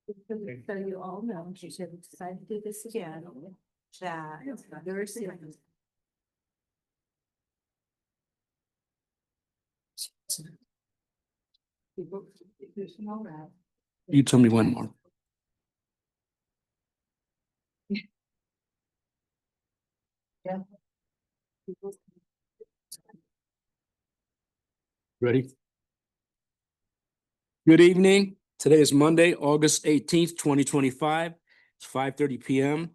So you all know, she should have decided to do this again. That very serious. You told me one more. Yeah. Ready? Good evening. Today is Monday, August 18th, 2025. It's 5:30 p.m.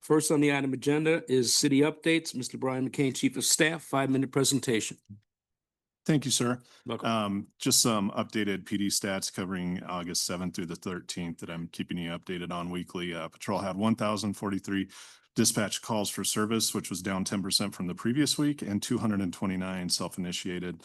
First on the item agenda is city updates. Mr. Brian McCain, Chief of Staff, 5-minute presentation. Thank you, sir. Welcome. Just some updated PD stats covering August 7th through the 13th that I'm keeping you updated on weekly. Patrol had 1,043 dispatch calls for service, which was down 10% from the previous week, and 229 self-initiated.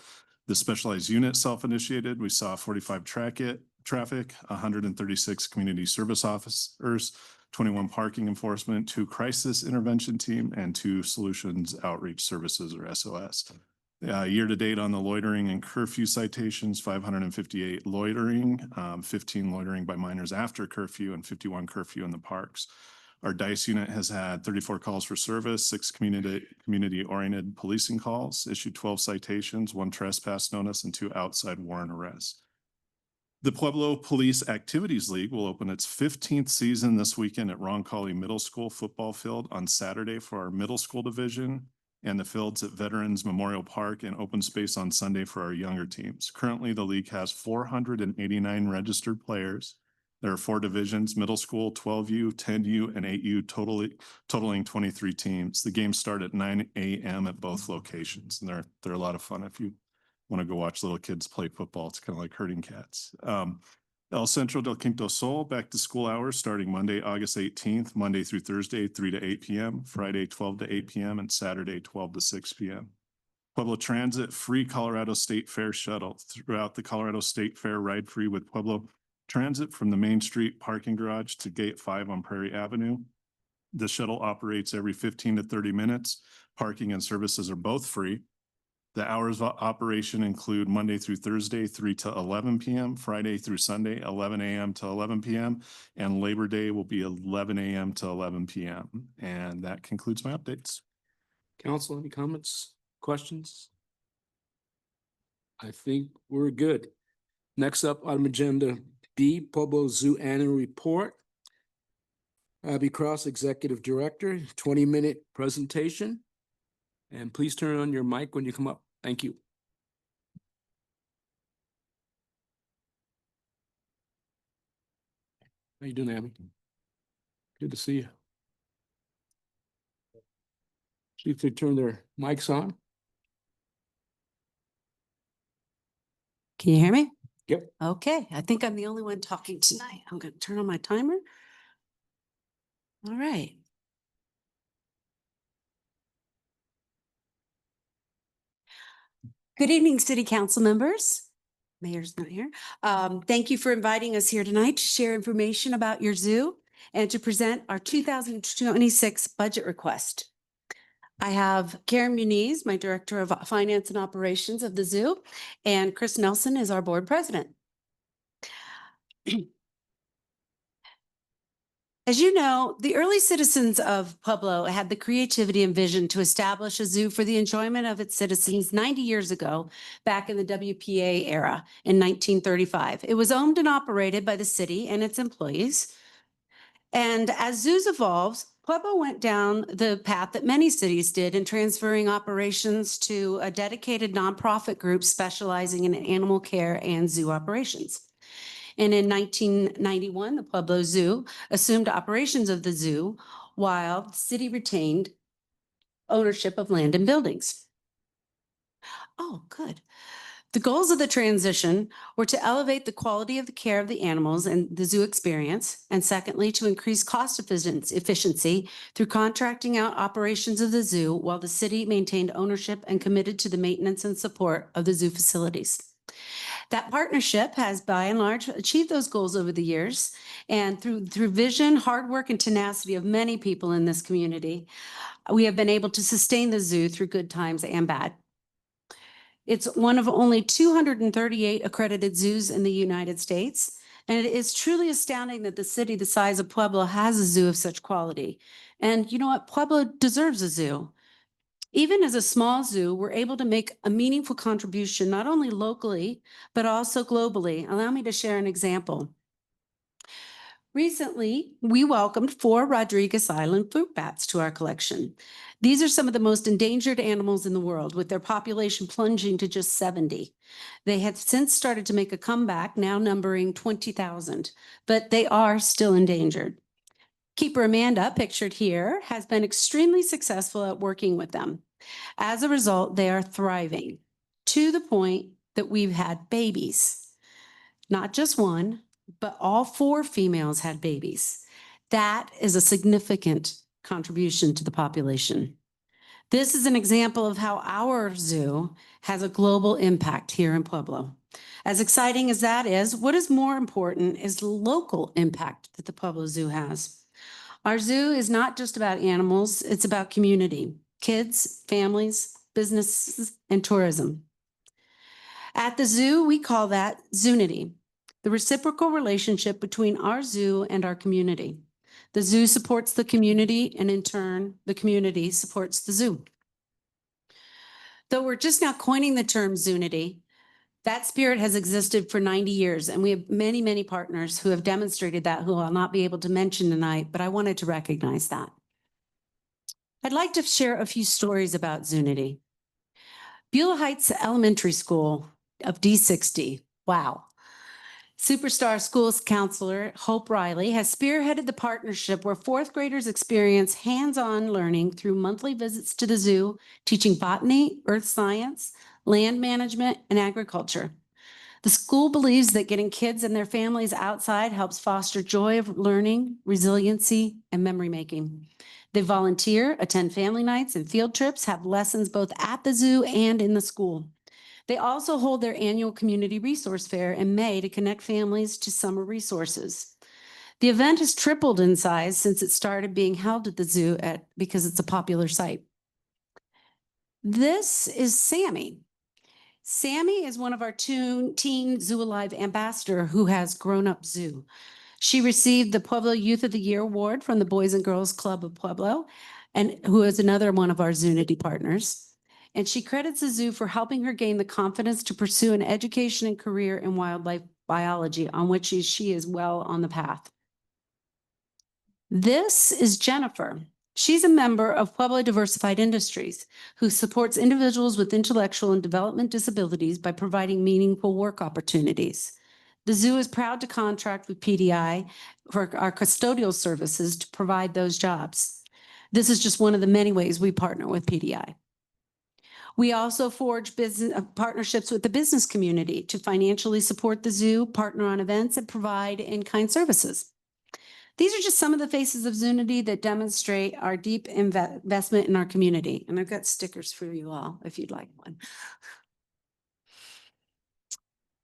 The specialized unit self-initiated, we saw 45 traffic, 136 community service officers, 21 parking enforcement, 2 crisis intervention team, and 2 solutions outreach services or SOS. Year to date on the loitering and curfew citations, 558 loitering, 15 loitering by minors after curfew, and 51 curfew in the parks. Our DICE unit has had 34 calls for service, 6 community-oriented policing calls, issued 12 citations, 1 trespass notice, and 2 outside warrant arrests. The Pueblo Police Activities League will open its 15th season this weekend at Roncalli Middle School football field on Saturday for our middle school division, and the fields at Veterans Memorial Park and open space on Sunday for our younger teams. Currently, the league has 489 registered players. There are 4 divisions, middle school, 12U, 10U, and 8U, totaling 23 teams. The games start at 9 a.m. at both locations, and they're a lot of fun if you want to go watch little kids play football. It's kind of like herding cats. El Centro del Quinto Sol, back to school hours starting Monday, August 18th, Monday through Thursday, 3 to 8 p.m., Friday, 12 to 8 p.m., and Saturday, 12 to 6 p.m. Pueblo Transit, free Colorado State Fair shuttle. Throughout the Colorado State Fair, ride free with Pueblo Transit from the Main Street parking garage to Gate 5 on Prairie Avenue. The shuttle operates every 15 to 30 minutes. Parking and services are both free. The hours of operation include Monday through Thursday, 3 to 11 p.m., Friday through Sunday, 11 a.m. to 11 p.m., and Labor Day will be 11 a.m. to 11 p.m. And that concludes my updates. Council, any comments, questions? I think we're good. Next up, item agenda B, Pueblo Zoo Annual Report. Abby Cross, Executive Director, 20-minute presentation. And please turn on your mic when you come up. Thank you. How you doing, Abby? Good to see you. See if they turn their mics on. Can you hear me? Yep. Okay, I think I'm the only one talking tonight. I'm going to turn on my timer. All right. Good evening, City Council members. Mayor's not here. Thank you for inviting us here tonight to share information about your zoo and to present our 2026 budget request. I have Karen Muniz, my Director of Finance and Operations of the zoo, and Chris Nelson is our board president. As you know, the early citizens of Pueblo had the creativity and vision to establish a zoo for the enjoyment of its citizens 90 years ago, back in the WPA era in 1935. It was owned and operated by the city and its employees. And as zoos evolved, Pueblo went down the path that many cities did in transferring operations to a dedicated nonprofit group specializing in animal care and zoo operations. And in 1991, the Pueblo Zoo assumed operations of the zoo while the city retained ownership of land and buildings. Oh, good. The goals of the transition were to elevate the quality of the care of the animals and the zoo experience, and secondly, to increase cost efficiency through contracting out operations of the zoo while the city maintained ownership and committed to the maintenance and support of the zoo facilities. That partnership has, by and large, achieved those goals over the years. And through vision, hard work, and tenacity of many people in this community, we have been able to sustain the zoo through good times and bad. It's one of only 238 accredited zoos in the United States. And it is truly astounding that the city the size of Pueblo has a zoo of such quality. And you know what? Pueblo deserves a zoo. Even as a small zoo, we're able to make a meaningful contribution, not only locally, but also globally. Allow me to share an example. Recently, we welcomed 4 Rodriguez Island fruit bats to our collection. These are some of the most endangered animals in the world, with their population plunging to just 70. They have since started to make a comeback, now numbering 20,000, but they are still endangered. Keeper Amanda, pictured here, has been extremely successful at working with them. As a result, they are thriving to the point that we've had babies. Not just one, but all 4 females had babies. That is a significant contribution to the population. This is an example of how our zoo has a global impact here in Pueblo. As exciting as that is, what is more important is the local impact that the Pueblo Zoo has. Our zoo is not just about animals, it's about community, kids, families, businesses, and tourism. At the zoo, we call that Zoonity, the reciprocal relationship between our zoo and our community. The zoo supports the community, and in turn, the community supports the zoo. Though we're just now coining the term Zoonity, that spirit has existed for 90 years, and we have many, many partners who have demonstrated that, who I'll not be able to mention tonight, but I wanted to recognize that. I'd like to share a few stories about Zoonity. Beulah Heights Elementary School of D60, wow. Superstar schools counselor Hope Riley has spearheaded the partnership where 4th graders experience hands-on learning through monthly visits to the zoo, teaching botany, earth science, land management, and agriculture. The school believes that getting kids and their families outside helps foster joy of learning, resiliency, and memory making. They volunteer, attend family nights and field trips, have lessons both at the zoo and in the school. They also hold their annual community resource fair in May to connect families to summer resources. The event has tripled in size since it started being held at the zoo because it's a popular site. This is Sammy. Sammy is one of our teen Zoo Alive ambassador who has grown up zoo. She received the Pueblo Youth of the Year Award from the Boys and Girls Club of Pueblo, and who is another one of our Zoonity partners. And she credits the zoo for helping her gain the confidence to pursue an education and career in wildlife biology, on which she is well on the path. This is Jennifer. She's a member of Pueblo Diversified Industries, who supports individuals with intellectual and development disabilities by providing meaningful work opportunities. The zoo is proud to contract with PDI for our custodial services to provide those jobs. This is just one of the many ways we partner with PDI. We also forge business partnerships with the business community to financially support the zoo, partner on events, and provide in-kind services. These are just some of the faces of Zoonity that demonstrate our deep investment in our community. And I've got stickers for you all if you'd like one.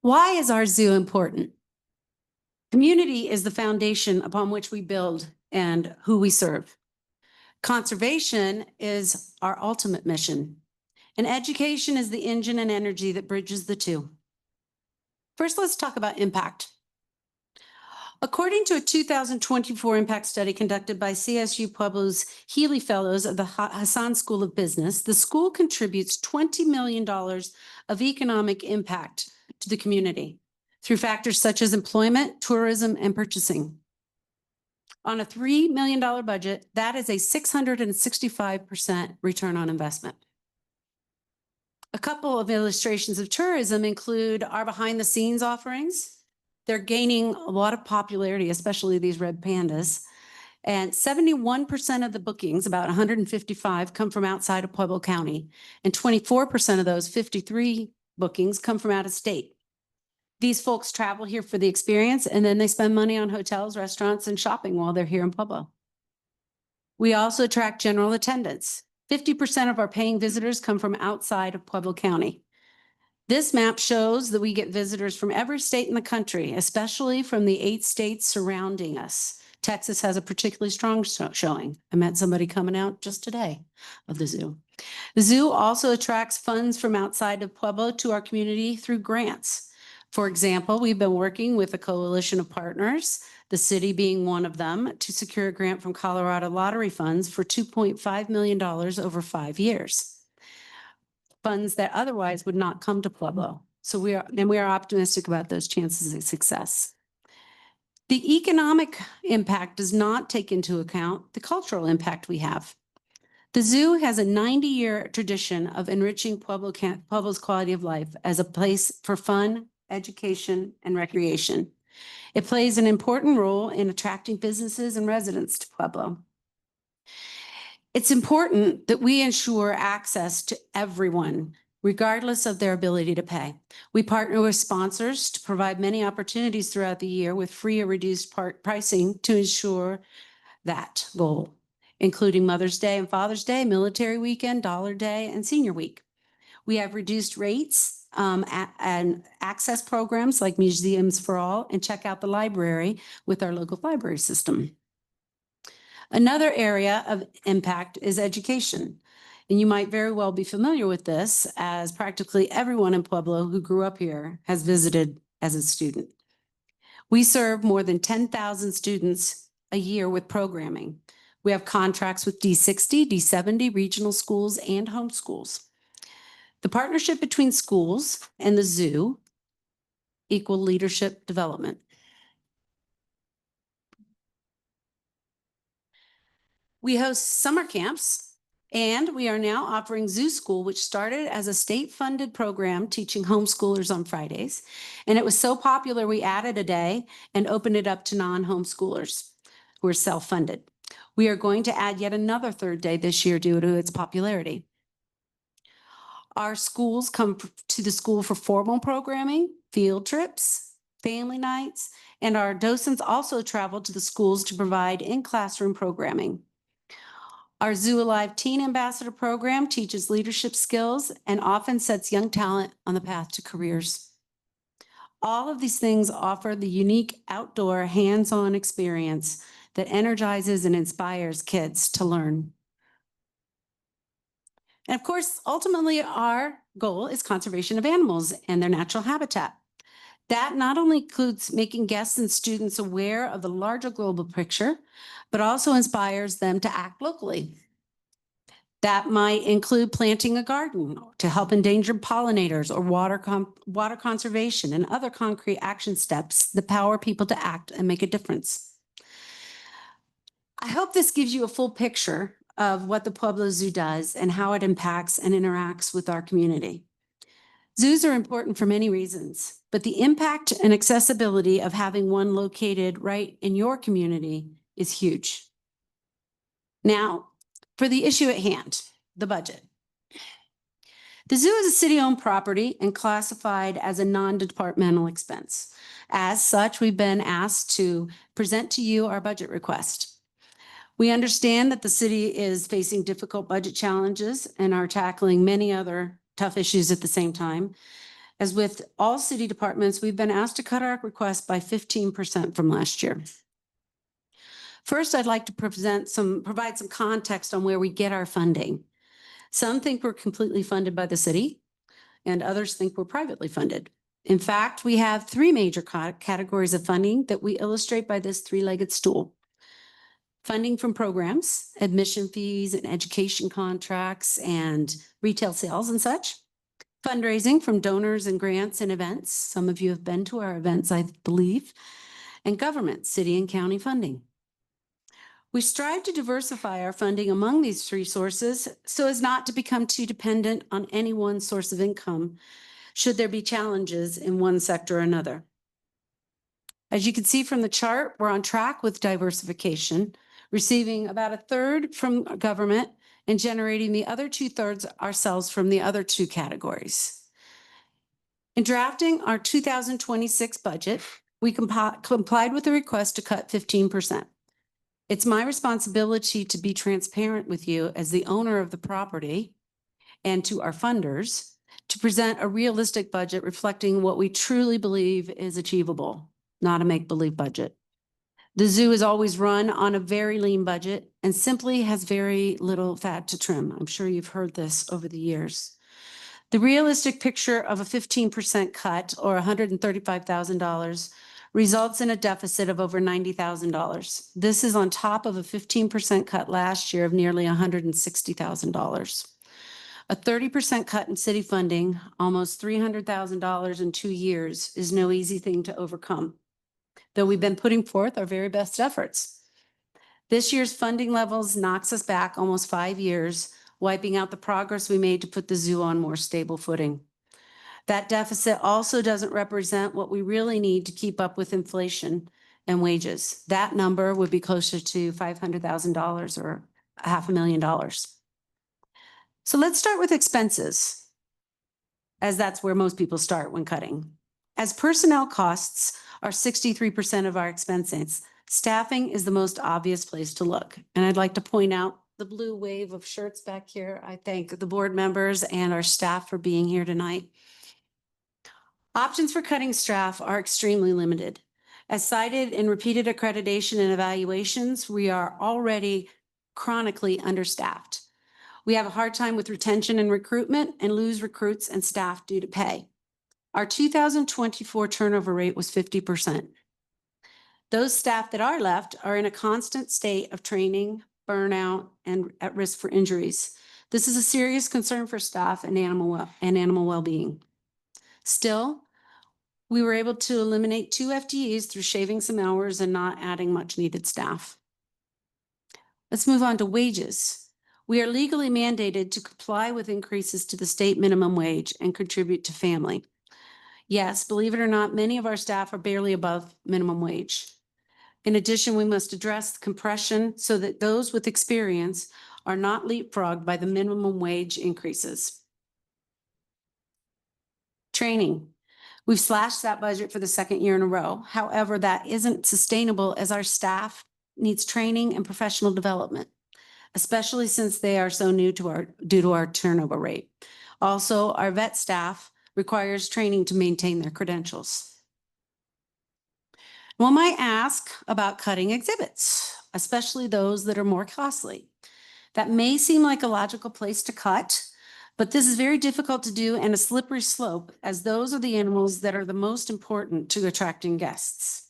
Why is our zoo important? Community is the foundation upon which we build and who we serve. Conservation is our ultimate mission. And education is the engine and energy that bridges the two. First, let's talk about impact. According to a 2024 impact study conducted by CSU Pueblo's Healy Fellows of the Hassan School of Business, the school contributes $20 million of economic impact to the community through factors such as employment, tourism, and purchasing. On a $3 million budget, that is a 665% return on investment. A couple of illustrations of tourism include our behind the scenes offerings. They're gaining a lot of popularity, especially these red pandas. And 71% of the bookings, about 155, come from outside of Pueblo County. And 24% of those 53 bookings come from out of state. These folks travel here for the experience, and then they spend money on hotels, restaurants, and shopping while they're here in Pueblo. We also attract general attendance. 50% of our paying visitors come from outside of Pueblo County. This map shows that we get visitors from every state in the country, especially from the 8 states surrounding us. Texas has a particularly strong showing. I met somebody coming out just today of the zoo. The zoo also attracts funds from outside of Pueblo to our community through grants. For example, we've been working with a coalition of partners, the city being one of them, to secure a grant from Colorado Lottery Funds for $2.5 million over 5 years. Funds that otherwise would not come to Pueblo. So we are optimistic about those chances of success. The economic impact does not take into account the cultural impact we have. The zoo has a 90-year tradition of enriching Pueblo's quality of life as a place for fun, education, and recreation. It plays an important role in attracting businesses and residents to Pueblo. It's important that we ensure access to everyone, regardless of their ability to pay. We partner with sponsors to provide many opportunities throughout the year with free or reduced pricing to ensure that goal, including Mother's Day and Father's Day, Military Weekend, Dollar Day, and Senior Week. We have reduced rates and access programs like Museums for All, and check out the library with our local library system. Another area of impact is education. And you might very well be familiar with this, as practically everyone in Pueblo who grew up here has visited as a student. We serve more than 10,000 students a year with programming. We have contracts with D60, D70, regional schools, and homeschools. The partnership between schools and the zoo equal leadership development. We host summer camps, and we are now offering Zoo School, which started as a state-funded program teaching homeschoolers on Fridays. And it was so popular, we added a day and opened it up to non-homeschoolers who are self-funded. We are going to add yet another third day this year due to its popularity. Our schools come to the school for formal programming, field trips, family nights, and our docents also travel to the schools to provide in-classroom programming. Our Zoo Alive Teen Ambassador program teaches leadership skills and often sets young talent on the path to careers. All of these things offer the unique outdoor hands-on experience that energizes and inspires kids to learn. And of course, ultimately, our goal is conservation of animals and their natural habitat. That not only includes making guests and students aware of the larger global picture, but also inspires them to act locally. That might include planting a garden to help endangered pollinators or water conservation and other concrete action steps that power people to act and make a difference. I hope this gives you a full picture of what the Pueblo Zoo does and how it impacts and interacts with our community. Zoos are important for many reasons, but the impact and accessibility of having one located right in your community is huge. Now, for the issue at hand, the budget. The zoo is a city-owned property and classified as a non-departmental expense. As such, we've been asked to present to you our budget request. We understand that the city is facing difficult budget challenges and are tackling many other tough issues at the same time. As with all city departments, we've been asked to cut our request by 15% from last year. First, I'd like to provide some context on where we get our funding. Some think we're completely funded by the city, and others think we're privately funded. In fact, we have three major categories of funding that we illustrate by this three-legged stool. Funding from programs, admission fees and education contracts and retail sales and such. Fundraising from donors and grants and events. Some of you have been to our events, I believe. And government, city and county funding. We strive to diversify our funding among these three sources so as not to become too dependent on any one source of income should there be challenges in one sector or another. As you can see from the chart, we're on track with diversification, receiving about a third from government and generating the other 2/3 ourselves from the other two categories. In drafting our 2026 budget, we complied with the request to cut 15%. It's my responsibility to be transparent with you as the owner of the property and to our funders to present a realistic budget reflecting what we truly believe is achievable, not a make-believe budget. The zoo is always run on a very lean budget and simply has very little fat to trim. I'm sure you've heard this over the years. The realistic picture of a 15% cut or $135,000 results in a deficit of over $90,000. This is on top of a 15% cut last year of nearly $160,000. A 30% cut in city funding, almost $300,000 in 2 years, is no easy thing to overcome, though we've been putting forth our very best efforts. This year's funding levels knocks us back almost 5 years, wiping out the progress we made to put the zoo on more stable footing. That deficit also doesn't represent what we really need to keep up with inflation and wages. That number would be closer to $500,000 or $500,000. So let's start with expenses, as that's where most people start when cutting. As personnel costs are 63% of our expenses, staffing is the most obvious place to look. And I'd like to point out the blue wave of shirts back here. I thank the board members and our staff for being here tonight. Options for cutting staff are extremely limited. As cited in repeated accreditation and evaluations, we are already chronically understaffed. We have a hard time with retention and recruitment and lose recruits and staff due to pay. Our 2024 turnover rate was 50%. Those staff that are left are in a constant state of training, burnout, and at risk for injuries. This is a serious concern for staff and animal well-being. Still, we were able to eliminate 2 FTEs through shaving some hours and not adding much needed staff. Let's move on to wages. We are legally mandated to comply with increases to the state minimum wage and contribute to family. Yes, believe it or not, many of our staff are barely above minimum wage. In addition, we must address the compression so that those with experience are not leapfrogged by the minimum wage increases. Training. We've slashed that budget for the 2nd year in a row. However, that isn't sustainable as our staff needs training and professional development, especially since they are so new to due to our turnover rate. Also, our vet staff requires training to maintain their credentials. One might ask about cutting exhibits, especially those that are more costly. That may seem like a logical place to cut, but this is very difficult to do and a slippery slope, as those are the animals that are the most important to attracting guests.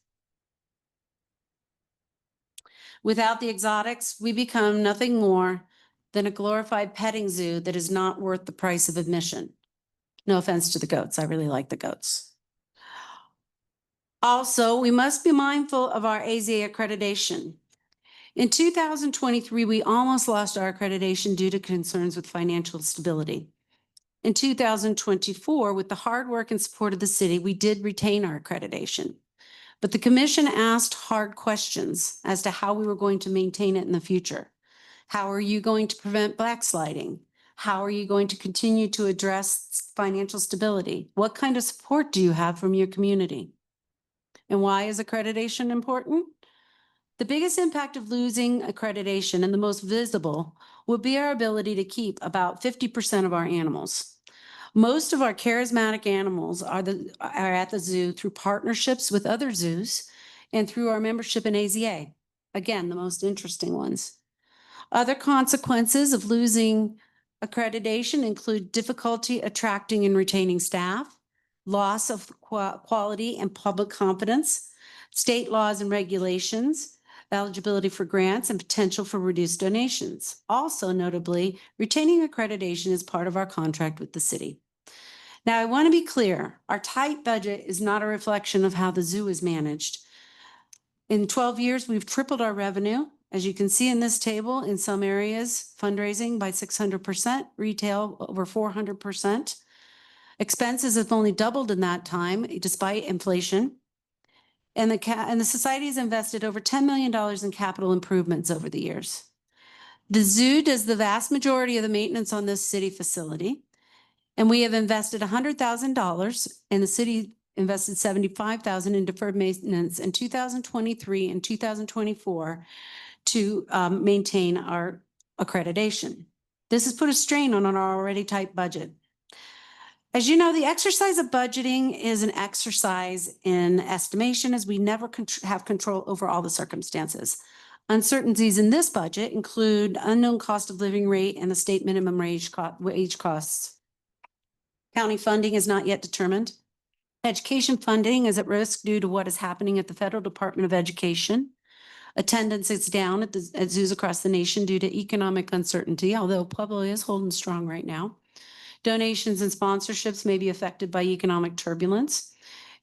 Without the exotics, we become nothing more than a glorified petting zoo that is not worth the price of admission. No offense to the goats. I really like the goats. Also, we must be mindful of our AZA accreditation. In 2023, we almost lost our accreditation due to concerns with financial stability. In 2024, with the hard work and support of the city, we did retain our accreditation. But the commission asked hard questions as to how we were going to maintain it in the future. How are you going to prevent backsliding? How are you going to continue to address financial stability? What kind of support do you have from your community? And why is accreditation important? The biggest impact of losing accreditation and the most visible would be our ability to keep about 50% of our animals. Most of our charismatic animals are at the zoo through partnerships with other zoos and through our membership in AZA. Again, the most interesting ones. Other consequences of losing accreditation include difficulty attracting and retaining staff, loss of quality and public confidence, state laws and regulations, eligibility for grants, and potential for reduced donations. Also notably, retaining accreditation is part of our contract with the city. Now, I want to be clear, our tight budget is not a reflection of how the zoo is managed. In 12 years, we've tripled our revenue. As you can see in this table, in some areas, fundraising by 600%, retail over 400%. Expenses have only doubled in that time, despite inflation. And the society has invested over $10 million in capital improvements over the years. The zoo does the vast majority of the maintenance on this city facility. And we have invested $100,000, and the city invested $75,000 in deferred maintenance in 2023 and 2024 to maintain our accreditation. This has put a strain on our already tight budget. As you know, the exercise of budgeting is an exercise in estimation, as we never have control over all the circumstances. Uncertainties in this budget include unknown cost of living rate and the state minimum wage costs. County funding is not yet determined. Education funding is at risk due to what is happening at the Federal Department of Education. Attendance is down at zoos across the nation due to economic uncertainty, although Pueblo is holding strong right now. Donations and sponsorships may be affected by economic turbulence,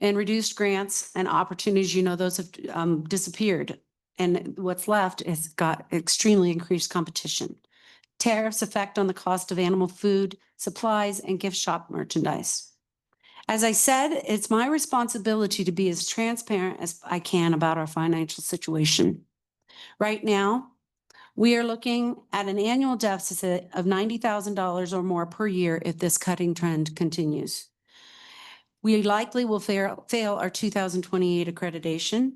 and reduced grants and opportunities, those have disappeared. And what's left has got extremely increased competition. Tariffs affect on the cost of animal food, supplies, and gift shop merchandise. As I said, it's my responsibility to be as transparent as I can about our financial situation. Right now, we are looking at an annual deficit of $90,000 or more per year if this cutting trend continues. We likely will fail our 2028 accreditation,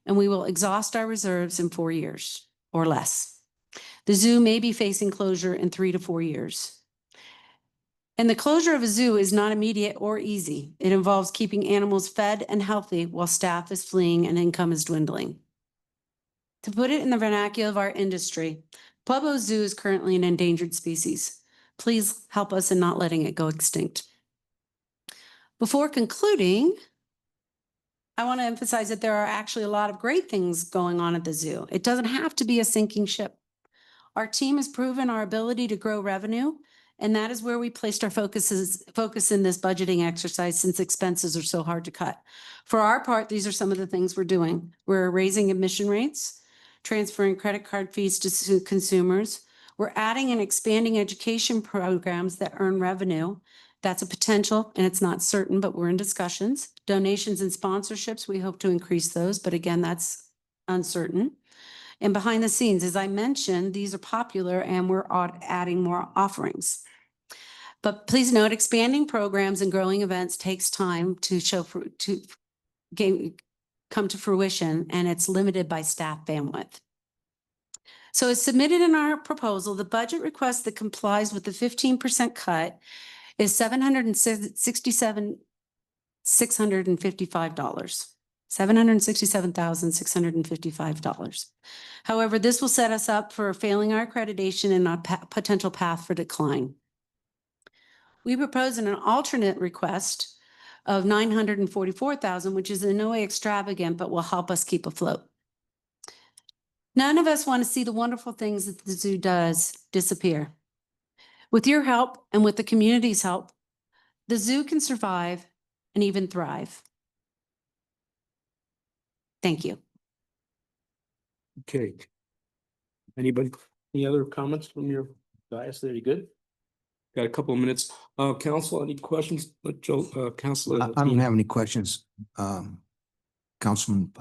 and we will exhaust our reserves in 4 years or less. The zoo may be facing closure in 3 to 4 years. And the closure of a zoo is not immediate or easy. It involves keeping animals fed and healthy while staff is fleeing and income is dwindling. To put it in the vernacular of our industry, Pueblo Zoo is currently an endangered species. Please help us in not letting it go extinct. Before concluding, I want to emphasize that there are actually a lot of great things going on at the zoo. It doesn't have to be a sinking ship. Our team has proven our ability to grow revenue, and that is where we placed our focus in this budgeting exercise since expenses are so hard to cut. For our part, these are some of the things we're doing. We're raising admission rates, transferring credit card fees to consumers. We're adding and expanding education programs that earn revenue. That's a potential, and it's not certain, but we're in discussions. Donations and sponsorships, we hope to increase those, but again, that's uncertain. And behind the scenes, as I mentioned, these are popular and we're adding more offerings. But please note, expanding programs and growing events takes time to come to fruition, and it's limited by staff bandwidth. So as submitted in our proposal, the budget request that complies with the 15% cut is $767,655. $767,655. However, this will set us up for failing our accreditation and a potential path for decline. We propose an alternate request of $944,000, which is in no way extravagant, but will help us keep afloat. None of us want to see the wonderful things that the zoo does disappear. With your help and with the community's help, the zoo can survive and even thrive. Thank you. Okay. Anybody, any other comments from your guys? There, you good? Got a couple of minutes. Council, any questions? Joe, Councilor. I don't have any questions. Councilman,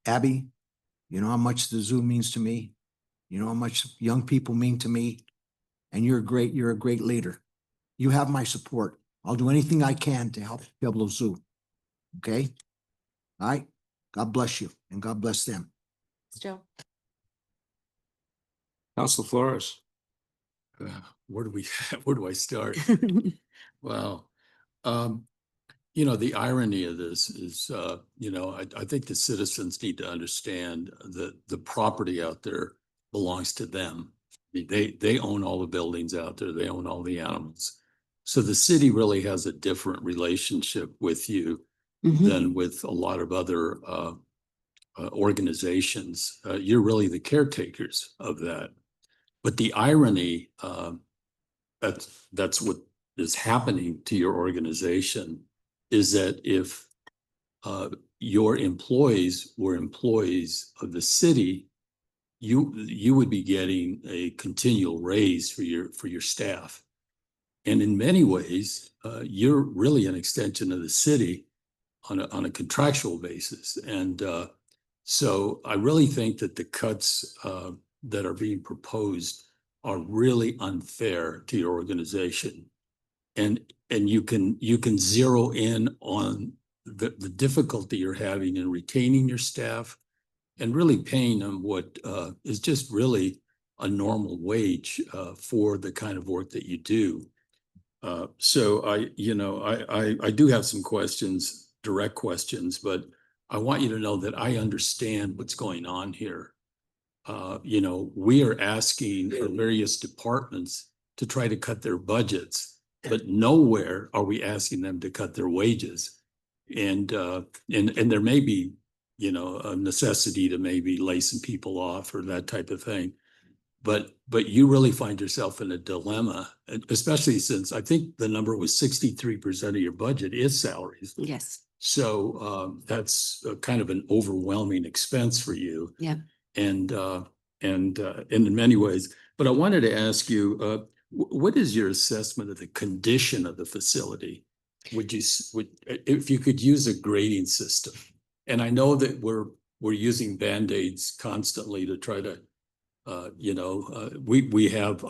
Abby, you know how much the zoo means to me. You know how much young people mean to me. And you're a great leader. You have my support. I'll do anything I can to help Pueblo Zoo. Okay? All right? God bless you and God bless them. Joe. Councilor Flores. Where do I start? Wow. The irony of this is, I think the citizens need to understand that the property out there belongs to them. I mean, they own all the buildings out there. They own all the animals. So the city really has a different relationship with you than with a lot of other organizations. You're really the caretakers of that. But the irony, that's what is happening to your organization, is that if your employees were employees of the city, you would be getting a continual raise for your staff. And in many ways, you're really an extension of the city on a contractual basis. And so I really think that the cuts that are being proposed are really unfair to your organization. And you can zero in on the difficulty you're having in retaining your staff and really paying them what is just really a normal wage for the kind of work that you do. So I do have some questions, direct questions, but I want you to know that I understand what's going on here. We are asking our various departments to try to cut their budgets, but nowhere are we asking them to cut their wages. And there may be, you know, a necessity to maybe lay some people off or that type of thing. But you really find yourself in a dilemma, especially since I think the number was 63% of your budget is salaries. Yes. So that's kind of an overwhelming expense for you. Yeah. And in many ways, but I wanted to ask you, what is your assessment of the condition of the facility? If you could use a grading system? And I know that we're using Band-Aids constantly to try to, I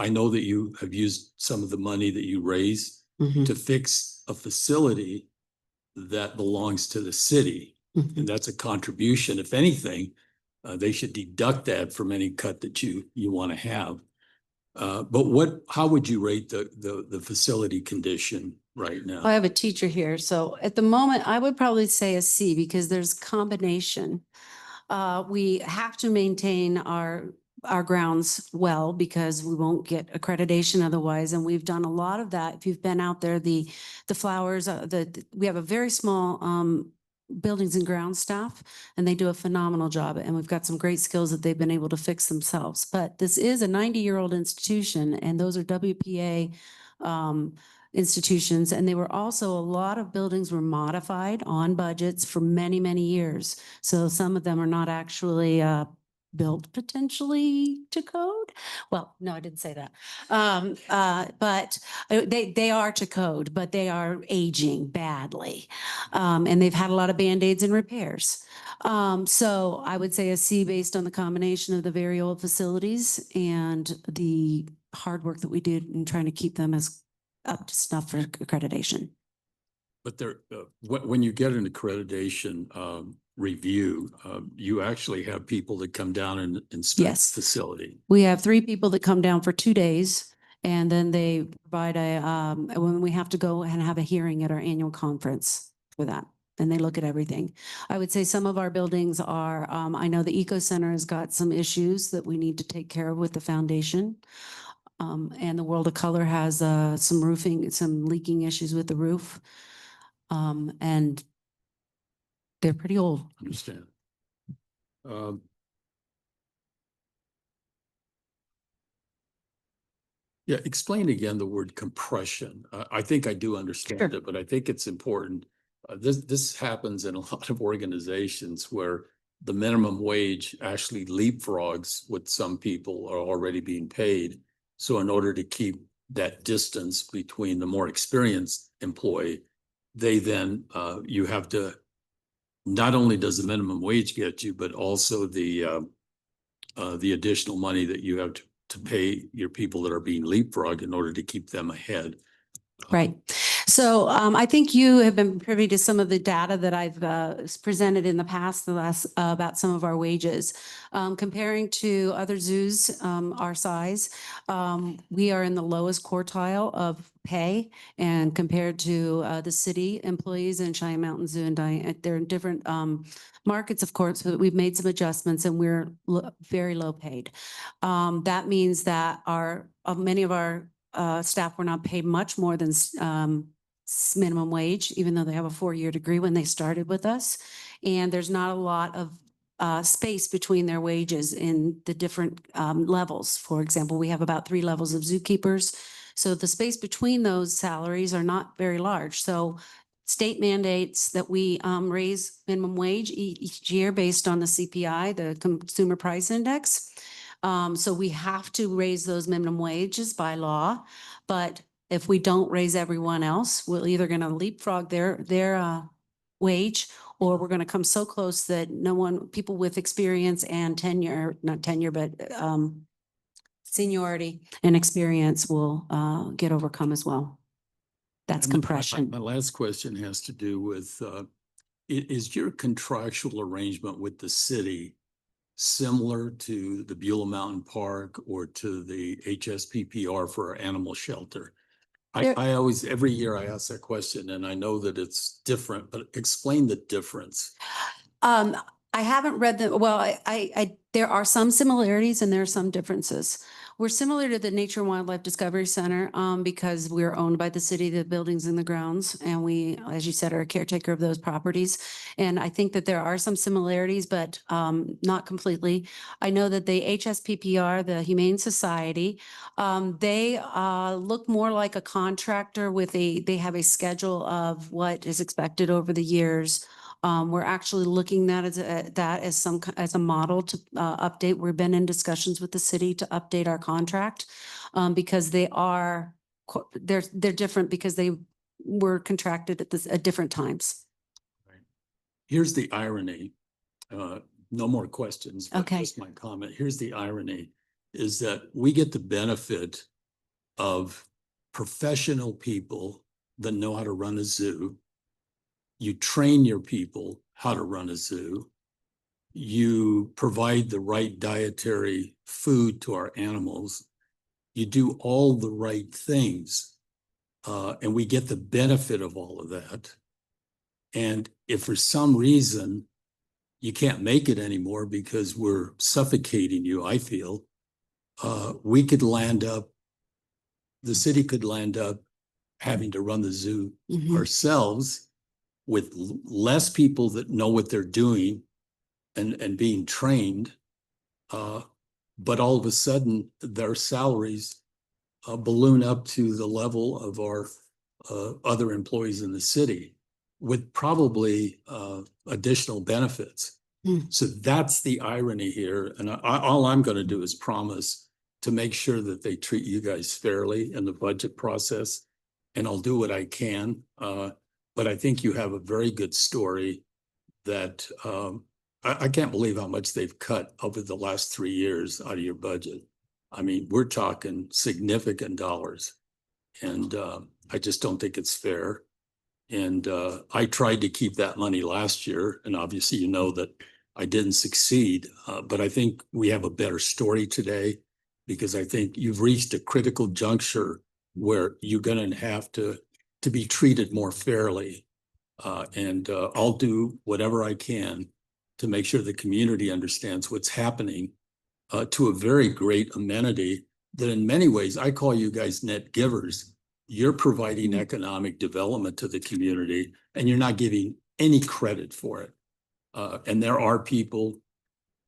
know that you have used some of the money that you raise Mhm. to fix a facility that belongs to the city. Mhm. And that's a contribution. If anything, they should deduct that from any cut that you want to have. But how would you rate the facility condition right now? I have a teacher here, so at the moment, I would probably say a C because there's combination. We have to maintain our grounds well because we won't get accreditation otherwise. And we've done a lot of that. If you've been out there, the flowers, we have a very small buildings and ground staff, and they do a phenomenal job. And we've got some great skills that they've been able to fix themselves. But this is a 90-year-old institution, and those are WPA institutions. And they were also, a lot of buildings were modified on budgets for many, many years. So some of them are not actually built potentially to code. Well, no, I didn't say that. But they are to code, but they are aging badly. And they've had a lot of Band-Aids and repairs. So I would say a C based on the combination of the very old facilities and the hard work that we did in trying to keep them as up to snuff for accreditation. But when you get an accreditation review, you actually have people that come down and inspect Yes. the facility. We have 3 people that come down for 2 days, and then they provide when we have to go and have a hearing at our annual conference for that. And they look at everything. I would say some of our buildings are, I know the Eco Center has got some issues that we need to take care of with the foundation. And the World of Color has some leaking issues with the roof. And they're pretty old. Understand. Yeah, explain again the word compression. I think I do understand Sure. it, but I think it's important. This happens in a lot of organizations where the minimum wage actually leapfrogs what some people are already being paid. So in order to keep that distance between the more experienced employee, they then, you have to, not only does the minimum wage get you, but also the additional money that you have to pay your people that are being leapfrogged in order to keep them ahead. Right. So I think you have been privy to some of the data that I've presented in the past, about some of our wages. Comparing to other zoos our size, we are in the lowest quartile of pay, and compared to the city employees in Cheyenne Mountain Zoo and they're in different markets, of course, but we've made some adjustments and we're very low paid. That means that many of our staff were not paid much more than minimum wage, even though they have a 4-year degree when they started with us. And there's not a lot of space between their wages in the different levels. For example, we have about 3 levels of zookeepers. So the space between those salaries are not very large. So state mandates that we raise minimum wage each year based on the CPI, the Consumer Price Index. So we have to raise those minimum wages by law, but if we don't raise everyone else, we're either going to leapfrog their wage, or we're going to come so close that people with experience and tenure, not tenure, but seniority and experience will get overcome as well. That's And compression. My last question has to do with, is your contractual arrangement with the city similar to the Beulah Mountain Park or to the HSPPR for our animal shelter? I always, every year I ask that question, and I know that it's different, but explain the difference. I haven't read the, well, there are some similarities and there are some differences. We're similar to the Nature and Wildlife Discovery Center, because we're owned by the city, the buildings and the grounds. And we, as you said, are a caretaker of those properties. And I think that there are some similarities, but, not completely. I know that the HSPPR, the Humane Society, they, look more like a contractor with they have a schedule of what is expected over the years. We're actually looking at that as as a model to update. We've been in discussions with the city to update our contract because they're different because they were contracted at different times. Here's the irony. No more questions, but Okay. just my comment. Here's the irony is that we get the benefit of professional people that know how to run a zoo. You train your people how to run a zoo. You provide the right dietary food to our animals. You do all the right things. And we get the benefit of all of that. And if for some reason you can't make it anymore because we're suffocating you, I feel, we could land up, the city could land up having to run the zoo Mhm. ourselves with less people that know what they're doing and being trained. But all of a sudden, their salaries balloon up to the level of our other employees in the city with probably additional benefits. So that's the irony here. And all I'm going to do is promise to make sure that they treat you guys fairly in the budget process. And I'll do what I can. But I think you have a very good story that I can't believe how much they've cut over the last 3 years out of your budget. I mean, we're talking significant dollars. And I just don't think it's fair. And I tried to keep that money last year. And obviously, you know that I didn't succeed. But I think we have a better story today because I think you've reached a critical juncture where you're going to have to be treated more fairly. And I'll do whatever I can to make sure the community understands what's happening to a very great amenity that in many ways, I call you guys net givers. You're providing economic development to the community and you're not giving any credit for it. And there are people,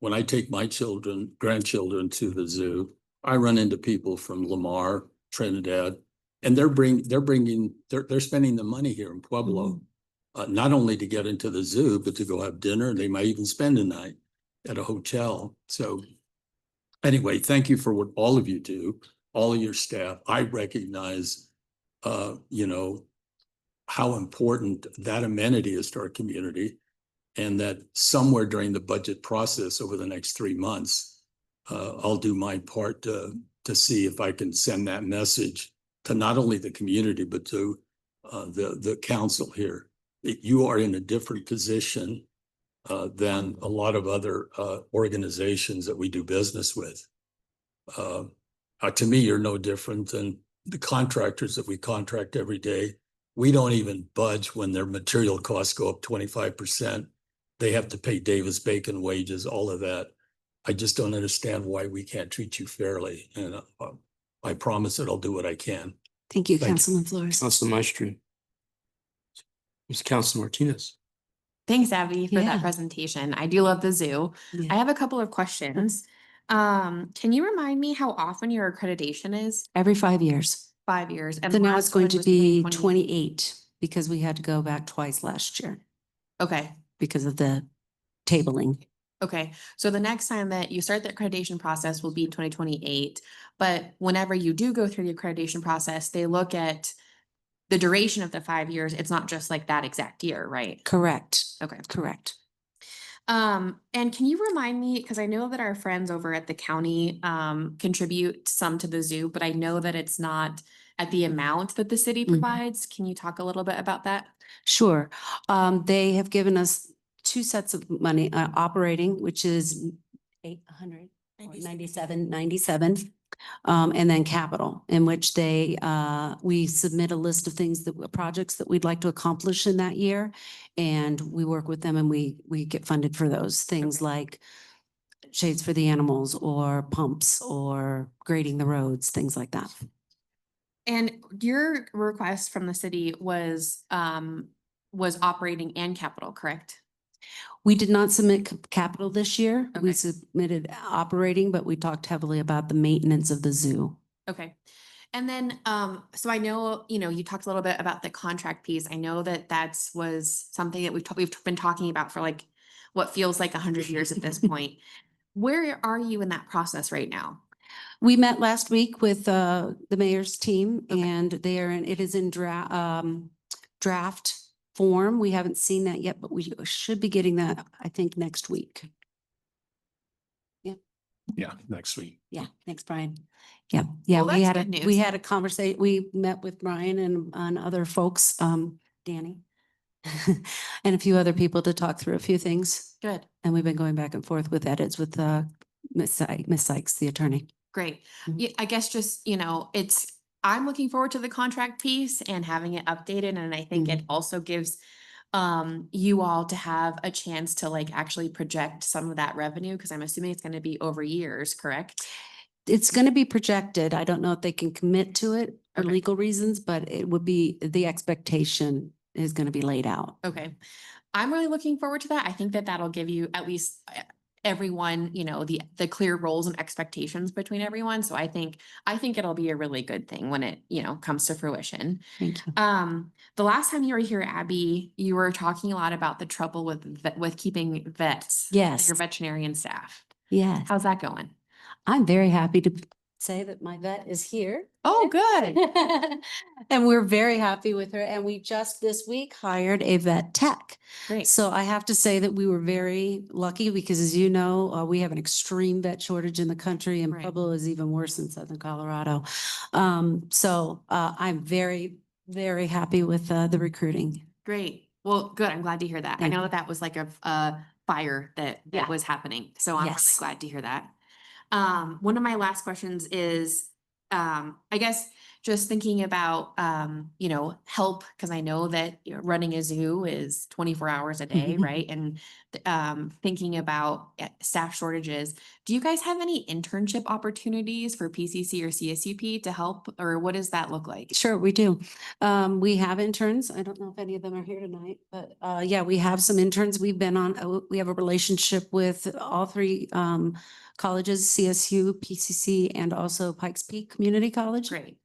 when I take my grandchildren to the zoo, I run into people from Lamar, Trinidad, and they're spending the money here in Pueblo, not only to get into the zoo, but to go have dinner. They might even spend a night at a hotel. So anyway, thank you for what all of you do, all of your staff. I recognize, you know, how important that amenity is to our community, and that somewhere during the budget process over the next 3 months, I'll do my part to see if I can send that message to not only the community, but to the council here. You are in a different position than a lot of other organizations that we do business with. To me, you're no different than the contractors that we contract every day. We don't even budge when their material costs go up 25%. They have to pay Davis-Bacon wages, all of that. I just don't understand why we can't treat you fairly. And I promise that I'll do what I can. Thank you, Thank you. Councilman Flores. Council Maestro. Ms. Council Martinez. Thanks, Abby, for Yeah. that presentation. I do love the zoo. Yeah. I have a couple of questions. Can you remind me how often your accreditation is? Every 5 years. 5 years. And So now last it's going one to was be 2020. 28 because we had to go back twice last year Okay. because of the tabling. Okay, so the next time that you start the accreditation process will be 2028. But whenever you do go through the accreditation process, they look at the duration of the 5 years. It's not just like that exact year, right? Correct. Okay. Correct. And can you remind me, because I know that our friends over at the county contribute some to the zoo, but I know that it's not at the amount that the city provides. Can you talk a little bit about that? Sure. They have given us 2 sets of money, operating, which is 897. And then capital, in which we submit a list of projects that we'd like to accomplish in that year. And we work with them and we get funded for those things like shades for the animals or pumps or grading the roads, things like that. And your request from the city was operating and capital, correct? We did not submit capital this year. We Okay. submitted operating, but we talked heavily about the maintenance of the zoo. Okay. And then, so I know, you talked a little bit about the contract piece. I know that was something that we've been talking about for like what feels like 100 years at this point. Where are you in that process right now? We met last week with the mayor's team Okay. and it is in draft form. We haven't seen that yet, but we should be getting that, I think, next week. Yeah, next week. Yeah, thanks, Brian. Yeah, yeah, Well, we that's had good we news. had a conversation, we met with Brian and other folks, Danny. And a few other people to talk through a few things. Good. And we've been going back and forth with edits with Miss Sykes, the attorney. Great. Mhm. Yeah, I guess just, I'm looking forward to the contract piece and having it updated. And I think it also gives you all to have a chance to like actually project some of that revenue, because I'm assuming it's going to be over years, correct? It's going to be projected. I don't know if they can commit to it for Okay. legal reasons, but it would be, the expectation is going to be laid out. Okay. I'm really looking forward to that. I think that that'll give you at least everyone, the clear roles and expectations between everyone. So I think it'll be a really good thing when it, comes to fruition. Thank you. The last time you were here, Abby, you were talking a lot about the trouble with keeping vets. Yes. Your veterinarian staff. Yes. How's that going? I'm very happy to say that my vet is here. Oh, good. And we're very happy with her. And we just this week hired a vet tech. Great. So I have to say that we were very lucky because, as you know, we have an extreme vet shortage in the country, and Right. Pueblo is even worse in Southern Colorado. So I'm very, very happy with the recruiting. Great. Well, good. I'm glad to hear that. I Thank know you. that was like a fire that Yeah. was happening. So I'm really Yes. glad to hear that. One of my last questions is, I guess just thinking about, help, because I know that running a zoo is 24 hours a day, right? And thinking about staff shortages, do you guys have any internship opportunities for PCC or CSUP to help, or what does that look like? Sure, we do. We have interns. I don't know if any of them are here tonight, but yeah, we have some interns. We've been on, we have a relationship with all three colleges, CSU, PCC, and also Pikes Peak Community College. Great.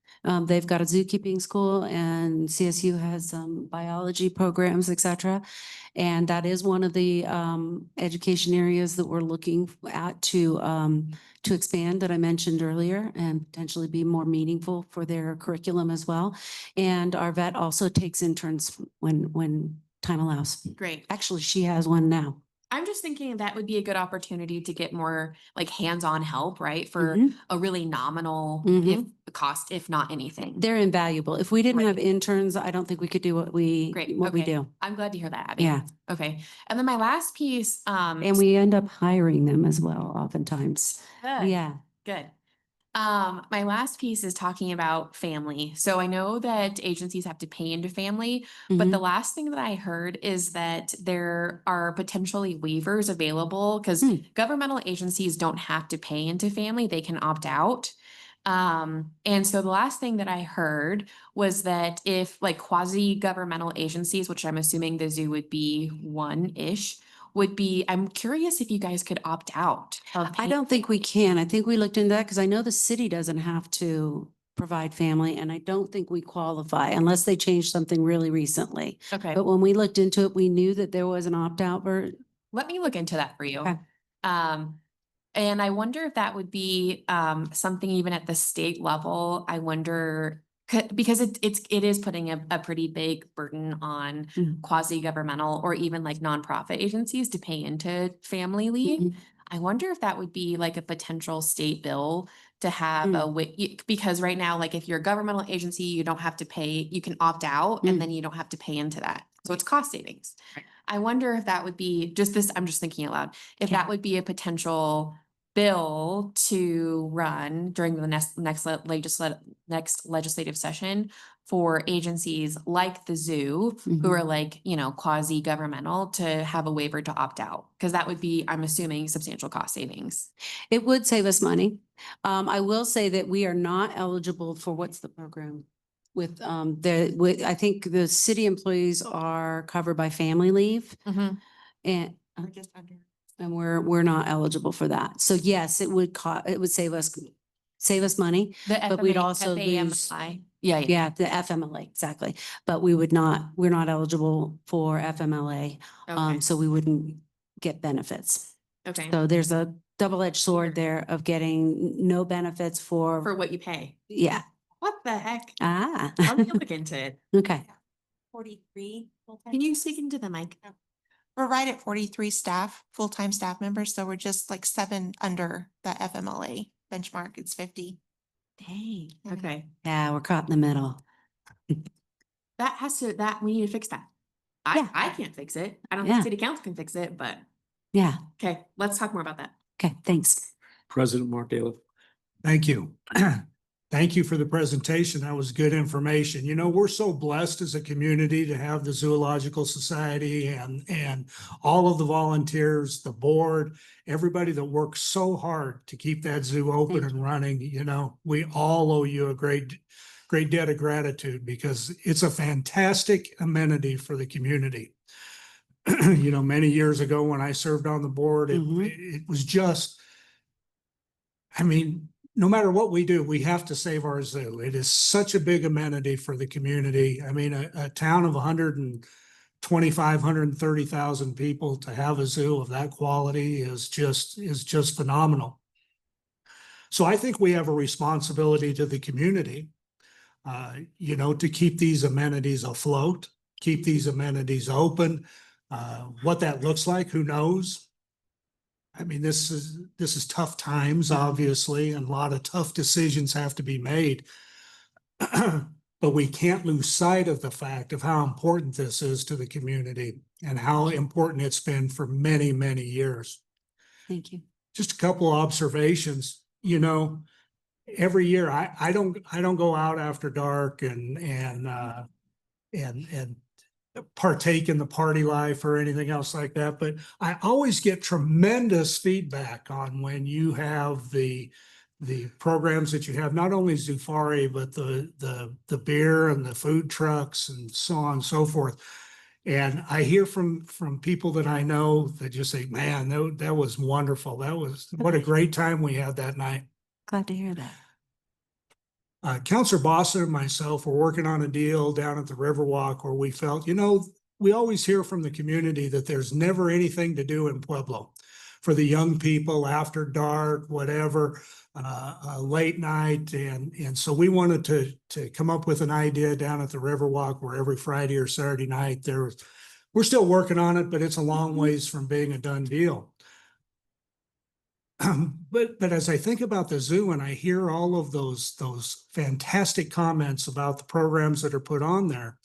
They've got a zookeeping school, and CSU has some biology programs, et cetera. And that is one of the education areas that we're looking at to expand, that I mentioned earlier, and potentially be more meaningful for their curriculum as well. And our vet also takes interns when time allows. Great. Actually, she has one now. I'm just thinking that would be a good opportunity to get more like hands-on help, right? For Mhm. a really nominal Mhm. cost, if not anything. They're invaluable. If we didn't Right. have interns, I don't think we could do what we Great. we Okay. do. I'm glad to hear that, Abby. Yeah. Okay. And then my last piece, And we end up hiring them as well, oftentimes. good. Yeah. Good. My last piece is talking about family. So I know that agencies have to pay into family, but the Mhm. last thing that I heard is that there are potentially waivers available because Hmm. governmental agencies don't have to pay into family, they can opt out. And so the last thing that I heard was that if like quasi-governmental agencies, which I'm assuming the zoo would be one-ish, I'm curious if you guys could opt out of I paying don't think we family. can. I think we looked into that because I know the city doesn't have to provide family, and I don't think we qualify unless they changed something really recently. Okay. But when we looked into it, we knew that there was an opt-out Let me look into that for you. Okay. And I wonder if that would be something even at the state level. I wonder because it is putting a pretty big burden on Mhm. quasi-governmental or even like nonprofit agencies to pay into family leave. Mhm. I wonder if that would be like a potential state bill to have because right now, like if you're a governmental agency, you don't have to pay, you can opt out and then you don't have to pay into that. So it's cost savings. Right. I wonder if that would be I'm just thinking out loud, if Yeah. that would be a potential bill to run during the next legislative session for agencies like the zoo, who are like, quasi-governmental, to have a waiver to opt out. Because that would be, I'm assuming, substantial cost savings. It would save us money. I will say that we are not eligible for, what's the program? With, I think the city employees are covered by family leave and, We're just under. and we're not eligible for that. So yes, it would save us money. But we'd also lose. Yeah. Yeah, the FMLA, exactly. But we're not eligible for FMLA. Okay. So we wouldn't get benefits. Okay. So there's a double-edged sword there of getting no benefits For for, what you pay. yeah. What the heck? Ah, I'll look into it. okay. 43 full-time. Can you speak into the mic? We're right at 43 staff, full-time staff members, so we're just like 7 under the FMLA benchmark. It's 50. Dang. Okay. Yeah, we're caught in the middle. We need to fix that. Yeah. I can't fix it. I don't Yeah. think city council can fix it, but Yeah, okay, let's talk more about that. okay, thanks. President Mark Ayler. Thank you. Thank you for the presentation. That was good information. You know, we're so blessed as a community to have the Zoological Society and all of the volunteers, the board, everybody that works so hard to keep that zoo open Thank and running. You know, we all owe you a great debt of gratitude because it's a fantastic amenity for the community. You know, many years ago when I served on the board, it was just, I mean, no matter what we do, we have to save our zoo. It is such a big amenity for the community. I mean, a town of 125, 130,000 people to have a zoo of that quality is just phenomenal. So I think we have a responsibility to the community, you know, to keep these amenities afloat, keep these amenities open. What that looks like, who knows? I mean, this is tough times, obviously, and a lot of tough decisions have to be made. But we can't lose sight of the fact of how important this is to the community and how important it's been for many, many years. Thank you. Just a couple of observations, you know, every year I don't go out after dark and partake in the party life or anything else like that. But I always get tremendous feedback on when you have the programs that you have, not only Zufari, but the beer and the food trucks and so on and so forth. And I hear from people that I know that just say, man, that was wonderful. What a great time we had that night. Glad to hear that. Counselor Bosser and myself were working on a deal down at the Riverwalk where we felt, you know, we always hear from the community that there's never anything to do in Pueblo for the young people after dark, whatever, late night. And so we wanted to come up with an idea down at the Riverwalk where every Friday or Saturday night we're still working on it, but it's a long ways from being a done deal. But as I think about the zoo and I hear all of those fantastic comments about the programs that are put on there,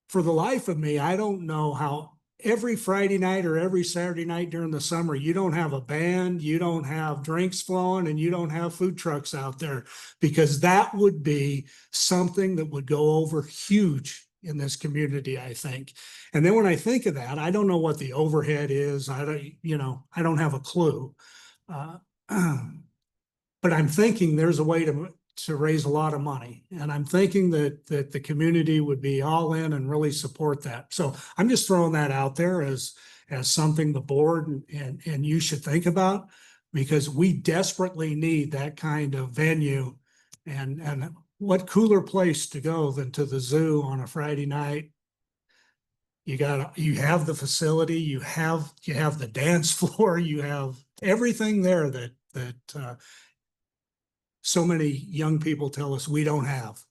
for the life of me, I don't know how every Friday night or every Saturday night during the summer, you don't have a band, you don't have drinks flowing, and you don't have food trucks out there, because that would be something that would go over huge in this community, I think. And then when I think of that, I don't know what the overhead is. I don't have a clue. But I'm thinking there's a way to raise a lot of money. And I'm thinking that the community would be all in and really support that. So I'm just throwing that out there as something the board and you should think about, because we desperately need that kind of venue. And what cooler place to go than to the zoo on a Friday night? You have the facility, you have the dance floor, you have everything there that so many young people tell us we don't have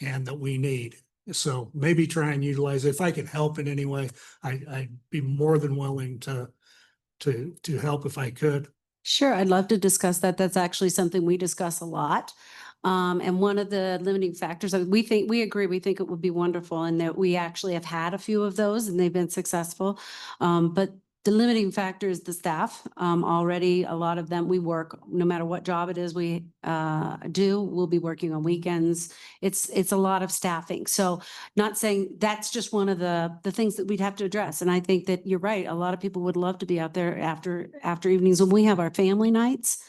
and that we need. So maybe try and utilize it. If I can help in any way, I'd be more than willing to help if I could. Sure, I'd love to discuss that. That's actually something we discuss a lot. And one of the limiting factors, we agree, we think it would be wonderful, and that we actually have had a few of those and they've been successful. But The limiting factor is the staff. Already, a lot of them, we work, no matter what job it is we do, we'll be working on weekends. It's a lot of staffing. So not saying that's just one of the things that we'd have to address. And I think that you're right. A lot of people would love to be out there after evenings. When we have our family nights,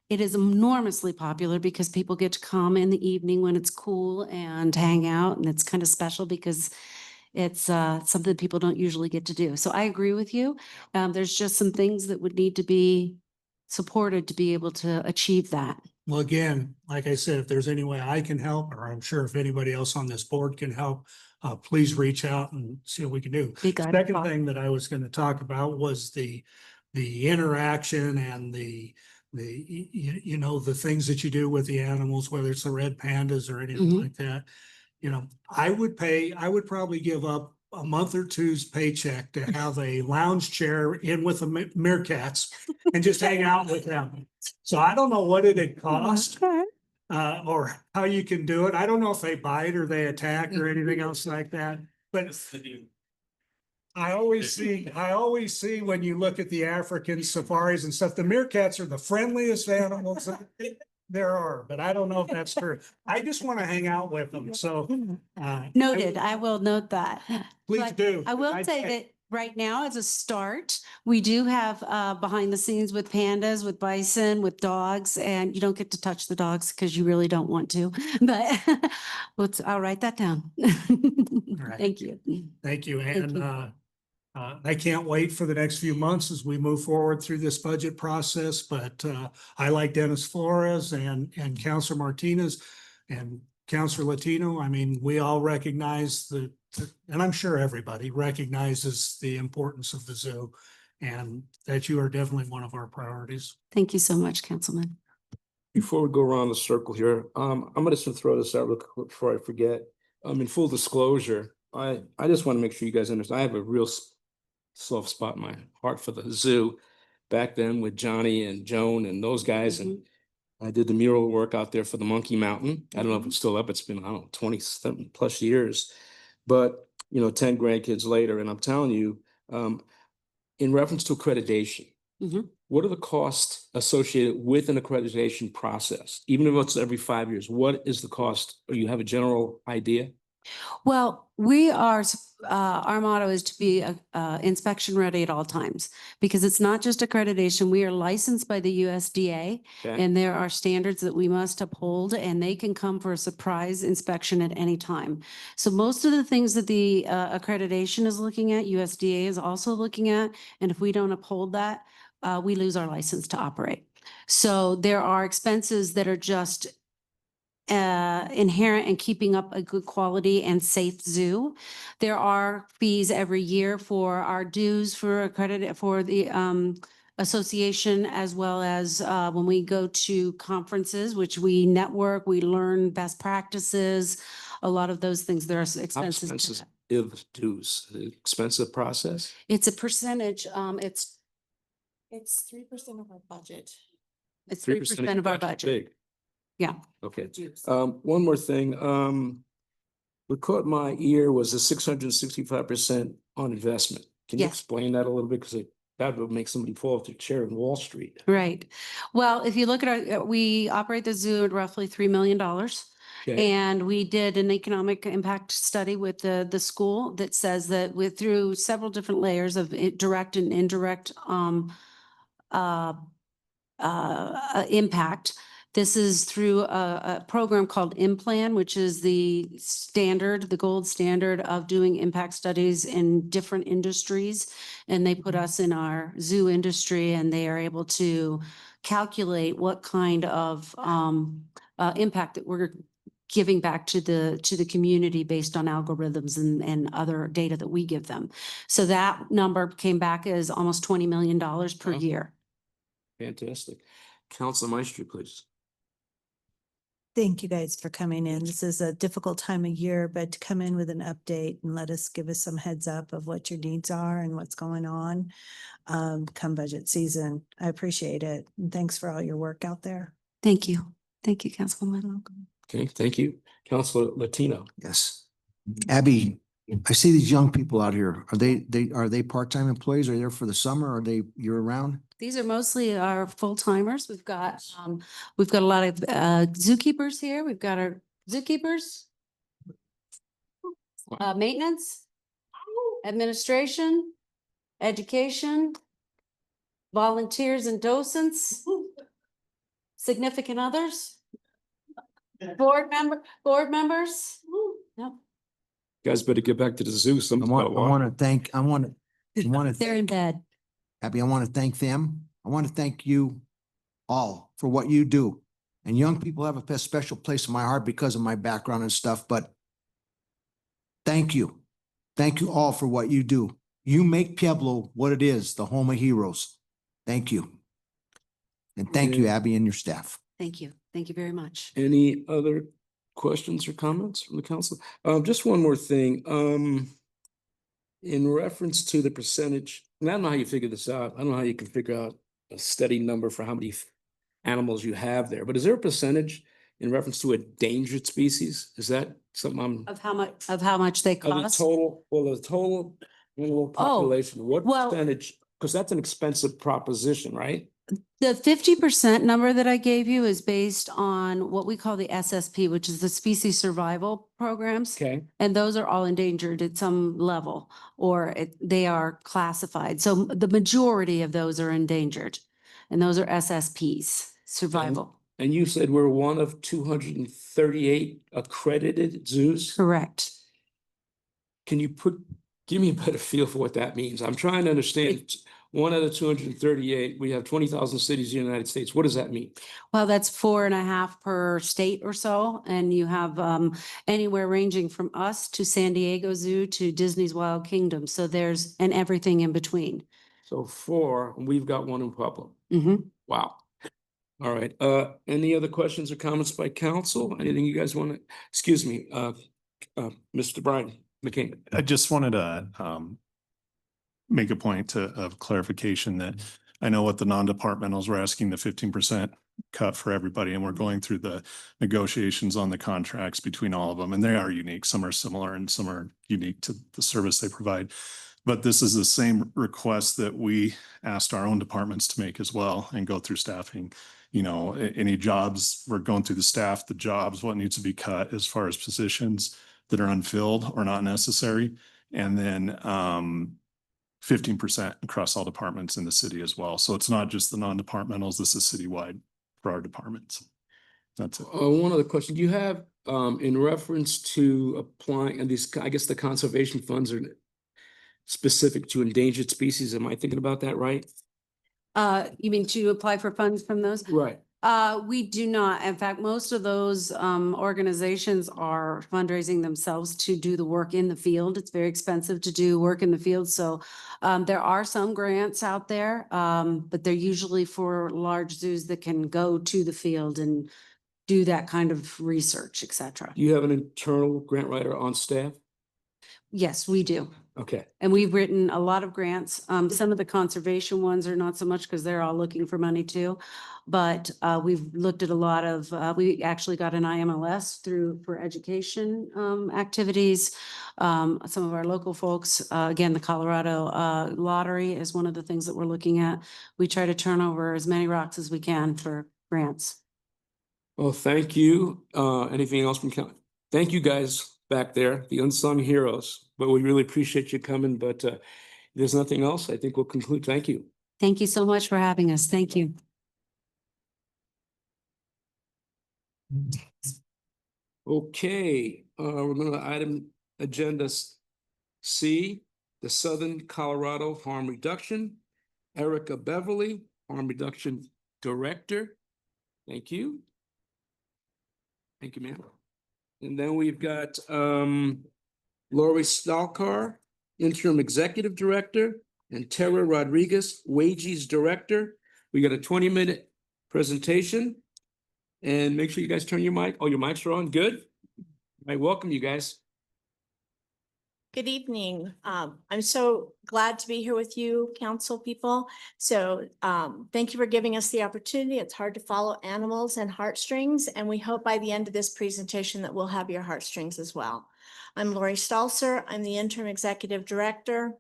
it is enormously popular because people get to come in the evening when it's cool and hang out. And it's kind of special because it's something that people don't usually get to do. So I agree with you. There's just some things that would need to be supported to be able to achieve that. Well, again, like I said, if there's any way I can help, or I'm sure if anybody else on this board can help, please reach out and see what we can do. Big guy. Second thing that I was going to talk about was the interaction and the the things that you do with the animals, whether it's the red pandas or anything Mhm. like that. I would probably give up a month or two's paycheck to have a lounge chair in with the meerkats and just hang out with them. So I don't know what it'd cost, or how you can do it. I don't know if they bite or they attack or anything else like that, but I always see when you look at the African safaris and stuff, the meerkats are the friendliest animals there are, but I don't know if that's true. I just want to hang out with them. So, Noted. I will note that. please But do. I will say that right now, as a start, we do have behind the scenes with pandas, with bison, with dogs, and you don't get to touch the dogs because you really don't want to. But I'll write that down. right. Thank you. Thank you. Thank And you. I can't wait for the next few months as we move forward through this budget process. But I like Dennis Flores and Counselor Martinez and Counselor Latino. I mean, we all recognize and I'm sure everybody recognizes the importance of the zoo, and that you are definitely one of our priorities. Thank you so much, Councilman. Before we go around the circle here, I'm gonna just throw this out real quick before I forget. In full disclosure, I just want to make sure you guys understand, I have a real soft spot in my heart for the zoo. Back then with Johnny and Joan and those guys, and I did the mural work out there for the Monkey Mountain. I don't know if it's still up. It's been, I don't know, 27 plus years. But, 10 grandkids later, and I'm telling you, in reference to accreditation, Mhm. what are the costs associated with an accreditation process? Even if it's every 5 years, what is the cost? Or you have a general idea? Well, we are, our motto is to be inspection ready at all times, because it's not just accreditation. We are licensed by the USDA, Okay. and there are standards that we must uphold, and they can come for a surprise inspection at any time. So most of the things that the accreditation is looking at, USDA is also looking at, and if we don't uphold that, we lose our license to operate. So there are expenses that are just inherent in keeping up a good quality and safe zoo. There are fees every year for our dues for the association, as well as when we go to conferences, which we network, we learn best practices, a lot of those things. There are How expenses. to expensive that. is dues? Expensive process? It's a percentage, it's 3% of our budget. 3% of our That's budget. big. Yeah. Okay. One more thing, what caught my ear was the 665% on investment. Can you Yes. explain that a little bit? Because that would make somebody fall off their chair in Wall Street. Right. Well, if you look at we operate the zoo at roughly $3 million. Okay. And we did an economic impact study with the school that says that through several different layers of direct and indirect impact. This is through a program called IMPLAN, which is the gold standard of doing impact studies in different industries. And they put us in our zoo industry, and they are able to calculate what kind of impact that we're giving back to the community based on algorithms and other data that we give them. So that number came back as almost $20 million per Wow. year. Fantastic. Council Maestri, please. Thank you guys for coming in. This is a difficult time of year, but to come in with an update and give us some heads up of what your needs are and what's going on come budget season. I appreciate it. And thanks for all your work out there. Thank you. Thank you, Councilwoman. Okay, thank you. Councilor Latino. Yes. Abby, I see these young people out here. Are they part-time employees? Are they there for the summer? Are they year-round? These are mostly our full timers. We've got a lot of zookeepers here. We've got our zookeepers. Maintenance, administration, education, volunteers and docents, significant others, board members. Yep, Guys better get back to the zoo I sometime. want to thank, they're in bed. Abby, I want to thank them. I want to thank you all for what you do. And young people have a special place in my heart because of my background and stuff, but thank you. Thank you all for what you do. You make Pueblo what it is, the home of heroes. Thank you. And thank you, Abby, and your staff. Thank you. Thank you very much. Any other questions or comments from the council? Just one more thing. In reference to the percentage, and I don't know how you figure this out. I don't know how you can figure out a steady number for how many animals you have there, but is there a percentage in reference to endangered species? Is that something Of how much they of the cost? total animal population, what well- percentage? Because that's an expensive proposition, right? The 50% number that I gave you is based on what we call the SSP, which is the species survival programs. Okay. And those are all endangered at some level, or they are classified. So the majority of those are endangered. And those are SSPs, survival. And you said we're one of 238 accredited zoos? Correct. Can you give me a better feel for what that means? I'm trying to understand. One out of 238, we have 20,000 cities in the United States. What does that mean? Well, that's 4.5 per state or so. And you have anywhere ranging from us to San Diego Zoo to Disney's Wild Kingdom. So there's, and everything in between. So 4, and we've got one in Pueblo. Mm-hmm. Wow. All right. Any other questions or comments by council? Anything you guys want to, excuse me, Mr. Brian McCain? I just wanted to make a point of clarification that I know what the non-departmentals were asking, the 15% cut for everybody, and we're going through the negotiations on the contracts between all of them, and they are unique. Some are similar and some are unique to the service they provide. But this is the same request that we asked our own departments to make as well and go through staffing. You know, any jobs, we're going through the staff, the jobs, what needs to be cut as far as positions that are unfilled or not necessary. And then 15% across all departments in the city as well. So it's not just the non-departmentals, this is citywide for our departments. That's it. One other question. Do you have, in reference to applying, and these, I guess the conservation funds are specific to endangered species. Am I thinking about that right? You mean to apply for funds from those? Right. We do not. In fact, most of those organizations are fundraising themselves to do the work in the field. It's very expensive to do work in the field. So there are some grants out there, but they're usually for large zoos that can go to the field and do that kind of research, et cetera. Do you have an internal grant writer on staff? Yes, we do. Okay. And we've written a lot of grants. Some of the conservation ones are not so much because they're all looking for money too. But we've looked at a lot of, we actually got an IMLS for education activities. Some of our local folks, again, the Colorado lottery is one of the things that we're looking at. We try to turn over as many rocks as we can for grants. Well, thank you. Anything else from council? Thank you guys back there, the unsung heroes, but we really appreciate you coming. But if there's nothing else, I think we'll conclude. Thank you. Thank you so much for having us. Thank you. Okay, we're going to item agenda C, the Southern Colorado Harm Reduction. Erica Beverly, Harm Reduction Director. Thank you. Thank you, ma'am. And then we've got Lori Stalkar, Interim Executive Director, and Tara Rodriguez, Wages Director. We got a 20-minute presentation. And make sure you guys turn your mic. Oh, your mics are on. Good. I welcome you guys. Good evening. I'm so glad to be here with you, council people. So thank you for giving us the opportunity. It's hard to follow animals and heartstrings, and we hope by the end of this presentation that we'll have your heartstrings as well. I'm Lori Stalser. I'm the interim executive director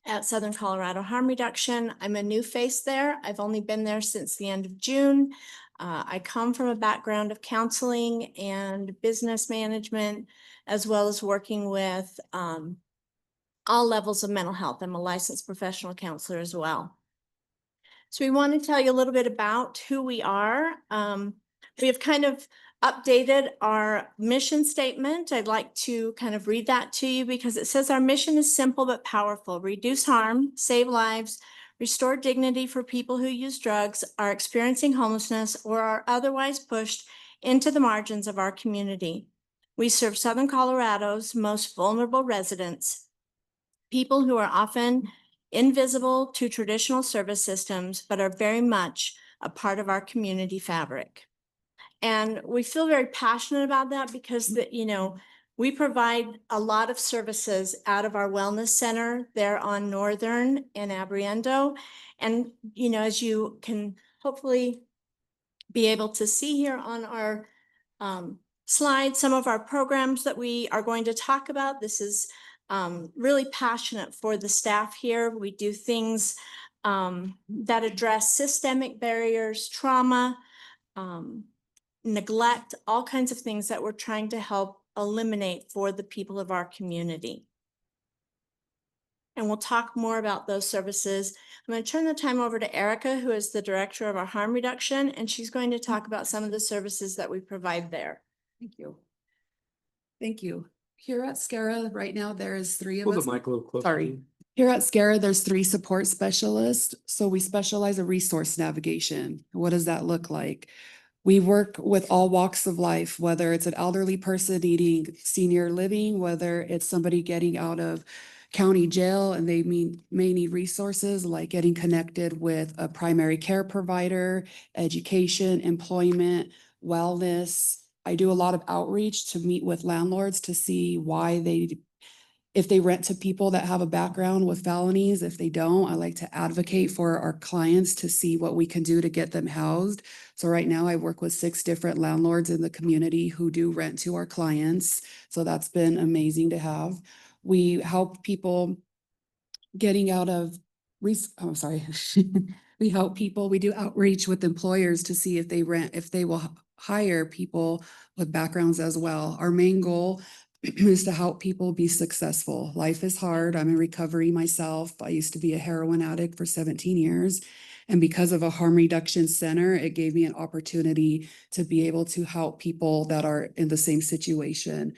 at Southern Colorado Harm Reduction. I'm a new face there. I've only been there since the end of June. I come from a background of counseling and business management, as well as working with all levels of mental health. I'm a licensed professional counselor as well. So we want to tell you a little bit about who we are. We have kind of updated our mission statement. I'd like to kind of read that to you because it says our mission is simple but powerful: reduce harm, save lives, restore dignity for people who use drugs, are experiencing homelessness, or are otherwise pushed into the margins of our community. We serve Southern Colorado's most vulnerable residents, people who are often invisible to traditional service systems, but are very much a part of our community fabric. And we feel very passionate about that because we provide a lot of services out of our wellness center there on Northern and Abriendo. And, as you can hopefully be able to see here on our slide, some of our programs that we are going to talk about. This is really passionate for the staff here. We do things that address systemic barriers, trauma, neglect, all kinds of things that we're trying to help eliminate for the people of our community. And we'll talk more about those services. I'm going to turn the time over to Erica, who is the director of our harm reduction, and she's going to talk about some of the services that we provide there. Thank you. Thank you. Here at SCARA right now, there is 3 of Pull us. the mic a little closer. Sorry. Here at SCARA, there's 3 support specialists. So we specialize in resource navigation. What does that look like? We work with all walks of life, whether it's an elderly person needing senior living, whether it's somebody getting out of county jail and they may need resources like getting connected with a primary care provider, education, employment, wellness. I do a lot of outreach to meet with landlords to see if they rent to people that have a background with felonies. If they don't, I like to advocate for our clients to see what we can do to get them housed. So right now I work with 6 different landlords in the community who do rent to our clients. So that's been amazing to have. We help people getting out of, we help people, we do outreach with employers to see if they will hire people with backgrounds as well. Our main goal is to help people be successful. Life is hard. I'm in recovery myself. I used to be a heroin addict for 17 years. And because of a harm reduction center, it gave me an opportunity to be able to help people that are in the same situation.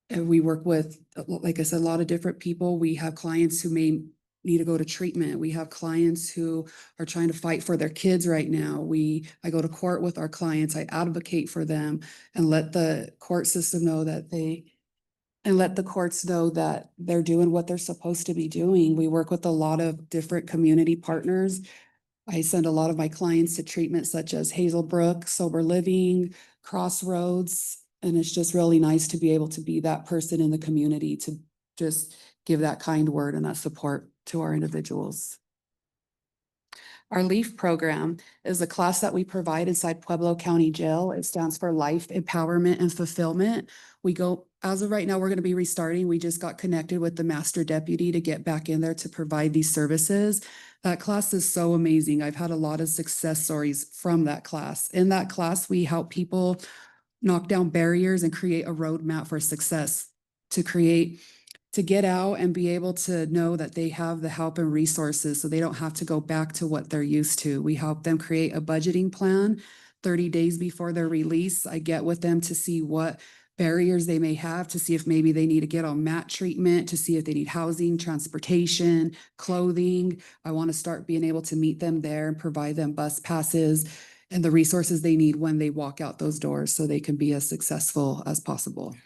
And we work with, like I said, a lot of different people. We have clients who may need to go to treatment. We have clients who are trying to fight for their kids right now. I go to court with our clients. I advocate for them and let the court system know that let the courts know that they're doing what they're supposed to be doing. We work with a lot of different community partners. I send a lot of my clients to treatment such as Hazelbrook, Sober Living, Crossroads, and it's just really nice to be able to be that person in the community to just give that kind word and that support to our individuals. Our LEAF program is a class that we provide inside Pueblo County Jail. It stands for Life, Empowerment, and Fulfillment. As of right now, we're going to be restarting. We just got connected with the master deputy to get back in there to provide these services. That class is so amazing. I've had a lot of success stories from that class. In that class, we help people knock down barriers and create a roadmap for success, to get out and be able to know that they have the help and resources so they don't have to go back to what they're used to. We help them create a budgeting plan 30 days before their release. I get with them to see what barriers they may have, to see if maybe they need to get on MAT treatment, to see if they need housing, transportation, clothing. I want to start being able to meet them there and provide them bus passes and the resources they need when they walk out those doors so they can be as successful as possible.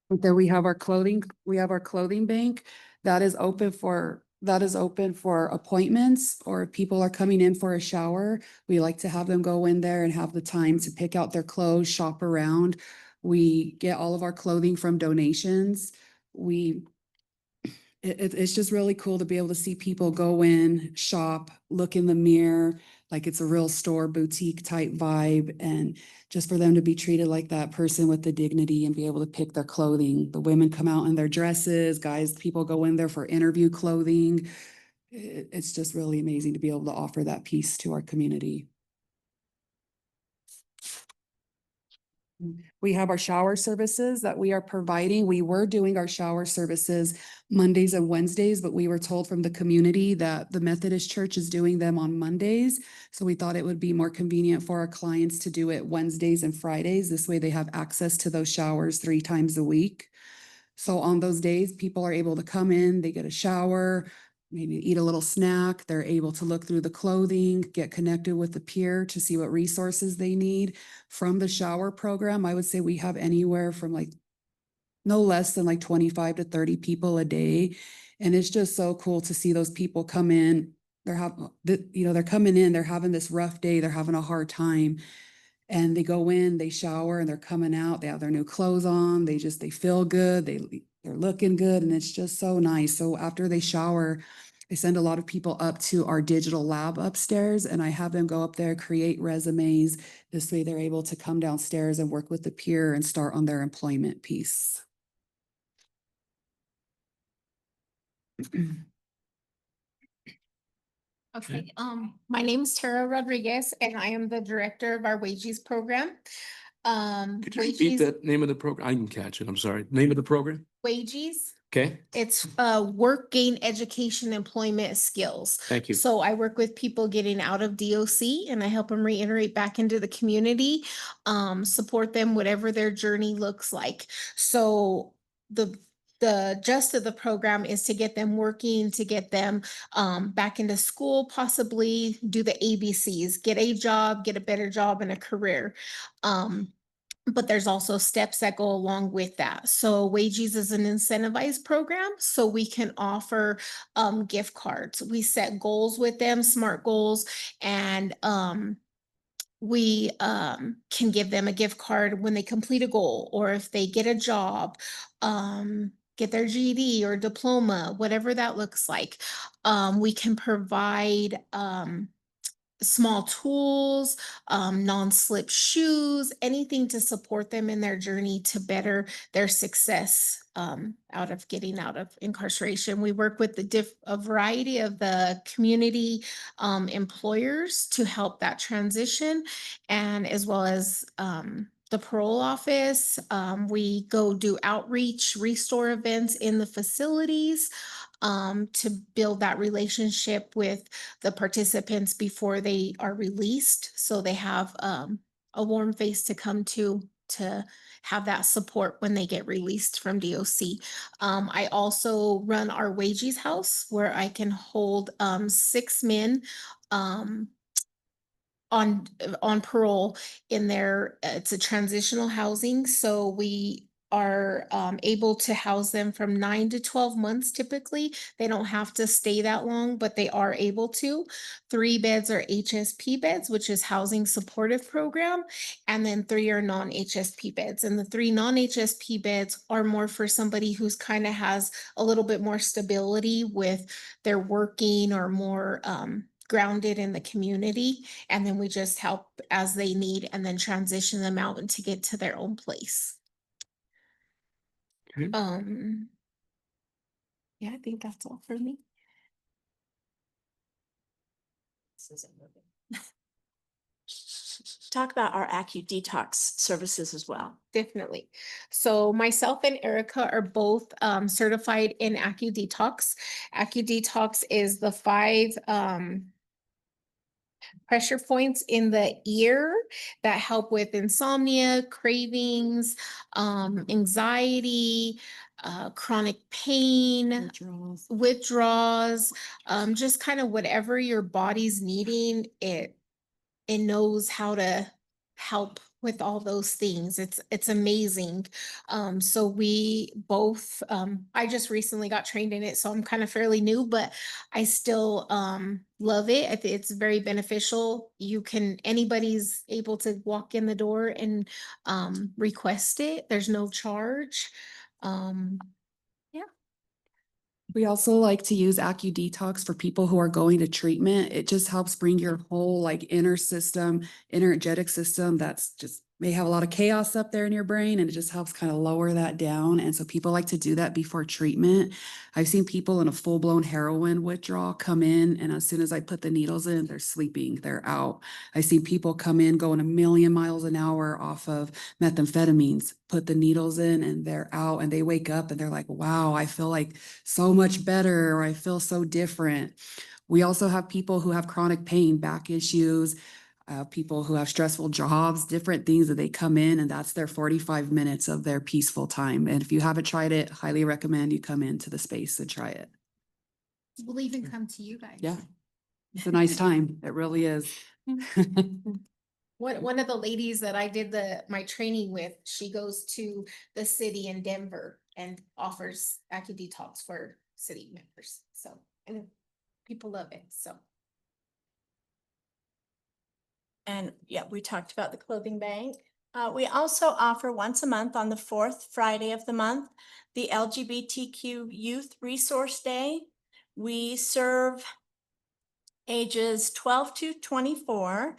Then we have our clothing bank that is open for appointments, or if people are coming in for a shower, we like to have them go in there and have the time to pick out their clothes, shop around. We get all of our clothing from donations. It's just really cool to be able to see people go in, shop, look in the mirror. like it's a real store boutique type vibe, and just for them to be treated like that person with the dignity and be able to pick their clothing. The women come out in their dresses, guys, people go in there for interview clothing. It's just really amazing to be able to offer that piece to our community. We have our shower services that we are providing. We were doing our shower services Mondays and Wednesdays, but we were told from the community that the Methodist Church is doing them on Mondays. So we thought it would be more convenient for our clients to do it Wednesdays and Fridays. This way they have access to those showers 3 times a week. So on those days, people are able to come in, they get a shower, maybe eat a little snack. They're able to look through the clothing, get connected with the peer to see what resources they need. From the shower program, I would say we have anywhere from like no less than like 25 to 30 people a day. And it's just so cool to see those people come in. They're coming in, they're having this rough day, they're having a hard time. And they go in, they shower, and they're coming out, they have their new clothes on, they feel good, they're looking good, and it's just so nice. So after they shower, I send a lot of people up to our digital lab upstairs, and I have them go up there, create resumes. This way they're able to come downstairs and work with the peer and start on their employment piece. Okay, my name is Tara Rodriguez and I am the director of our Wages program. Could you repeat that name of the program? I can catch it. I'm sorry. Name of the program? Wages, Okay, it's work gain education employment skills. thank you. So I work with people getting out of DOC and I help them reiterate back into the community, support them whatever their journey looks like. So the gist of the program is to get them working, to get them back into school, possibly do the ABCs, get a job, get a better job and a career. But there's also steps that go along with that. So Wages is an incentivized program, so we can offer gift cards. We set goals with them, SMART goals, and we can give them a gift card when they complete a goal, or if they get a job, get their GED or diploma, whatever that looks like. We can provide small tools, non-slip shoes, anything to support them in their journey to better their success out of getting out of incarceration. We work with a variety of the community employers to help that transition, and as well as the parole office. We go do outreach, restore events in the facilities to build that relationship with the participants before they are released. So they have a warm face to come to have that support when they get released from DOC. I also run our Wages House, where I can hold 6 men on parole in there. It's a transitional housing, so we are able to house them from 9 to 12 months typically. They don't have to stay that long, but they are able to. 3 beds are HSP beds, which is Housing Supportive Program, and then 3 are non-HSP beds. And the 3 non-HSP beds are more for somebody who's kind of has a little bit more stability with their working, or more grounded in the community. And then we just help as they need and then transition them out and to get to their own place. Okay. Yeah, I think that's all for me. Talk about our AccuDetox services as well. Definitely. So myself and Erica are both certified in AccuDetox. AccuDetox is the 5 pressure points in the ear that help with insomnia, cravings, anxiety, chronic pain, withdrawals, just kind of whatever your body's needing, it knows how to help with all those things. It's amazing. So we both, I just recently got trained in it, so I'm kind of fairly new, but I still love it. I think it's very beneficial. Anybody's able to walk in the door and request it. There's no charge. Yeah. We also like to use AccuDetox for people who are going to treatment. It just helps bring your whole like inner system, energetic system that's just may have a lot of chaos up there in your brain, and it just helps kind of lower that down. And so people like to do that before treatment. I've seen people in a full-blown heroin withdrawal come in, and as soon as I put the needles in, they're sleeping, they're out. I've seen people come in going a million miles an hour off of methamphetamines, put the needles in, and they're out, and they wake up and they're like, wow, I feel like so much better, or I feel so different. We also have people who have chronic pain, back issues, people who have stressful jobs, different things that they come in, and that's their 45 minutes of their peaceful time. And if you haven't tried it, highly recommend you come into the space and try it. We'll even come to you guys. Yeah, it's a nice time. It really is. One of the ladies that I did my training with, she goes to the city in Denver and offers AccuDetox for city members. So, and people love it, so. And yeah, we talked about the clothing bank. We also offer once a month on the fourth Friday of the month, the LGBTQ Youth Resource Day. We serve ages 12 to 24.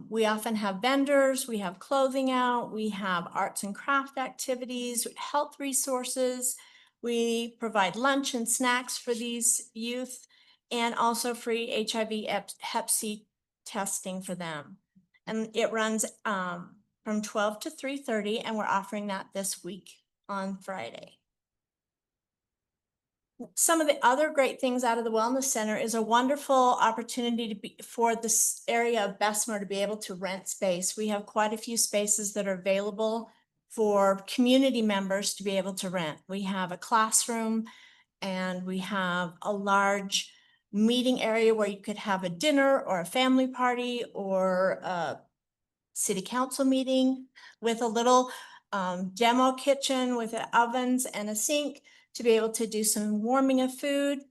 We often have vendors, we have clothing out, we have arts and craft activities, health resources. We provide lunch and snacks for these youth, and also free HIV Hep C testing for them. And it runs from 12 to 3:30, and we're offering that this week on Friday. Some of the other great things out of the Wellness Center is a wonderful opportunity for this area of Bessemer to be able to rent space. We have quite a few spaces that are available for community members to be able to rent. We have a classroom, and we have a large meeting area where you could have a dinner or a family party or a city council meeting with a little demo kitchen with ovens and a sink to be able to do some warming of food.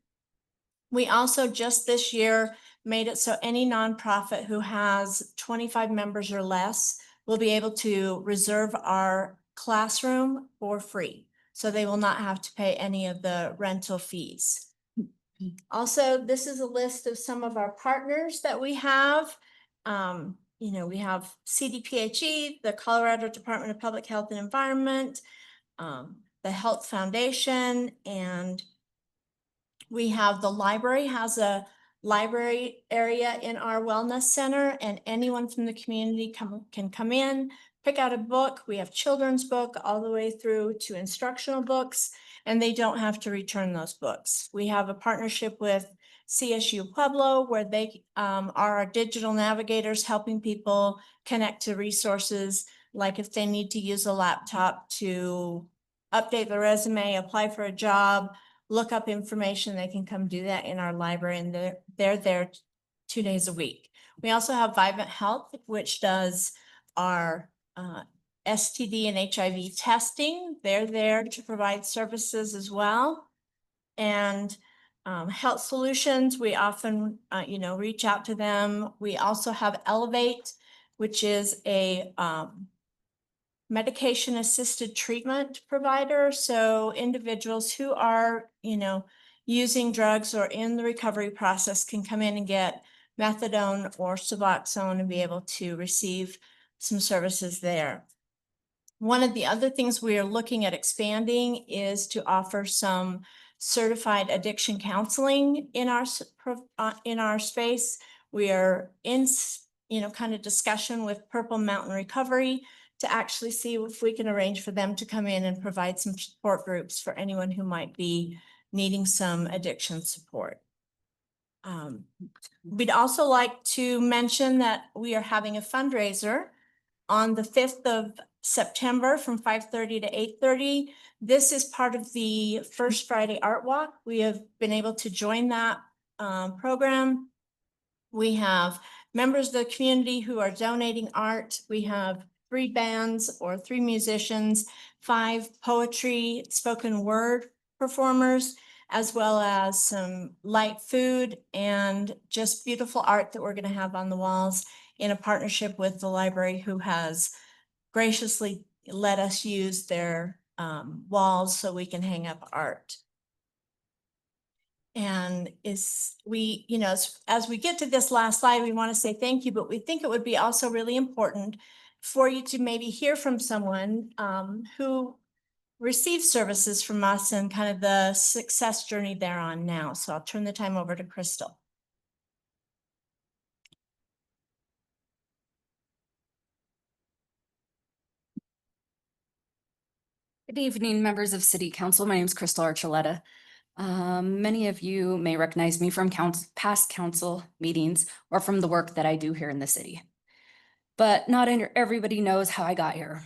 We also just this year made it so any nonprofit who has 25 members or less will be able to reserve our classroom for free. So they will not have to pay any of the rental fees. Also, this is a list of some of our partners that we have. We have CDPHE, the Colorado Department of Public Health and Environment, the Health Foundation, and we have the library has a library area in our wellness center, and anyone from the community can come in, pick out a book. We have children's book all the way through to instructional books, and they don't have to return those books. We have a partnership with CSU Pueblo, where they are our digital navigators, helping people connect to resources, like if they need to use a laptop to update their resume, apply for a job, look up information, they can come do that in our library, and they're there 2 days a week. We also have Vivant Health, which does our STD and HIV testing. They're there to provide services as well. And Health Solutions, we often, reach out to them. We also have Elevate, which is a medication assisted treatment provider. So individuals who are, using drugs or in the recovery process can come in and get methadone or Suboxone and be able to receive some services there. One of the other things we are looking at expanding is to offer some certified addiction counseling in our space. We are in, kind of discussion with Purple Mountain Recovery to actually see if we can arrange for them to come in and provide some support groups for anyone who might be needing some addiction support. We'd also like to mention that we are having a fundraiser on the 5th of September from 5:30 to 8:30. This is part of the First Friday Art Walk. We have been able to join that program. We have members of the community who are donating art. We have 3 bands or 3 musicians, 5 poetry, spoken word performers, as well as some light food and just beautiful art that we're going to have on the walls in a partnership with the library, who has graciously let us use their walls so we can hang up art. And as we get to this last slide, we want to say thank you, but we think it would be also really important for you to maybe hear from someone who receives services from us and kind of the success journey they're on now. So I'll turn the time over to Crystal. Good evening, members of City Council. My name is Crystal Archuleta. Many of you may recognize me from past council meetings or from the work that I do here in the city. But not everybody knows how I got here.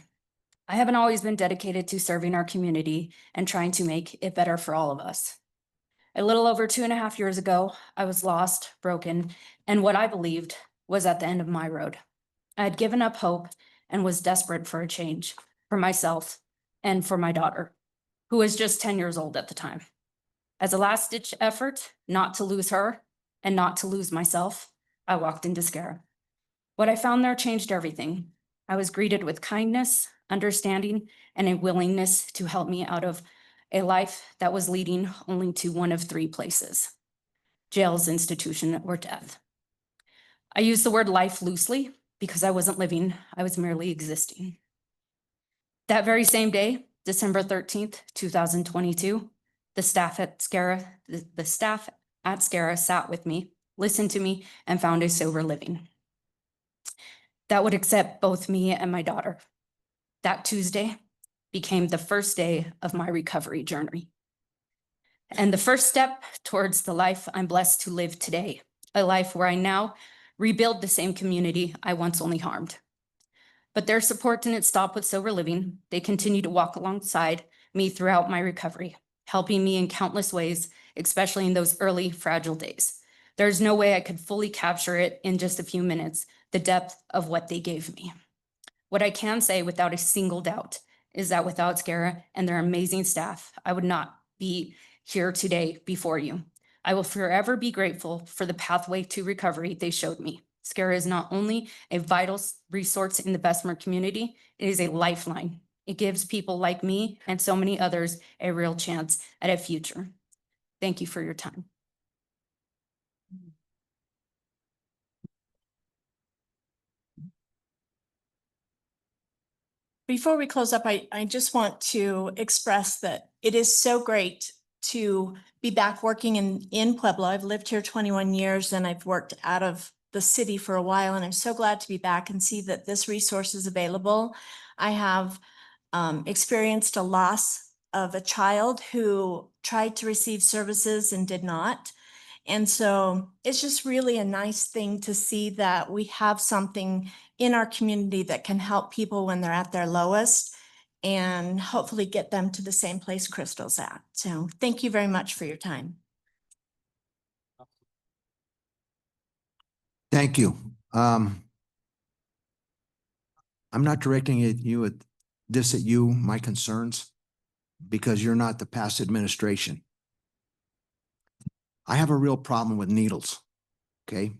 I haven't always been dedicated to serving our community and trying to make it better for all of us. A little over 2.5 years ago, I was lost, broken, and what I believed was at the end of my road. I had given up hope and was desperate for a change for myself and for my daughter, who was just 10 years old at the time. As a last-ditch effort not to lose her and not to lose myself, I walked into Scara. What I found there changed everything. I was greeted with kindness, understanding, and a willingness to help me out of a life that was leading only to one of 3 places: jails, institution, or death. I use the word life loosely because I wasn't living, I was merely existing. That very same day, December 13th, 2022, the staff at Scara sat with me, listened to me, and found a sober living that would accept both me and my daughter. That Tuesday became the first day of my recovery journey, and the first step towards the life I'm blessed to live today, a life where I now rebuild the same community I once only harmed. But their support didn't stop with sober living. They continue to walk alongside me throughout my recovery, helping me in countless ways, especially in those early fragile days. There's no way I could fully capture it in just a few minutes, the depth of what they gave me. What I can say without a single doubt is that without Scara and their amazing staff, I would not be here today before you. I will forever be grateful for the pathway to recovery they showed me. Scara is not only a vital resource in the Bessemer community, it is a lifeline. It gives people like me and so many others a real chance at a future. Thank you for your time. Before we close up, I just want to express that it is so great to be back working in Pueblo. I've lived here 21 years and I've worked out of the city for a while, and I'm so glad to be back and see that this resource is available. I have experienced a loss of a child who tried to receive services and did not. And so it's just really a nice thing to see that we have something in our community that can help people when they're at their lowest and hopefully get them to the same place Crystal's at. So thank you very much for your time. Thank you. I'm not directing this at you, my concerns, because you're not the past administration. I have a real problem with needles, okay?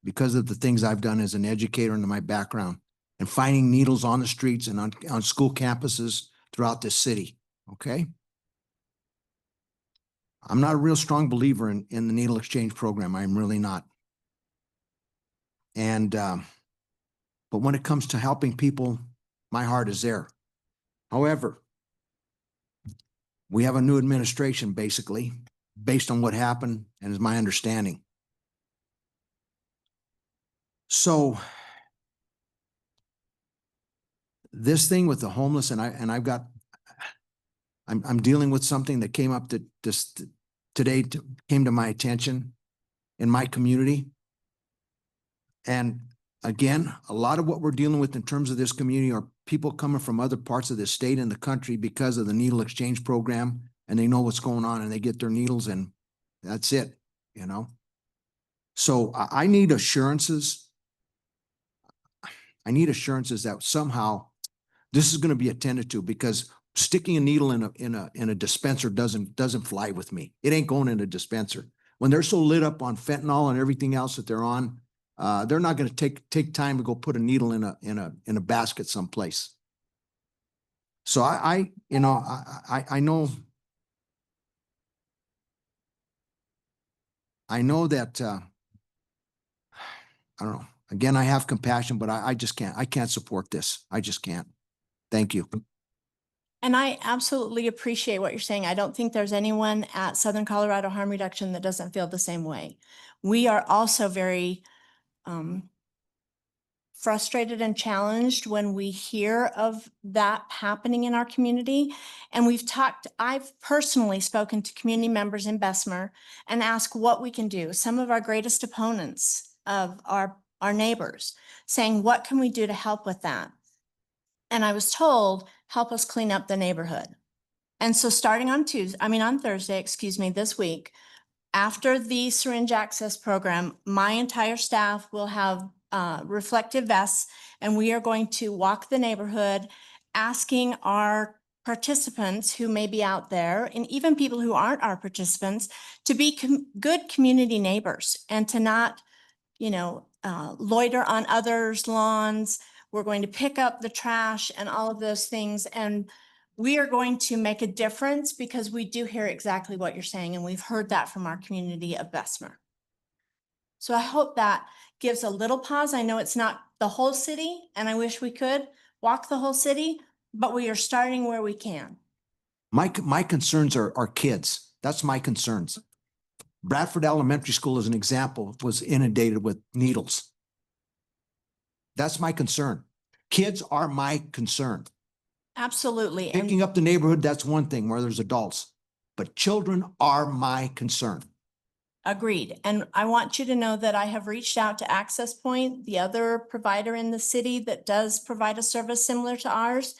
Because of the things I've done as an educator and my background, and finding needles on the streets and on school campuses throughout this city, okay? I'm not a real strong believer in the needle exchange program. I'm really not. And, but when it comes to helping people, my heart is there. However, we have a new administration, basically, based on what happened and is my understanding. So this thing with the homeless, I'm dealing with something that came up today came to my attention in my community. And again, a lot of what we're dealing with in terms of this community are people coming from other parts of the state and the country because of the needle exchange program, and they know what's going on and they get their needles and that's it, you know? So I need assurances. I need assurances that somehow this is going to be attended to, because sticking a needle in a dispenser doesn't fly with me. It ain't going in a dispenser. When they're so lit up on fentanyl and everything else that they're on, they're not going to take time to go put a needle in a basket someplace. So I know I know that, I don't know. Again, I have compassion, but I just can't. I can't support this. I just can't. Thank you. And I absolutely appreciate what you're saying. I don't think there's anyone at Southern Colorado Harm Reduction that doesn't feel the same way. We are also very frustrated and challenged when we hear of that happening in our community. And I've personally spoken to community members in Bessemer and asked what we can do. Some of our greatest opponents of our neighbors saying, what can we do to help with that? And I was told, help us clean up the neighborhood. And so starting on Thursday, this week, after the syringe access program, my entire staff will have reflective vests, and we are going to walk the neighborhood, asking our participants who may be out there, and even people who aren't our participants, to be good community neighbors and to not, loiter on others' lawns. We're going to pick up the trash and all of those things. And we are going to make a difference because we do hear exactly what you're saying. And we've heard that from our community of Bessemer. So I hope that gives a little pause. I know it's not the whole city, and I wish we could walk the whole city, but we are starting where we can. My concerns are kids. That's my concerns. Bradford Elementary School, as an example, was inundated with needles. That's my concern. Kids are my concern. Absolutely. Picking up the neighborhood, that's one thing where there's adults, but children are my concern. Agreed. And I want you to know that I have reached out to Access Point, the other provider in the city that does provide a service similar to ours.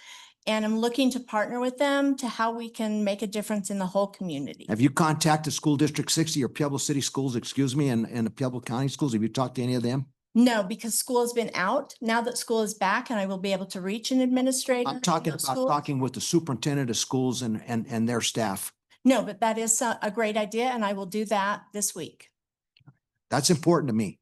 And I'm looking to partner with them to how we can make a difference in the whole community. Have you contacted School District 60 or Pueblo City Schools, and the Pueblo County Schools? Have you talked to any of them? No, because school has been out. Now that school is back and I will be able to reach an administrator. I'm talking about talking with the superintendent of schools and their staff. No, but that is a great idea, and I will do that this week. That's important to me.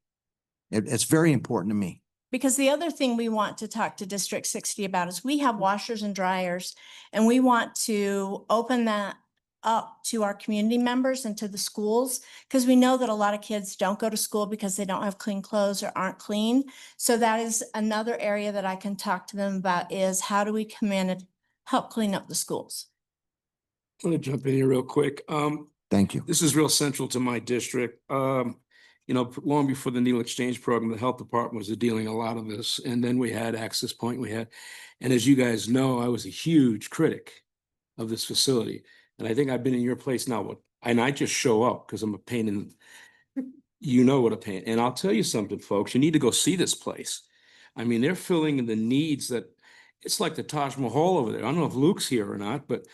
It's very important to me. Because the other thing we want to talk to District 60 about is we have washers and dryers, and we want to open that up to our community members and to the schools, because we know that a lot of kids don't go to school because they don't have clean clothes or aren't clean. So that is another area that I can talk to them about, is how do we come in and help clean up the schools? I'm gonna jump in here real quick. Thank you. This is real central to my district. Long before the needle exchange program, the health department was dealing a lot of this. And then we had Access Point, and as you guys know, I was a huge critic of this facility. And I think I've been in your place now, and I just show up because I'm a pain in, what a pain. And I'll tell you something, folks, you need to go see this place. I mean, they're filling in the needs that, it's like the Taj Mahal over there. I don't know if Luke's here or not, but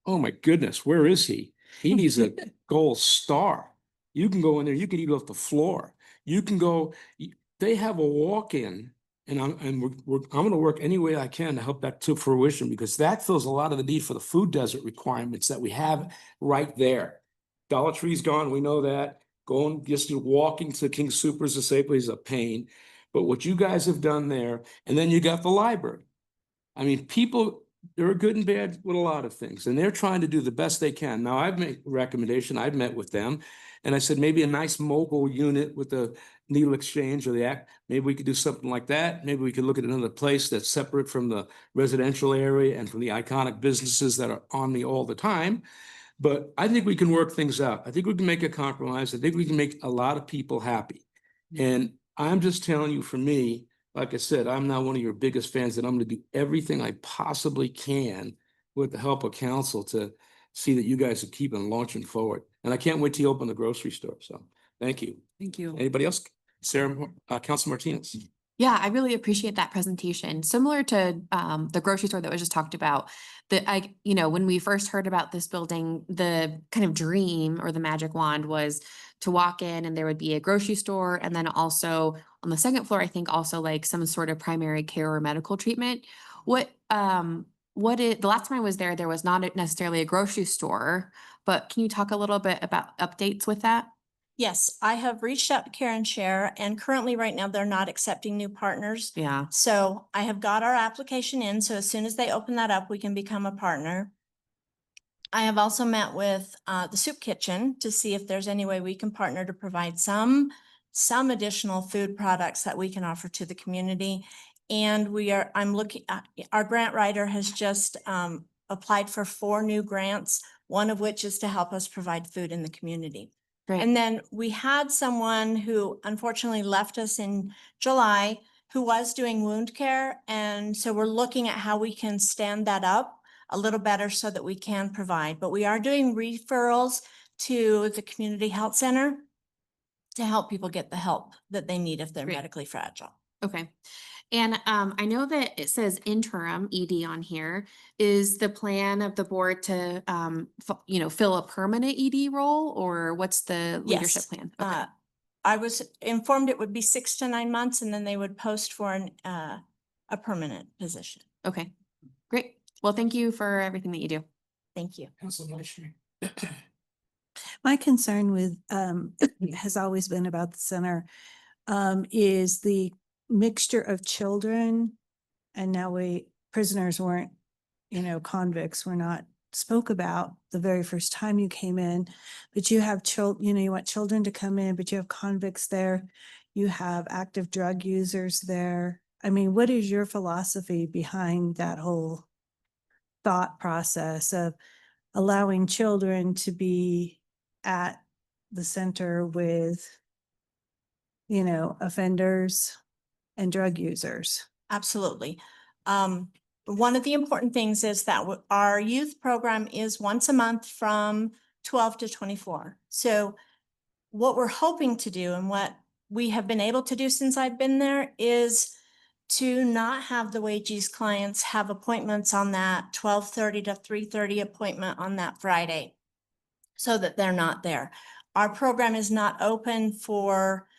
oh my goodness, where is he? He needs a gold star. You can go in there, you can eat off the floor. You can go, they have a walk-in, and I'm gonna work any way I can to help that to fruition, because that fills a lot of the need for the food desert requirements that we have right there. Dollar Tree's gone, we know that. Going, just walking to King Soopers to Safeway is a pain. But what you guys have done there, and then you got the library. I mean, people, they're good and bad with a lot of things, and they're trying to do the best they can. Now, I've made a recommendation, I've met with them, and I said, maybe a nice mobile unit with the needle exchange or the act, maybe we could do something like that. Maybe we could look at another place that's separate from the residential area and from the iconic businesses that are on me all the time. But I think we can work things out. I think we can make a compromise. I think we can make a lot of people happy. And I'm just telling you, for me, like I said, I'm not one of your biggest fans, and I'm going to do everything I possibly can with the help of council to see that you guys are keeping launching forward. And I can't wait till you open the grocery store. So thank you. Thank you. Anybody else? Sarah, Council Martinez. Yeah, I really appreciate that presentation. Similar to the grocery store that was just talked about, when we first heard about this building, the kind of dream or the magic wand was to walk in and there would be a grocery store, and then also on the second floor, I think also like some sort of primary care or medical treatment. The last time I was there was not necessarily a grocery store, but can you talk a little bit about updates with that? Yes, I have reached out to Karen Share, and currently right now they're not accepting new partners. Yeah. So I have got our application in. So as soon as they open that up, we can become a partner. I have also met with the soup kitchen to see if there's any way we can partner to provide some additional food products that we can offer to the community. And I'm looking at, our grant writer has just applied for 4 new grants, one of which is to help us provide food in the community. Great. And then we had someone who unfortunately left us in July who was doing wound care. And so we're looking at how we can stand that up a little better so that we can provide. But we are doing referrals to the community health center to help people get the help that they need if they're Great. medically fragile. Okay. And I know that it says interim ED on here. Is the plan of the board to, fill a permanent ED role, or what's the leadership Yes. plan? Okay. I was informed it would be 6 to 9 months and then they would post for a permanent position. Okay, great. Well, thank you for everything that you do. Thank you. Council Ministry. My concern with, has always been about the center, is the mixture of children. And now prisoners weren't, convicts were not spoke about the very first time you came in, but you have you want children to come in, but you have convicts there. You have active drug users there. I mean, what is your philosophy behind that whole thought process of allowing children to be at the center with, offenders and drug users? Absolutely. One of the important things is that our youth program is once a month from 12 to 24. So what we're hoping to do and what we have been able to do since I've been there is to not have the WAGES clients have appointments on that 12:30 to 3:30 appointment on that Friday so that they're not there. Our program is not open for,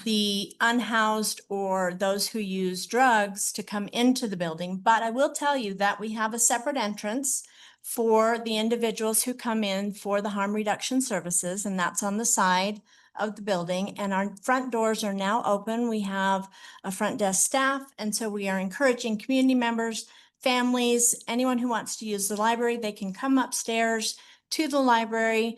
the unhoused or those who use drugs to come into the building. But I will tell you that we have a separate entrance for the individuals who come in for the harm reduction services, and that's on the side of the building. And our front doors are now open. We have a front desk staff. And so we are encouraging community members, families, anyone who wants to use the library, they can come upstairs to the library,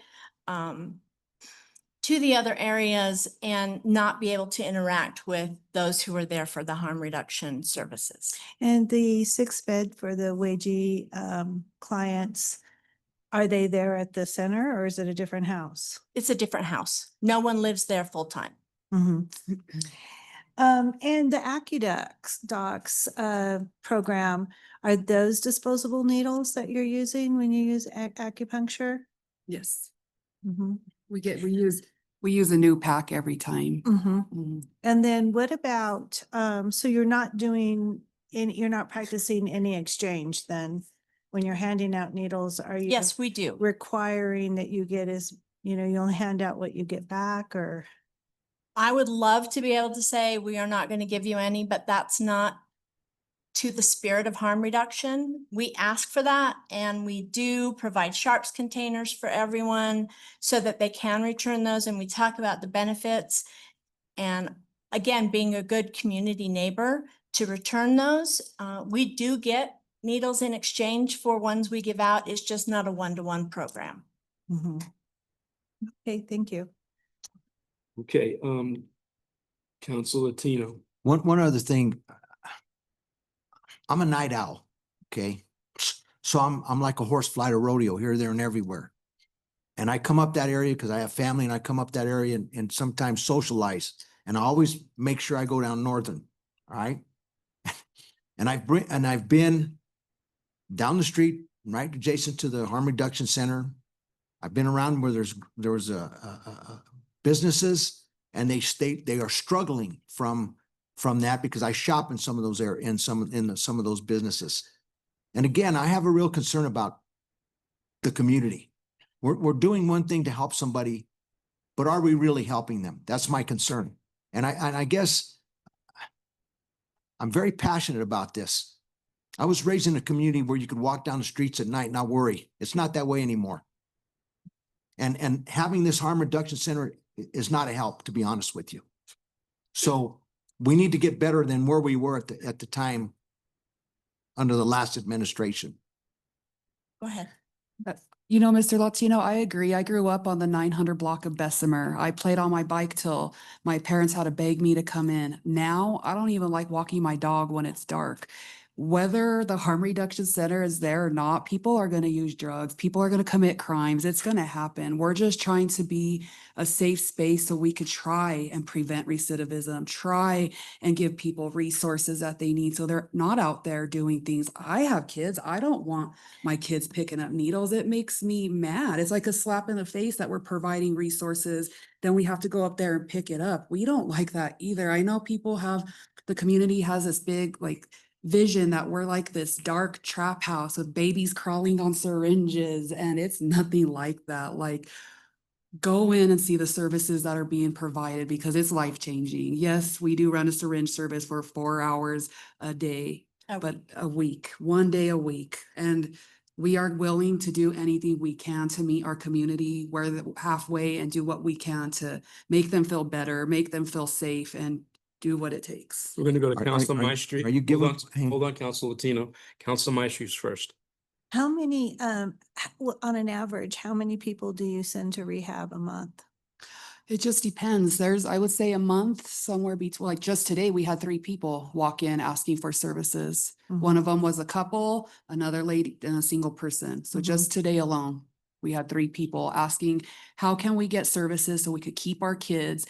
to the other areas and not be able to interact with those who are there for the harm reduction services. And the 6-bed for the WAGE clients, are they there at the center or is it a different house? It's a different house. No one lives there full time. Mm-hmm. And the AccuDocs program, are those disposable needles that you're using when you use acupuncture? Yes, Mm-hmm. we use a new pack every time. Mm-hmm. Mm. And then what about, so you're not practicing any exchange then? When you're handing out needles, are you? Yes, we do. Requiring that you get you'll hand out what you get back, or? I would love to be able to say we are not going to give you any, but that's not to the spirit of harm reduction. We ask for that and we do provide sharps containers for everyone so that they can return those. And we talk about the benefits and again, being a good community neighbor to return those. We do get needles in exchange for ones we give out. It's just not a one-to-one program. Mm-hmm. Okay, thank you. Okay, Council Latino. One other thing. I'm a night owl, okay? So I'm like a horse fly to rodeo here, there, and everywhere. And I come up that area because I have family and I come up that area and sometimes socialize. And I always make sure I go down Northern, all right? And I've been down the street, right adjacent to the Harm Reduction Center. I've been around where there was businesses and they are struggling from that because I shop in some of those areas, some of those businesses. And again, I have a real concern about the community. We're doing one thing to help somebody, but are we really helping them? That's my concern. And I guess I'm very passionate about this. I was raised in a community where you could walk down the streets at night and not worry. It's not that way anymore. And having this harm reduction center is not a help, to be honest with you. So we need to get better than where we were at the time under the last administration. Go ahead. You know, Mr. Latino, I agree. I grew up on the 900 block of Bessemer. I played on my bike till my parents had to beg me to come in. Now, I don't even like walking my dog when it's dark. Whether the harm reduction center is there or not, people are going to use drugs. People are going to commit crimes. It's going to happen. We're just trying to be a safe space so we could try and prevent recidivism, try and give people resources that they need so they're not out there doing things. I have kids. I don't want my kids picking up needles. It makes me mad. It's like a slap in the face that we're providing resources. Then we have to go up there and pick it up. We don't like that either. I know people have, the community has this big like vision that we're like this dark trap house with babies crawling on syringes, and it's nothing like that. Like, go in and see the services that are being provided because it's life changing. Yes, we do run a syringe service for 4 hours a day, but a week, 1 day a week. And we are willing to do anything we can to meet our community where the halfway and do what we can to make them feel better, make them feel safe, and do what it takes. We're gonna go to Are- Council are- Maestri. are you giving- Hold on, Council Latino. Council Maestri's first. How many, on an average, how many people do you send to rehab a month? It just depends. There's, I would say a month somewhere between, like just today, we had 3 people walk in asking for services. One of them was a couple, another lady and a single person. So Mhm. just today alone, we had 3 people asking, how can we get services so we could keep our kids?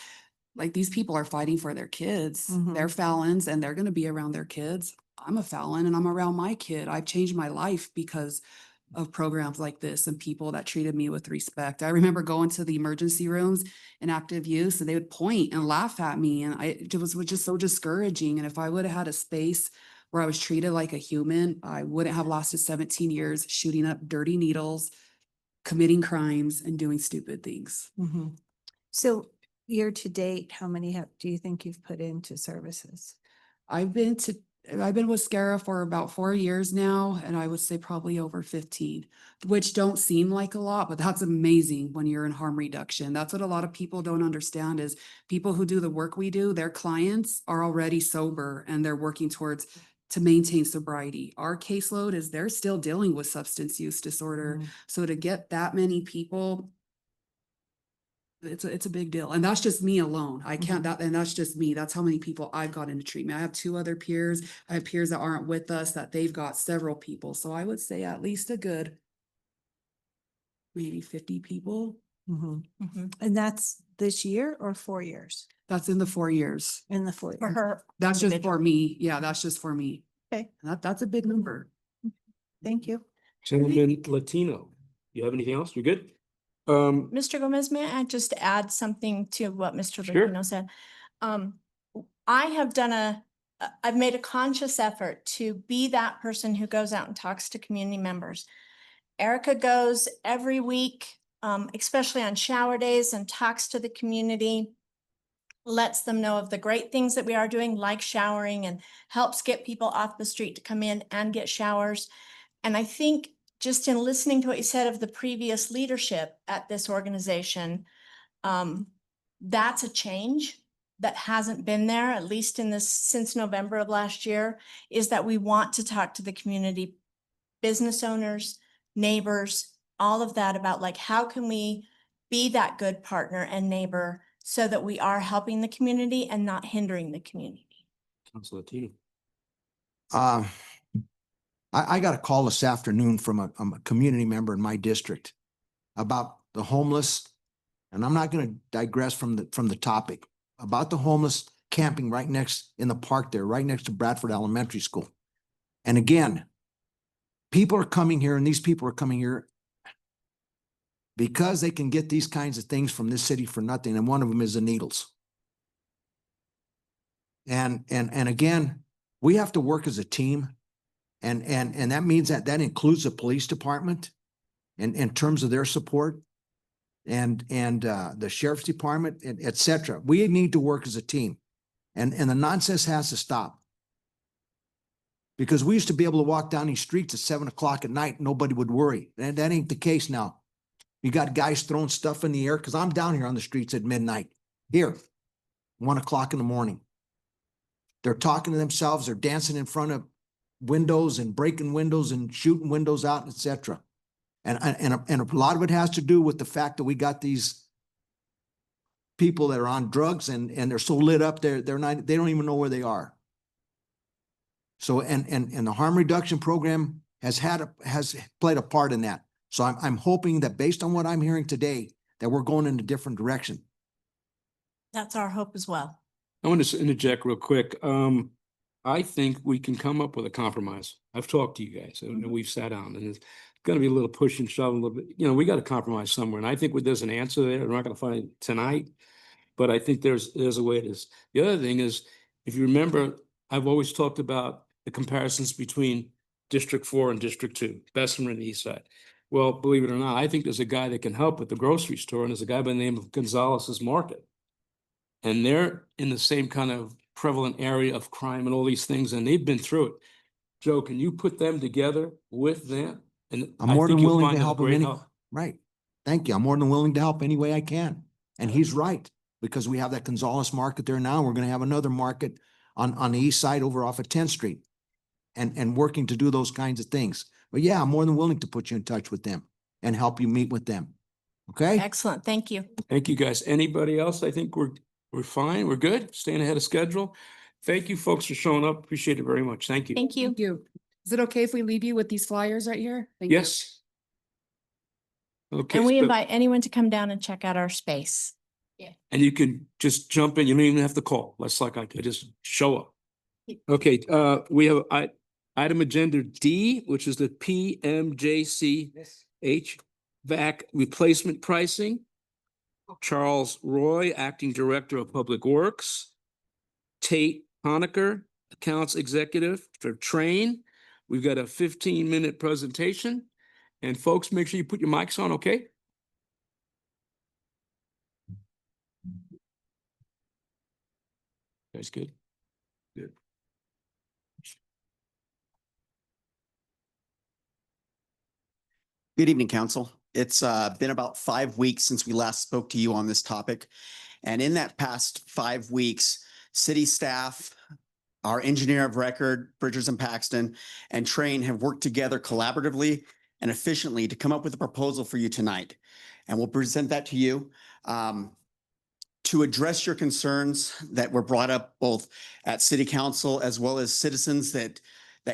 Like these people are fighting for their kids. Mhm. They're felons and they're going to be around their kids. I'm a felon and I'm around my kid. I've changed my life because of programs like this and people that treated me with respect. I remember going to the emergency rooms in active use and they would point and laugh at me. And it was just so discouraging. And if I would have had a space where I was treated like a human, I wouldn't have lasted 17 years shooting up dirty needles, committing crimes and doing stupid things. Mhm. So year to date, how many do you think you've put into services? I've been with SCARA for about 4 years now, and I would say probably over 15, which don't seem like a lot, but that's amazing when you're in harm reduction. That's what a lot of people don't understand is people who do the work we do, their clients are already sober and they're working towards to maintain sobriety. Our caseload is they're still dealing with substance use disorder. So to get that many people, it's a big deal. And that's just me alone. I can't, and that's just me. That's how many people I've got into treatment. I have 2 other peers. I have peers that aren't with us that they've got several people. So I would say at least a good maybe 50 people. Mhm. Mhm. And that's this year or 4 years? That's in the 4 years. In the 4 For years. her. That's just individual. for me. Yeah, that's just for me. Okay. And that's a big number. Thank you. Gentleman Latino, you have anything else? You're good? Mr. Gomez, may I just add something to what Mr. Sure. Lupino said? I have done I've made a conscious effort to be that person who goes out and talks to community members. Erica goes every week, especially on shower days, and talks to the community, lets them know of the great things that we are doing, like showering, and helps get people off the street to come in and get showers. And I think just in listening to what you said of the previous leadership at this organization, that's a change that hasn't been there, at least in this since November of last year, is that we want to talk to the community, business owners, neighbors, all of that about like, how can we be that good partner and neighbor so that we are helping the community and not hindering the community. Council Latino. I got a call this afternoon from a community member in my district about the homeless. And I'm not going to digress from the topic about the homeless camping right next in the park there, right next to Bradford Elementary School. And again, people are coming here and these people are coming here because they can get these kinds of things from this city for nothing. And one of them is the needles. And again, we have to work as a team. And that means that includes the police department in terms of their support and the sheriff's department, et cetera. We need to work as a team and the nonsense has to stop. Because we used to be able to walk down these streets at 7 o'clock at night. Nobody would worry. And that ain't the case now. You got guys throwing stuff in the air because I'm down here on the streets at midnight here, 1 o'clock in the morning. They're talking to themselves. They're dancing in front of windows and breaking windows and shooting windows out, et cetera. And a lot of it has to do with the fact that we got these people that are on drugs and they're so lit up, they don't even know where they are. So, and the harm reduction program has played a part in that. So I'm hoping that based on what I'm hearing today, that we're going in a different direction. That's our hope as well. I want to interject real quick. I think we can come up with a compromise. I've talked to you guys and we've sat down and it's going to be a little push and shove a little bit. You know, we got to compromise somewhere. And I think there's an answer there. We're not going to find it tonight, but I think there's a way it is. The other thing is, if you remember, I've always talked about the comparisons between District 4 and District 2, Bessemer and the East Side. Well, believe it or not, I think there's a guy that can help at the grocery store, and there's a guy by the name of Gonzalez's Market. And they're in the same kind of prevalent area of crime and all these things, and they've been through it. Joe, can you put them together with them? And I'm I more think than you'll willing find to them a help him great any, help. right. Thank you. I'm more than willing to help any way I can. And he's right, because we have that Gonzalez Market there now. We're going to have another market on the east side over off of 10th Street and working to do those kinds of things. But yeah, I'm more than willing to put you in touch with them and help you meet with them. Okay? Excellent. Thank you. Thank you, guys. Anybody else? I think we're fine. We're good. Staying ahead of schedule. Thank you, folks, for showing up. Appreciate it very much. Thank you. Thank you. Thank you. Is it okay if we leave you with these flyers right here? Thank you. Yes. Okay. And we so- invite anyone to come down and check out our space. And you can just jump in. You don't even have to call. Let's like I just show up. Okay, we have item agenda D, which is the PMJC HVAC replacement pricing. Charles Roy, Acting Director of Public Works. Tate Honaker, Accounts Executive for Train. We've got a 15-minute presentation. And folks, make sure you put your mics on, okay? That's good. Good. Good evening, Council. It's been about 5 weeks since we last spoke to you on this topic. And in that past 5 weeks, city staff, our engineer of record, Bridgers and Paxton, and Train have worked together collaboratively and efficiently to come up with a proposal for you tonight. And we'll present that to you. To address your concerns that were brought up both at City Council as well as citizens that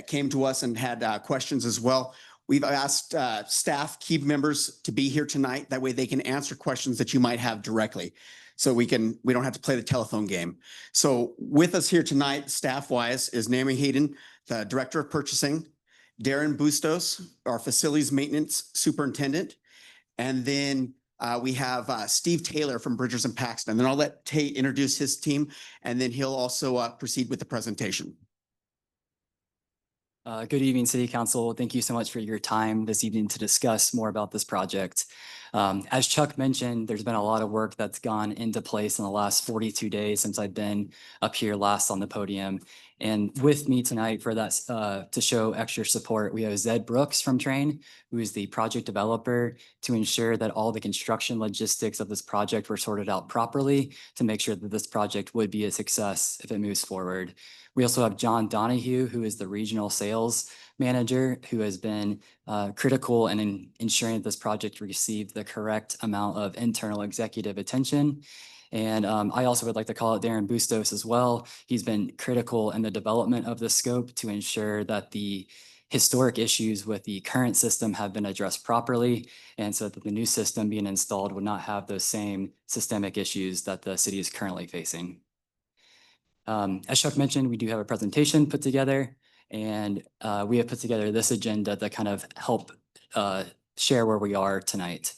came to us and had questions as well. We've asked staff, key members to be here tonight. That way they can answer questions that you might have directly. So we don't have to play the telephone game. So with us here tonight, staff-wise, is Naomi Hayden, the Director of Purchasing, Darren Bustos, our Facilities Maintenance Superintendent, and then we have Steve Taylor from Bridgers and Paxton. And then I'll let Tate introduce his team, and then he'll also proceed with the presentation. Good evening, City Council. Thank you so much for your time this evening to discuss more about this project. As Chuck mentioned, there's been a lot of work that's gone into place in the last 42 days since I've been up here last on the podium. And with me tonight for that, to show extra support, we have Zed Brooks from Train, who is the project developer, to ensure that all the construction logistics of this project were sorted out properly to make sure that this project would be a success if it moves forward. We also have John Donahue, who is the regional sales manager, who has been critical in ensuring that this project received the correct amount of internal executive attention. And I also would like to call out Darren Bustos as well. He's been critical in the development of the scope to ensure that the historic issues with the current system have been addressed properly, and so that the new system being installed would not have those same systemic issues that the city is currently facing. As Chuck mentioned, we do have a presentation put together, and we have put together this agenda to kind of help share where we are tonight.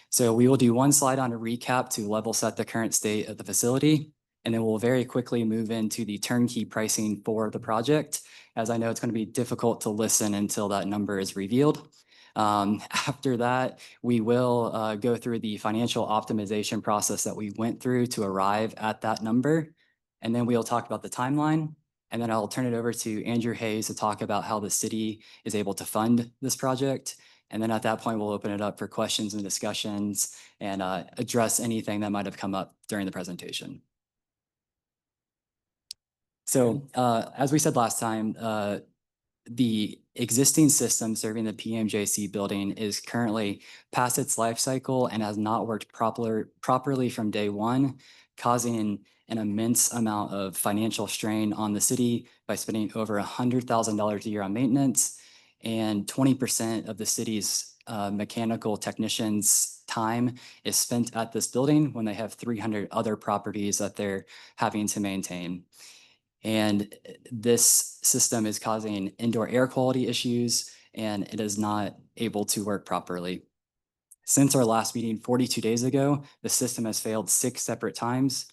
So we will do one slide on a recap to level set the current state of the facility, and then we'll very quickly move into the turnkey pricing for the project, as I know it's going to be difficult to listen until that number is revealed. After that, we will go through the financial optimization process that we went through to arrive at that number. And then we'll talk about the timeline. And then I'll turn it over to Andrew Hayes to talk about how the city is able to fund this project. And then at that point, we'll open it up for questions and discussions and address anything that might have come up during the presentation. So as we said last time, the existing system serving the PMJC building is currently past its life cycle and has not worked properly from day one, causing an immense amount of financial strain on the city by spending over $100,000 a year on maintenance, and 20% of the city's mechanical technicians' time is spent at this building when they have 300 other properties that they're having to maintain. And this system is causing indoor air quality issues, and it is not able to work properly. Since our last meeting 42 days ago, the system has failed 6 separate times.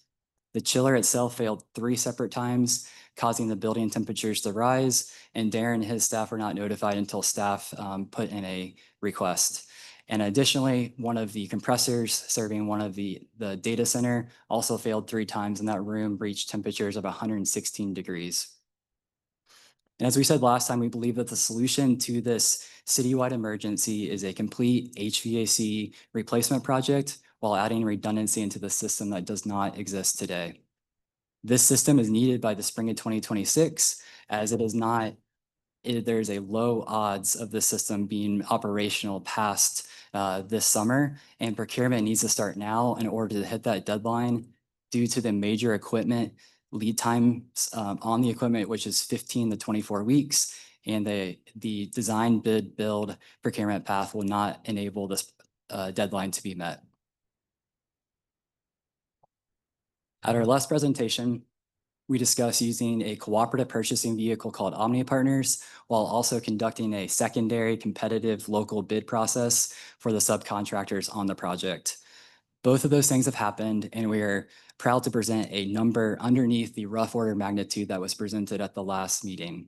The chiller itself failed 3 separate times, causing the building temperatures to rise, and Darren and his staff were not notified until staff put in a request. And additionally, one of the compressors serving one of the data center also failed 3 times, and that room reached temperatures of 116 degrees. And as we said last time, we believe that the solution to this citywide emergency is a complete HVAC replacement project while adding redundancy into the system that does not exist today. This system is needed by the spring of 2026, as it is not, there's a low odds of the system being operational past this summer, and procurement needs to start now in order to hit that deadline due to the major equipment lead times on the equipment, which is 15 to 24 weeks, and the design bid build procurement path will not enable this deadline to be met. At our last presentation, we discussed using a cooperative purchasing vehicle called Omnia Partners, while also conducting a secondary competitive local bid process for the subcontractors on the project. Both of those things have happened, and we are proud to present a number underneath the rough order magnitude that was presented at the last meeting.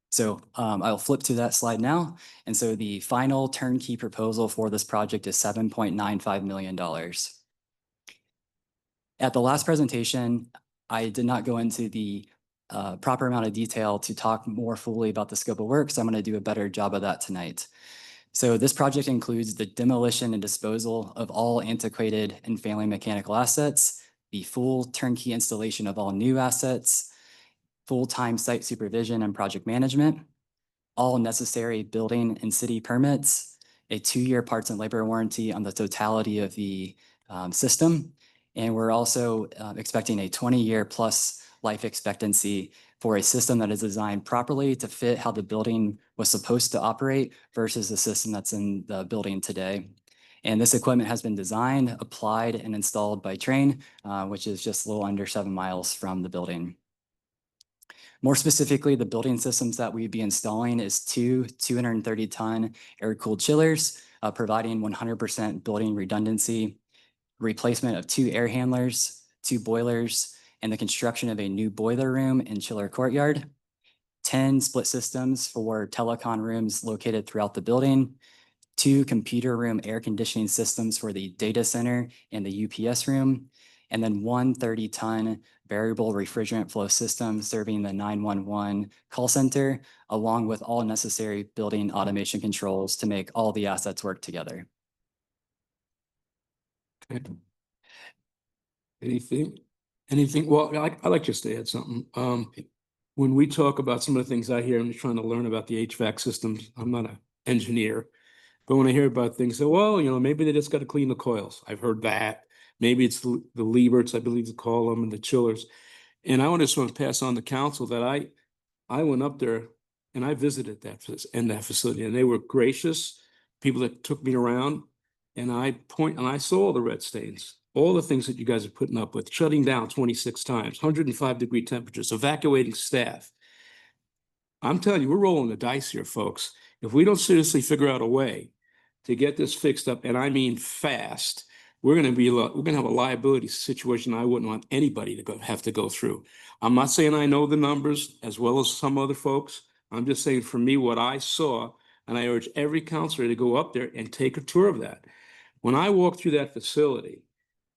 So I'll flip to that slide now. And so the final turnkey proposal for this project is $7.95 million. At the last presentation, I did not go into the proper amount of detail to talk more fully about the scope of work, so I'm going to do a better job of that tonight. So this project includes the demolition and disposal of all antiquated and failing mechanical assets, the full turnkey installation of all new assets, full-time site supervision and project management, all necessary building and city permits, a 2-year parts and labor warranty on the totality of the system. And we're also expecting a 20-year plus life expectancy for a system that is designed properly to fit how the building was supposed to operate versus the system that's in the building today. And this equipment has been designed, applied, and installed by Trane, which is just a little under 7 miles from the building. More specifically, the building systems that we'd be installing is 2 230-ton air-cooled chillers, providing 100% building redundancy, replacement of 2 air handlers, 2 boilers, and the construction of a new boiler room and chiller courtyard, 10 split systems for telecom rooms located throughout the building, 2 computer room air conditioning systems for the data center and the UPS room, and then 1 30-ton variable refrigerant flow system serving the 911 call center, along with all necessary building automation controls to make all the assets work together. Okay. Anything? Well, I like just to add something. When we talk about some of the things I hear, I'm just trying to learn about the HVAC systems. I'm not an engineer, but when I hear about things, so, well, maybe they just got to clean the coils. I've heard that. Maybe it's the levers, I believe they call them, and the chillers. And I just want to pass on the council that I went up there and I visited that facility, and they were gracious people that took me around. And I saw all the red stains, all the things that you guys are putting up with, shutting down 26 times, 105-degree temperatures, evacuating staff. I'm telling you, we're rolling the dice here, folks. If we don't seriously figure out a way to get this fixed up, and I mean fast, we're going to have a liability situation I wouldn't want anybody to have to go through. I'm not saying I know the numbers as well as some other folks. I'm just saying for me, what I saw, and I urge every counselor to go up there and take a tour of that. When I walked through that facility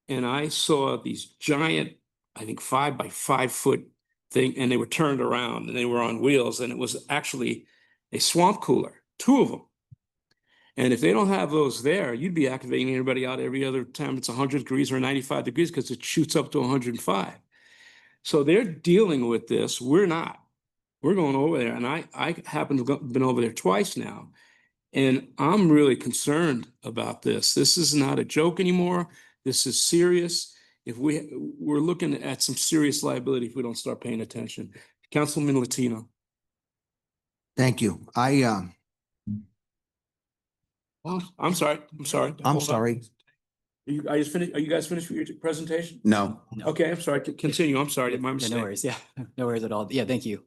and I saw these giant, I think 5 by 5 foot thing, and they were turned around and they were on wheels, and it was actually a swamp cooler, 2 of them. And if they don't have those there, you'd be activating everybody out every other time it's 100 degrees or 95 degrees because it shoots up to 105. So they're dealing with this. We're not. we're going over there, and I happen to have been over there twice now. And I'm really concerned about this. This is not a joke anymore. This is serious. We're looking at some serious liability if we don't start paying attention. Councilman Latino. Thank you. Oh, I'm sorry. I'm Hold on. sorry. Are you guys finished with your presentation? No. Okay, I'm sorry. Continue. I'm sorry. My Yeah, mistake. no worries. Yeah, no worries at all. Yeah, thank you.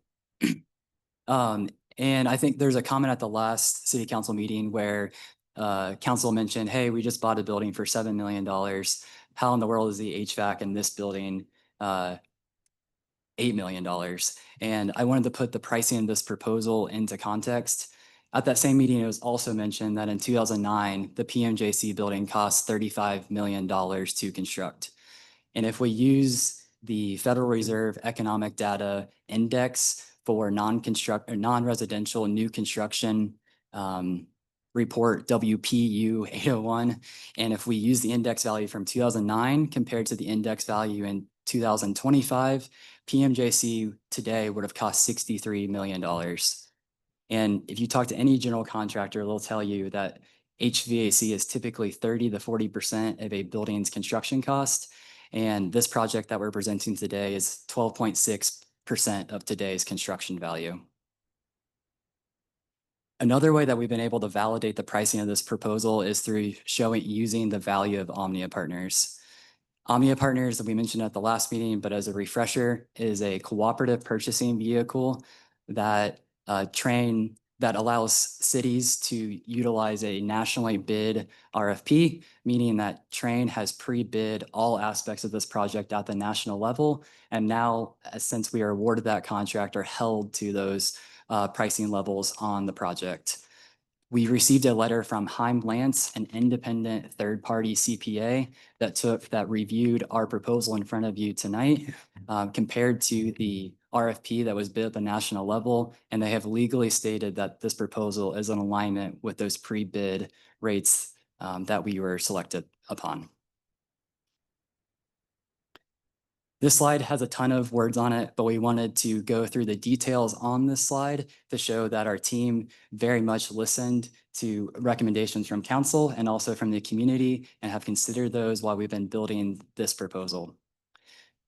And I think there's a comment at the last city council meeting where council mentioned, hey, we just bought a building for $7 million. How in the world is the HVAC in this building $8 million? And I wanted to put the pricing of this proposal into context. At that same meeting, it was also mentioned that in 2009, the PMJC building cost $35 million to construct. And if we use the Federal Reserve Economic Data Index for non-residential new construction report WPU 801, and if we use the index value from 2009 compared to the index value in 2025, PMJC today would have cost $63 million. And if you talk to any general contractor, they'll tell you that HVAC is typically 30 to 40% of a building's construction cost. And this project that we're presenting today is 12.6% of today's construction value. Another way that we've been able to validate the pricing of this proposal is through using the value of Omnia Partners. Omnia Partners, that we mentioned at the last meeting, but as a refresher, is a cooperative purchasing vehicle that allows cities to utilize a nationally bid RFP, meaning that Trane has pre-bid all aspects of this project at the national level. And now, since we are awarded that contract, are held to those pricing levels on the project. We received a letter from Heim Lance, an independent third-party CPA that reviewed our proposal in front of you tonight, compared to the RFP that was bid at the national level, and they have legally stated that this proposal is in alignment with those pre-bid rates that we were selected upon. This slide has a ton of words on it, but we wanted to go through the details on this slide to show that our team very much listened to recommendations from council and also from the community and have considered those while we've been building this proposal.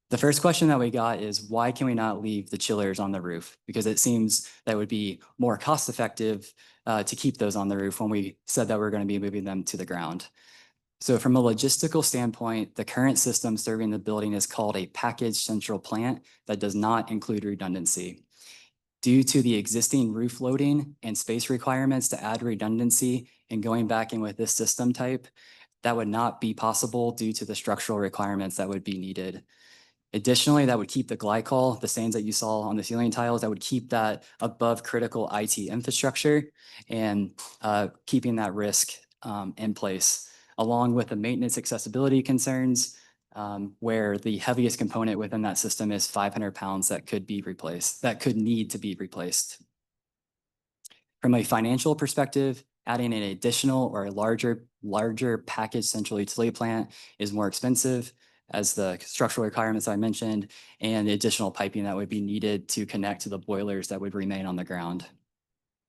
The first question that we got is, why can we not leave the chillers on the roof? Because it seems that would be more cost effective to keep those on the roof when we said that we're going to be moving them to the ground. So from a logistical standpoint, the current system serving the building is called a packaged central plant that does not include redundancy. Due to the existing roof loading and space requirements to add redundancy and going back in with this system type, that would not be possible due to the structural requirements that would be needed. Additionally, that would keep the glycol, the stains that you saw on the ceiling tiles, that would keep that above critical IT infrastructure and keeping that risk in place, along with the maintenance accessibility concerns, where the heaviest component within that system is 500 pounds that could be replaced, that could need to be replaced. From a financial perspective, adding an additional or a larger packaged central utility plant is more expensive, as the structural requirements I mentioned, and the additional piping that would be needed to connect to the boilers that would remain on the ground.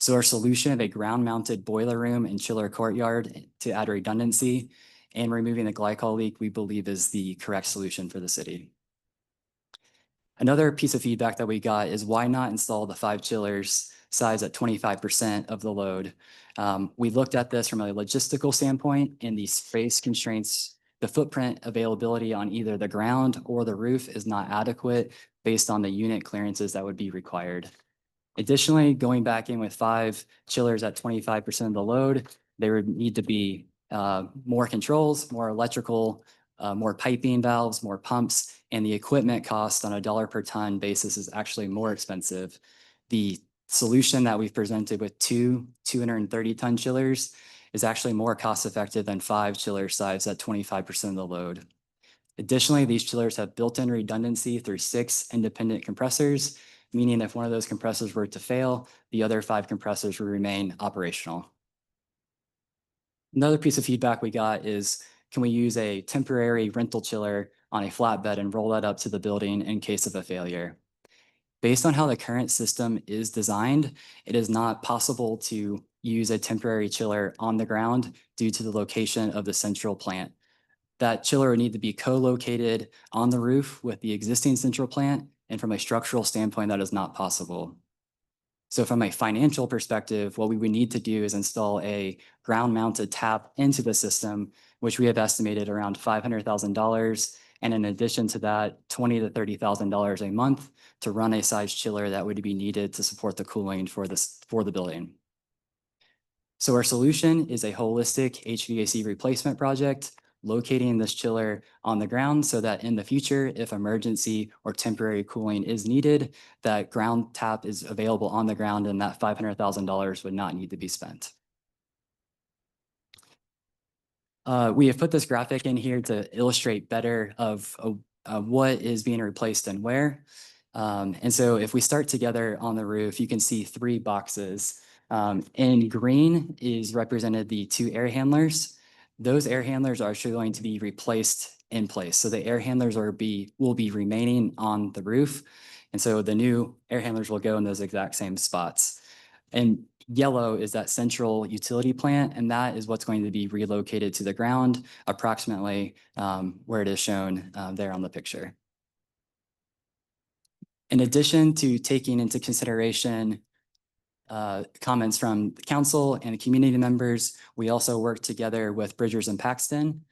So our solution of a ground-mounted boiler room and chiller courtyard to add redundancy and removing the glycol leak, we believe is the correct solution for the city. Another piece of feedback that we got is, why not install the 5 chillers size at 25% of the load? We looked at this from a logistical standpoint, and the space constraints, the footprint availability on either the ground or the roof is not adequate based on the unit clearances that would be required. Additionally, going back in with 5 chillers at 25% of the load, there would need to be more controls, more electrical, more piping valves, more pumps, and the equipment cost on a $1 per ton basis is actually more expensive. The solution that we've presented with 2 230-ton chillers is actually more cost effective than 5 chiller size at 25% of the load. Additionally, these chillers have built-in redundancy through 6 independent compressors, meaning if one of those compressors were to fail, the other 5 compressors will remain operational. Another piece of feedback we got is, can we use a temporary rental chiller on a flatbed and roll that up to the building in case of a failure? Based on how the current system is designed, it is not possible to use a temporary chiller on the ground due to the location of the central plant. That chiller would need to be co-located on the roof with the existing central plant, and from a structural standpoint, that is not possible. So from a financial perspective, what we would need to do is install a ground-mounted tap into the system, which we have estimated around $500,000. And in addition to that, $20,000 to $30,000 a month to run a size chiller that would be needed to support the cooling for the building. So our solution is a holistic HVAC replacement project, locating this chiller on the ground so that in the future, if emergency or temporary cooling is needed, that ground tap is available on the ground and that $500,000 would not need to be spent. We have put this graphic in here to illustrate better of what is being replaced and where. And so if we start together on the roof, you can see 3 boxes. In green is represented the 2 air handlers. Those air handlers are actually going to be replaced in place. So the air handlers will be remaining on the roof. And so the new air handlers will go in those exact same spots. And yellow is that central utility plant, and that is what's going to be relocated to the ground approximately where it is shown there on the picture. In addition to taking into consideration comments from the council and the community members, we also worked together with Bridgers and Paxton,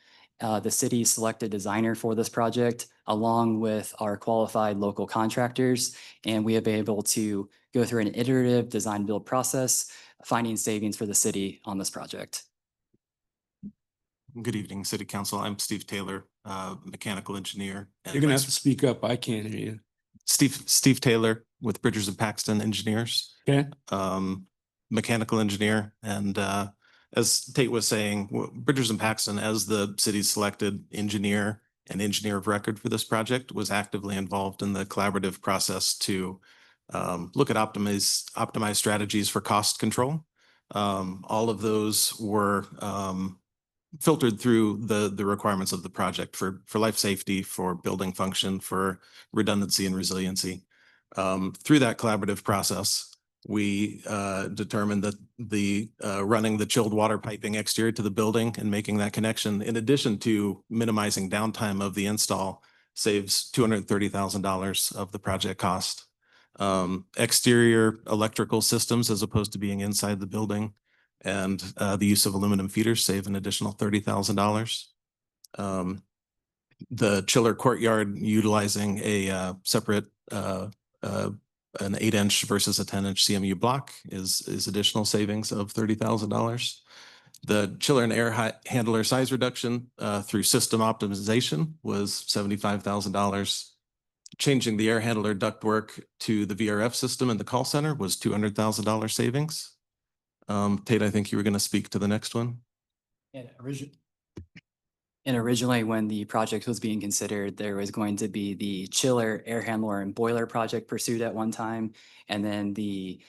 the city's selected designer for this project, along with our qualified local contractors. And we have been able to go through an iterative design build process, finding savings for the city on this project. Good evening, City Council. I'm Steve Taylor, mechanical engineer. You're gonna have to speak up. I can't hear you. Steve Taylor with Bridgers and Paxton Engineers. Okay. Mechanical engineer. And as Tate was saying, Bridgers and Paxton, as the city's selected engineer and engineer of record for this project, was actively involved in the collaborative process to look at optimize strategies for cost control. All of those were filtered through the requirements of the project for life safety, for building function, for redundancy and resiliency. Through that collaborative process, we determined that running the chilled water piping exterior to the building and making that connection, in addition to minimizing downtime of the install, saves $230,000 of the project cost. Exterior electrical systems, as opposed to being inside the building, and the use of aluminum feeders save an additional $30,000. The chiller courtyard utilizing a separate an 8-inch versus a 10-inch CMU block is additional savings of $30,000. The chiller and air handler size reduction through system optimization was $75,000. Changing the air handler ductwork to the VRF system in the call center was $200,000 savings. Tate, I think you were going to speak to the next one. And originally, when the project was being considered, there was going to be the chiller, air handler, and boiler project pursued at one time. And then the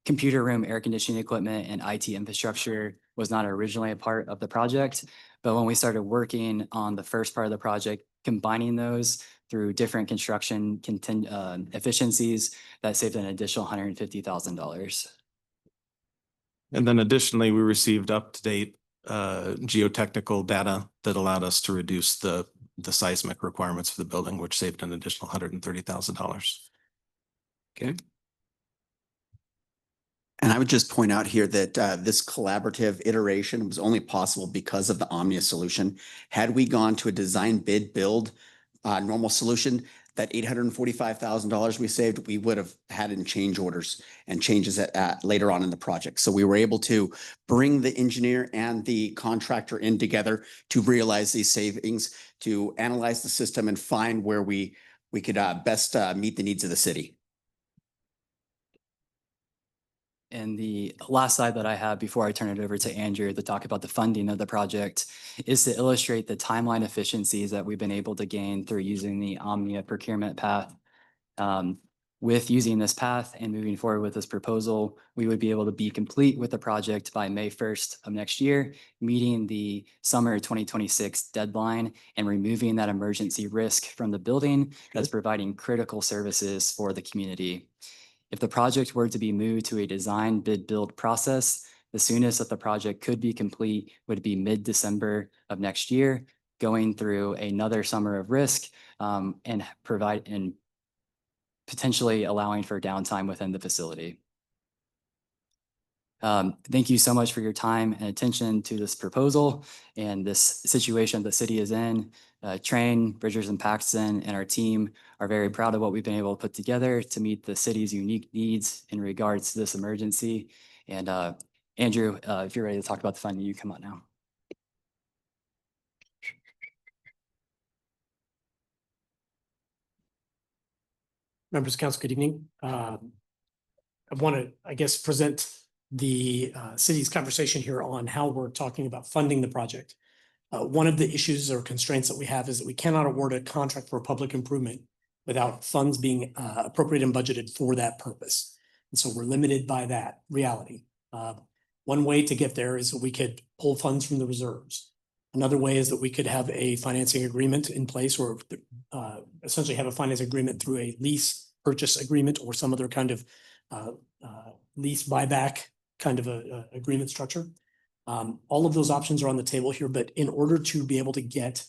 computer room, air conditioning equipment, and IT infrastructure was not originally a part of the project. But when we started working on the first part of the project, combining those through different construction efficiencies, that saved an additional $150,000. And then additionally, we received up-to-date geotechnical data that allowed us to reduce the seismic requirements for the building, which saved an additional $130,000. Okay. And I would just point out here that this collaborative iteration was only possible because of the Omnia solution. Had we gone to a design bid build normal solution, that $845,000 we saved, we would have had in change orders and changes at later on in the project. So we were able to bring the engineer and the contractor in together to realize these savings, to analyze the system and find where we could best meet the needs of the city. And the last slide that I have before I turn it over to Andrew to talk about the funding of the project is to illustrate the timeline efficiencies that we've been able to gain through using the Omnia procurement path. With using this path and moving forward with this proposal, we would be able to be complete with the project by May 1st of next year, meeting the summer 2026 deadline and removing that emergency risk from the building that's providing critical services for the community. If the project were to be moved to a design bid build process, the soonest that the project could be complete would be mid-December of next year, going through another summer of risk and potentially allowing for downtime within the facility. Thank you so much for your time and attention to this proposal and this situation the city is in. Train, Bridgers and Paxton and our team are very proud of what we've been able to put together to meet the city's unique needs in regards to this emergency. And Andrew, if you're ready to talk about the funding, you come on now. Members of council, good evening. I want to, I guess, present the city's conversation here on how we're talking about funding the project. One of the issues or constraints that we have is that we cannot award a contract for a public improvement without funds being appropriated and budgeted for that purpose. And so we're limited by that reality. One way to get there is that we could pull funds from the reserves. Another way is that we could have a financing agreement in place or essentially have a financing agreement through a lease purchase agreement or some other kind of lease buyback kind of a agreement structure. All of those options are on the table here, but in order to be able to get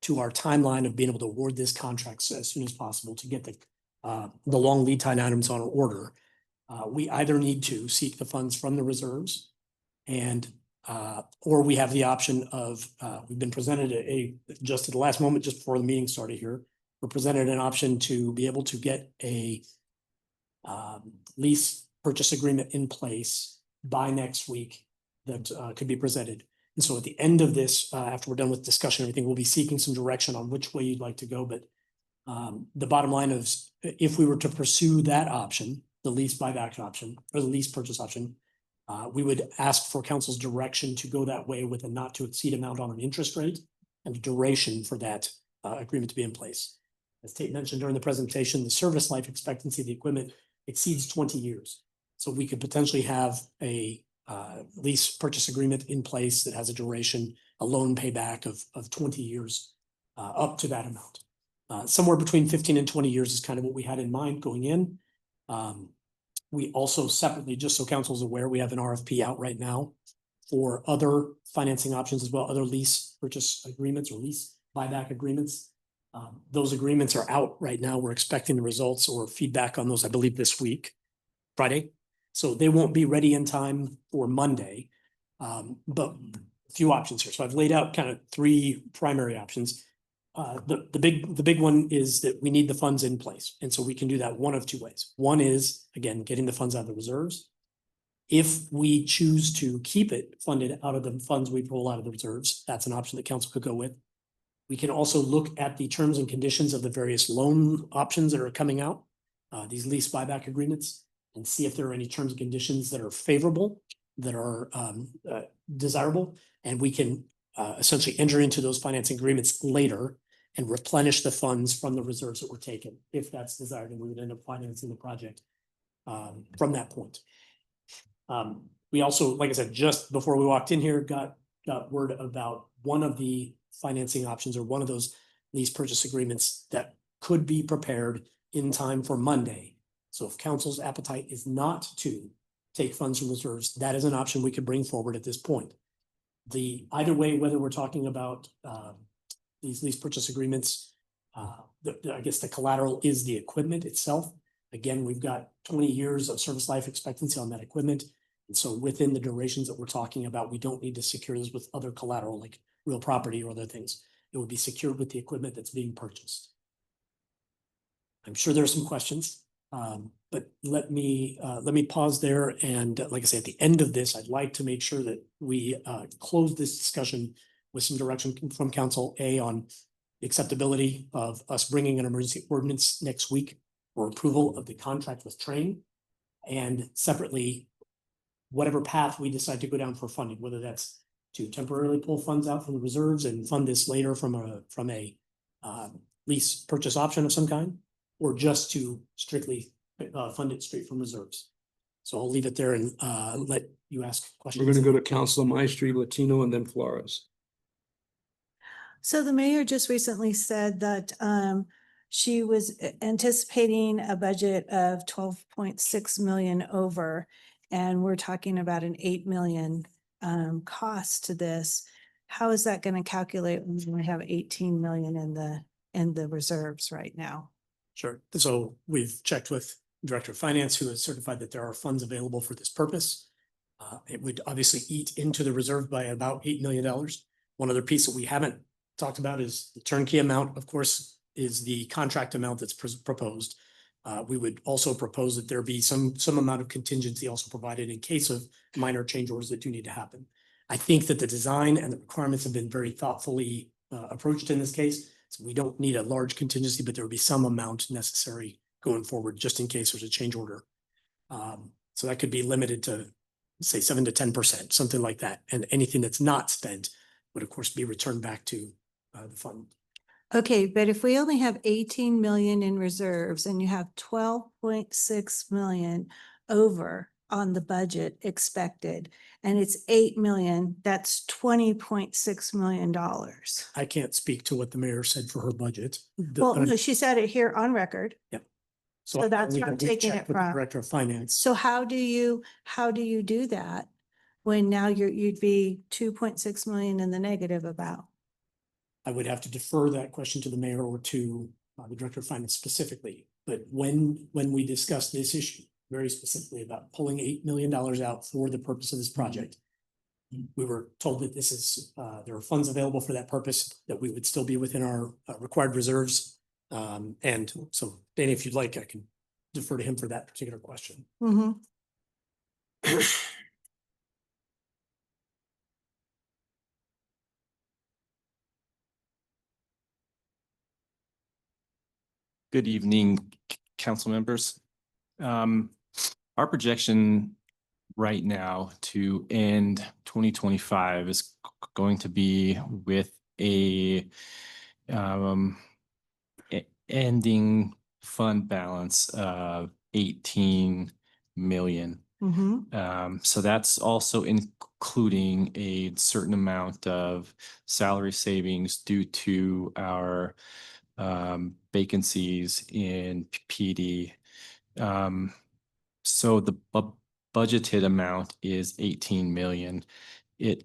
to our timeline of being able to award this contract as soon as possible to get the long lead time items on order, we either need to seek the funds from the reserves and or we have the option of we've been presented just at the last moment, just before the meeting started here, we're presented an option to be able to get a lease purchase agreement in place by next week that could be presented. And so at the end of this, after we're done with discussion, everything, we'll be seeking some direction on which way you'd like to go. But the bottom line is, if we were to pursue that option, the lease buyback option or the lease purchase option, we would ask for council's direction to go that way with a not to exceed amount on an interest rate and a duration for that agreement to be in place. As Tate mentioned during the presentation, the service life expectancy of the equipment exceeds 20 years. So we could potentially have a lease purchase agreement in place that has a duration, a loan payback of 20 years up to that amount. Somewhere between 15 and 20 years is kind of what we had in mind going in. We also separately, just so council is aware, we have an RFP out right now for other financing options as well, other lease purchase agreements or lease buyback agreements. Those agreements are out right now. We're expecting the results or feedback on those, I believe, this week, Friday. So they won't be ready in time for Monday, but a few options here. So I've laid out kind of three primary options. The big one is that we need the funds in place. And so we can do that one of two ways. One is, again, getting the funds out of the reserves. If we choose to keep it funded out of the funds we pull out of the reserves, that's an option that council could go with. We can also look at the terms and conditions of the various loan options that are coming out, these lease buyback agreements, and see if there are any terms and conditions that are favorable, that are desirable, and we can essentially enter into those financing agreements later and replenish the funds from the reserves that were taken, if that's desired, and we would end up financing the project from that point. We also, like I said, just before we walked in here, got word about one of the financing options or one of those lease purchase agreements that could be prepared in time for Monday. So if council's appetite is not to take funds from reserves, that is an option we could bring forward at this point. Either way, whether we're talking about these lease purchase agreements, I guess the collateral is the equipment itself. Again, we've got 20 years of service life expectancy on that equipment. And so within the durations that we're talking about, we don't need to secure this with other collateral like real property or other things. It would be secured with the equipment that's being purchased. I'm sure there are some questions, but let me pause there. And like I say, at the end of this, I'd like to make sure that we close this discussion with some direction from council on acceptability of us bringing an emergency ordinance next week for approval of the contract with Train, and separately, whatever path we decide to go down for funding, whether that's to temporarily pull funds out from the reserves and fund this later from a lease purchase option of some kind, or just to strictly fund it straight from reserves. So I'll leave it there and let you ask questions. We're gonna go to Councilor Maestri, Latino, and then Flores. So the mayor just recently said that she was anticipating a budget of 12.6 million over. And we're talking about an 8 million cost to this. How is that going to calculate when we have 18 million in the reserves right now? Sure. So we've checked with Director of Finance, who has certified that there are funds available for this purpose. It would obviously eat into the reserve by about $8 million. One other piece that we haven't talked about is the turnkey amount, of course, is the contract amount that's proposed. We would also propose that there be some amount of contingency also provided in case of minor change orders that do need to happen. I think that the design and the requirements have been very thoughtfully approached in this case. So we don't need a large contingency, but there would be some amount necessary going forward, just in case there's a change order. So that could be limited to, say, 7 to 10%, something like that. And anything that's not spent would, of course, be returned back to the fund. Okay, but if we only have 18 million in reserves and you have 12.6 million over on the budget expected, and it's 8 million, that's $20.6 million. I can't speak to what the mayor said for her budget. Well, no, she said it here on record. Yep. So that's where I'm taking it checked with the from. Director of Finance. So how do you do that when now you'd be 2.6 million in the negative about? I would have to defer that question to the mayor or to the Director of Finance specifically. But when we discussed this issue very specifically about pulling $8 million out for the purpose of this project, we were told that this is, there are funds available for that purpose, that we would still be within our required reserves. And so, Danny, if you'd like, I can defer to him for that particular question. Mm-hmm. Good evening, council members. Our projection right now to end 2025 is going to be with a ending fund balance of 18 million. Mm-hmm. So that's also including a certain amount of salary savings due to our vacancies in PD. So the budgeted amount is 18 million. It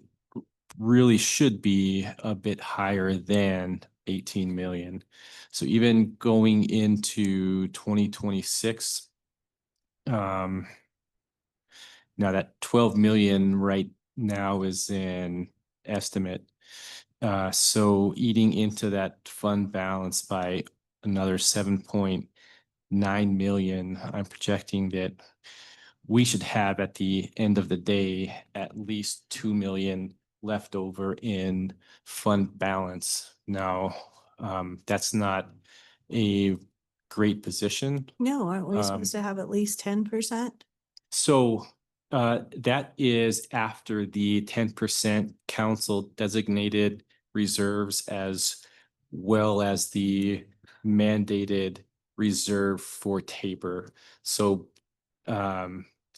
really should be a bit higher than 18 million. So even going into 2026, now that 12 million right now is an estimate. So eating into that fund balance by another 7.9 million, I'm projecting that we should have at the end of the day at least 2 million left over in fund balance. Now, that's not a great position. No, aren't we supposed to have at least 10%? So that is after the 10% council designated reserves as well as the mandated reserve for Tabor. So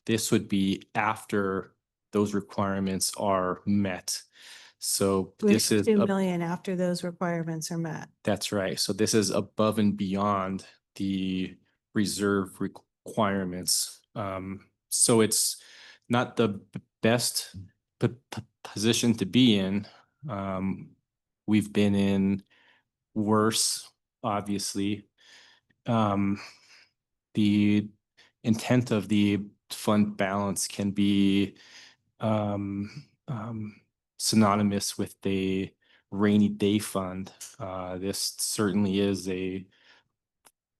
this would be after those requirements are met. So this is 2 million after those requirements are met. that's right. So this is above and beyond the reserve requirements. So it's not the best position to be in. We've been in worse, obviously. The intent of the fund balance can be synonymous with the rainy day fund. This certainly is a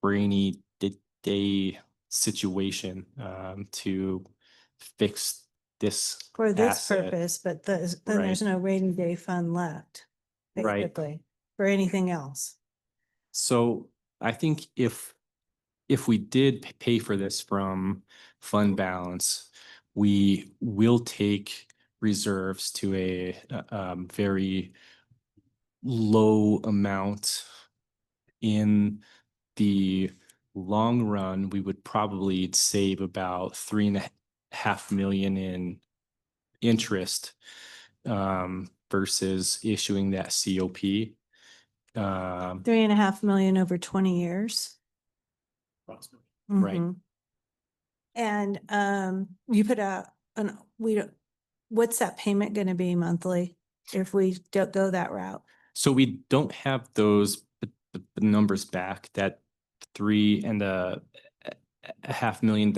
rainy day situation to fix this For this asset. purpose, but then there's no rainy day fund left, Right. basically, for anything else. So I think if we did pay for this from fund balance, we will take reserves to a very low amount in the long run, we would probably save about $3.5 million in interest versus issuing that COP. 3.5 million over 20 years. Approximately. Right. Mhm. And you put out what's that payment gonna be monthly if we don't go that route? So we don't have the numbers back, that $3.5 million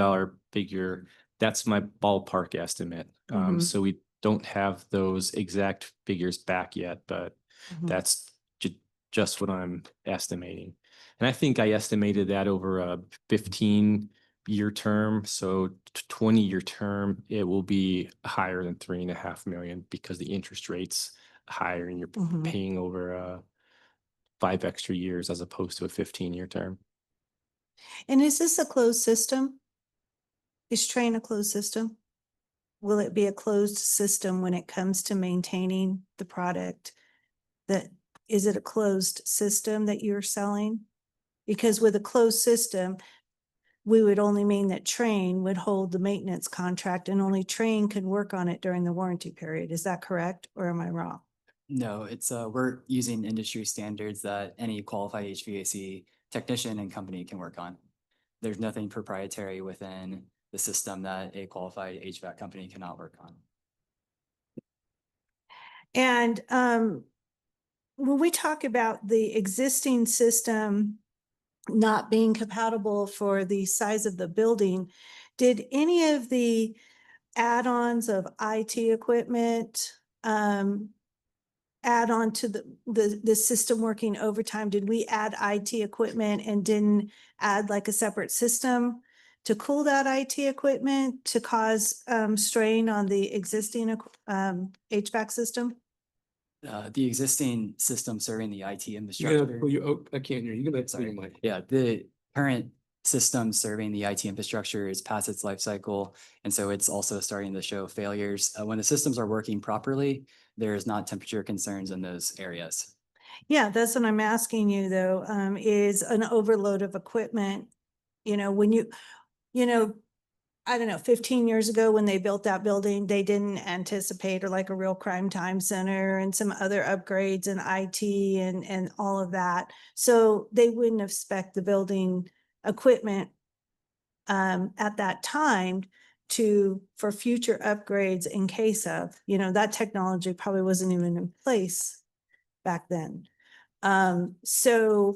figure. That's my ballpark estimate. Mhm. So we don't have those exact figures back yet, but Mhm. that's just what I'm estimating. And I think I estimated that over a 15-year term. So 20-year term, it will be higher than 3.5 million because the interest rate's higher and you're Mhm. paying over 5 extra years as opposed to a 15-year term. And is this a closed system? Is Train a closed system? Will it be a closed system when it comes to maintaining the product? Is it a closed system that you're selling? Because with a closed system, we would only mean that Train would hold the maintenance contract and only Train could work on it during the warranty period. Is that correct or am I wrong? No, it's we're using industry standards that any qualified HVAC technician and company can work on. There's nothing proprietary within the system that a qualified HVAC company cannot work on. And when we talk about the existing system not being compatible for the size of the building, did any of the add-ons of IT equipment add on to the system working overtime? Did we add IT equipment and didn't add like a separate system to cool that IT equipment to cause strain on the existing HVAC system? The existing system serving the IT You infrastructure. gotta pull your, I can't hear you. You're gonna pull Sorry. your mic. Yeah, the current system serving the IT infrastructure is past its life cycle. And so it's also starting to show failures. When the systems are working properly, there is not temperature concerns in those areas. Yeah, that's what I'm asking you though, is an overload of equipment, when I don't know, 15 years ago when they built that building, they didn't anticipate or like a real crime time center and some other upgrades in IT and all of that. So they wouldn't have spec'd the building equipment at that time for future upgrades in case of, that technology probably wasn't even in place back then. So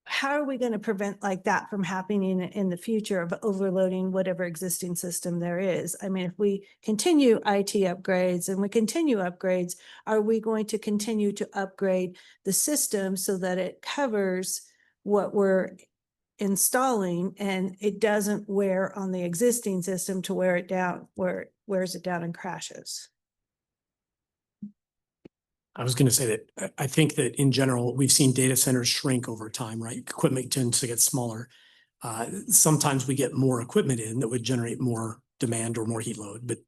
how are we going to prevent like that from happening in the future of overloading whatever existing system there is? I mean, if we continue IT upgrades and we continue upgrades, are we going to continue to upgrade the system so that it covers what we're installing and it doesn't wear on the existing system to wear it down, where it wears it down and crashes? I was going to say that I think that in general, we've seen data centers shrink over time, right? Equipment tends to get smaller. Sometimes we get more equipment in that would generate more demand or more heat load, but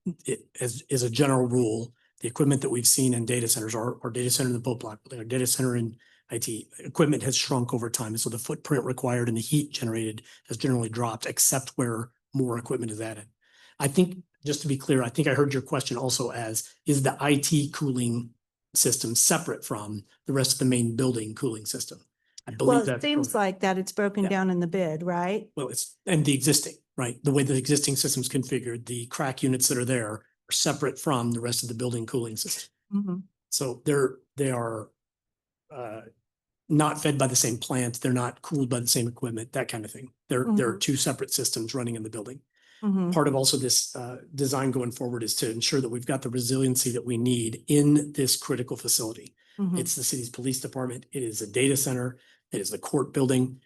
as a general rule, the equipment that we've seen in data centers, our data center in the Pope Block, our data center in IT, equipment has shrunk over time. And so the footprint required and the heat generated has generally dropped, except where more equipment is added. I think, just to be clear, I think I heard your question also as, is the IT cooling system separate from the rest of the main building cooling system? I Well, believe it that's seems correct. like that it's broken Yeah. down in the bid, right? Well, and the existing, right? The way the existing system's configured, the crack units that are there are separate from the rest of the building cooling system. Mhm. So they are not fed by the same plant. They're not cooled by the same equipment, that kind of thing. There are Mhm. two separate systems running in the building. Mhm. Part of also this design going forward is to ensure that we've got the resiliency that we need in this critical facility. Mhm. It's the city's police department. It is a data center. It is the court building.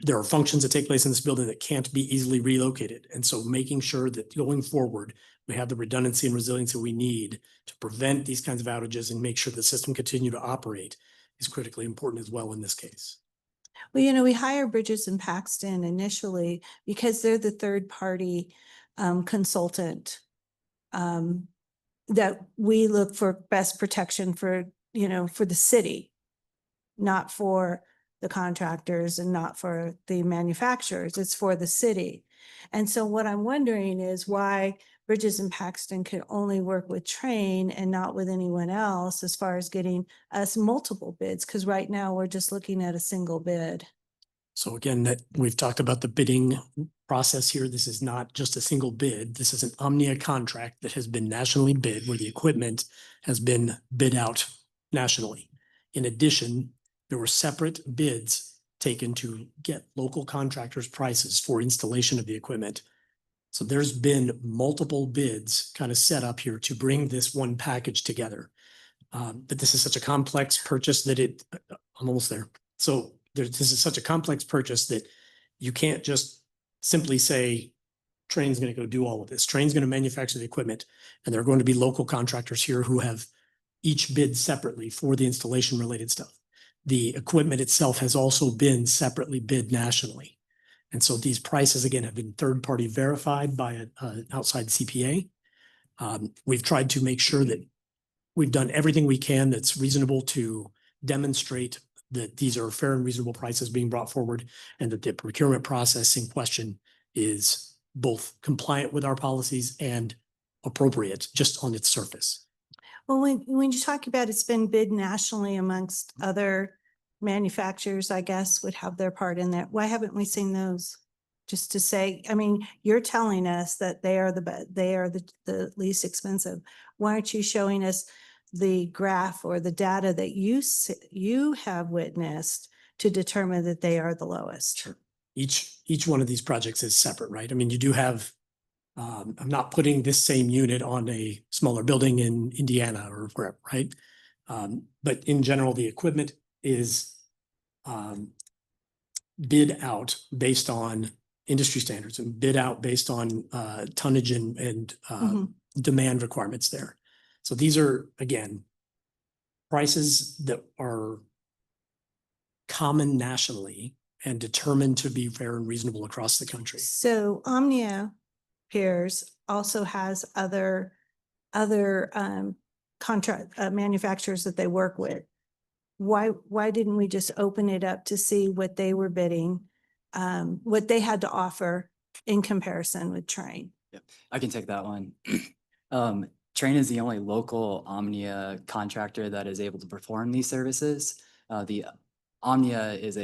There are functions that take place in this building that can't be easily relocated. And so making sure that going forward, we have the redundancy and resiliency we need to prevent these kinds of outages and make sure the system continue to operate is critically important as well in this case. Well, we hire Bridges and Paxton initially because they're the third party consultant that we look for best protection for the city, not for the contractors and not for the manufacturers. It's for the city. And so what I'm wondering is why Bridges and Paxton could only work with Train and not with anyone else as far as getting us multiple bids, because right now we're just looking at a single bid. So again, that we've talked about the bidding process here. This is not just a single bid. This is an Omnia contract that has been nationally bid where the equipment has been bid out nationally. In addition, there were separate bids taken to get local contractors' prices for installation of the equipment. So there's been multiple bids kind of set up here to bring this one package together. But this is such a complex purchase that I'm almost there. So this is such a complex purchase that you can't just simply say, Train's going to go do all of this. Train's going to manufacture the equipment, and there are going to be local contractors here who have each bid separately for the installation related stuff. The equipment itself has also been separately bid nationally. And so these prices, again, have been third-party verified by an outside CPA. We've tried to make sure that we've done everything we can that's reasonable to demonstrate that these are fair and reasonable prices being brought forward, and that the procurement process in question is both compliant with our policies and appropriate just on its surface. Well, when you talk about it's been bid nationally amongst other manufacturers, I guess, would have their part in that. Why haven't we seen those? Just to say, I mean, you're telling us that they are the least expensive. Why aren't you showing us the graph or the data that you have witnessed to determine that they are the lowest? Sure. Each one of these projects is separate, right? I mean, you do have, I'm not putting this same unit on a smaller building in Indiana or wherever, right? But in general, the equipment is bid out based on industry standards and bid out based on tonnage and demand requirements there. So these are, again, prices that are common nationally and determined to be fair and reasonable across the country. So Omnia Piers also has other contract manufacturers that they work with. Why didn't we just open it up to see what they were bidding, what they had to offer in comparison with Train? Yep, I can take that one. Train is the only local Omnia contractor that is able to perform these services. The Omnia is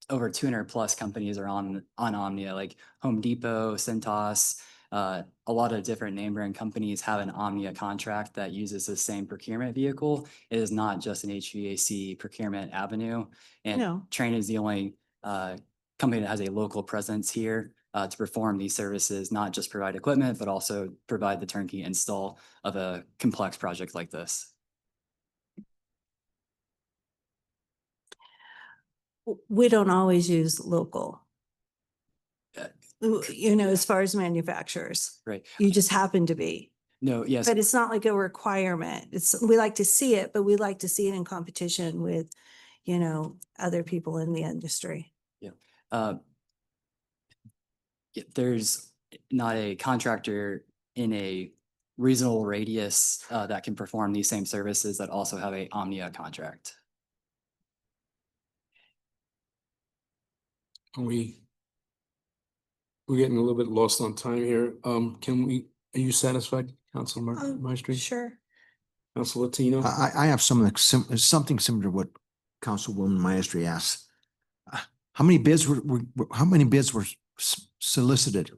over 200 plus companies are on Omnia, like Home Depot, Cintas, a lot of different name brand companies have an Omnia contract that uses the same procurement vehicle. It is not just an HVAC procurement avenue. And No. Train is the only company that has a local presence here to perform these services, not just provide equipment, but also provide the turnkey install of a complex project like this. We don't always use local. Uh, You know, as far as manufacturers, Right. you just happen to be. No, yes. But it's not like a requirement. We like to see it, but we like to see it in competition with, you know, other people in the industry. There's not a contractor in a reasonable radius that can perform these same services that also have a Omnia contract. We're getting a little bit lost on time here. Are you satisfied, Council Maestri? Sure. Council Latino? I have something similar to what Councilwoman Maestri asked. How many bids were solicited?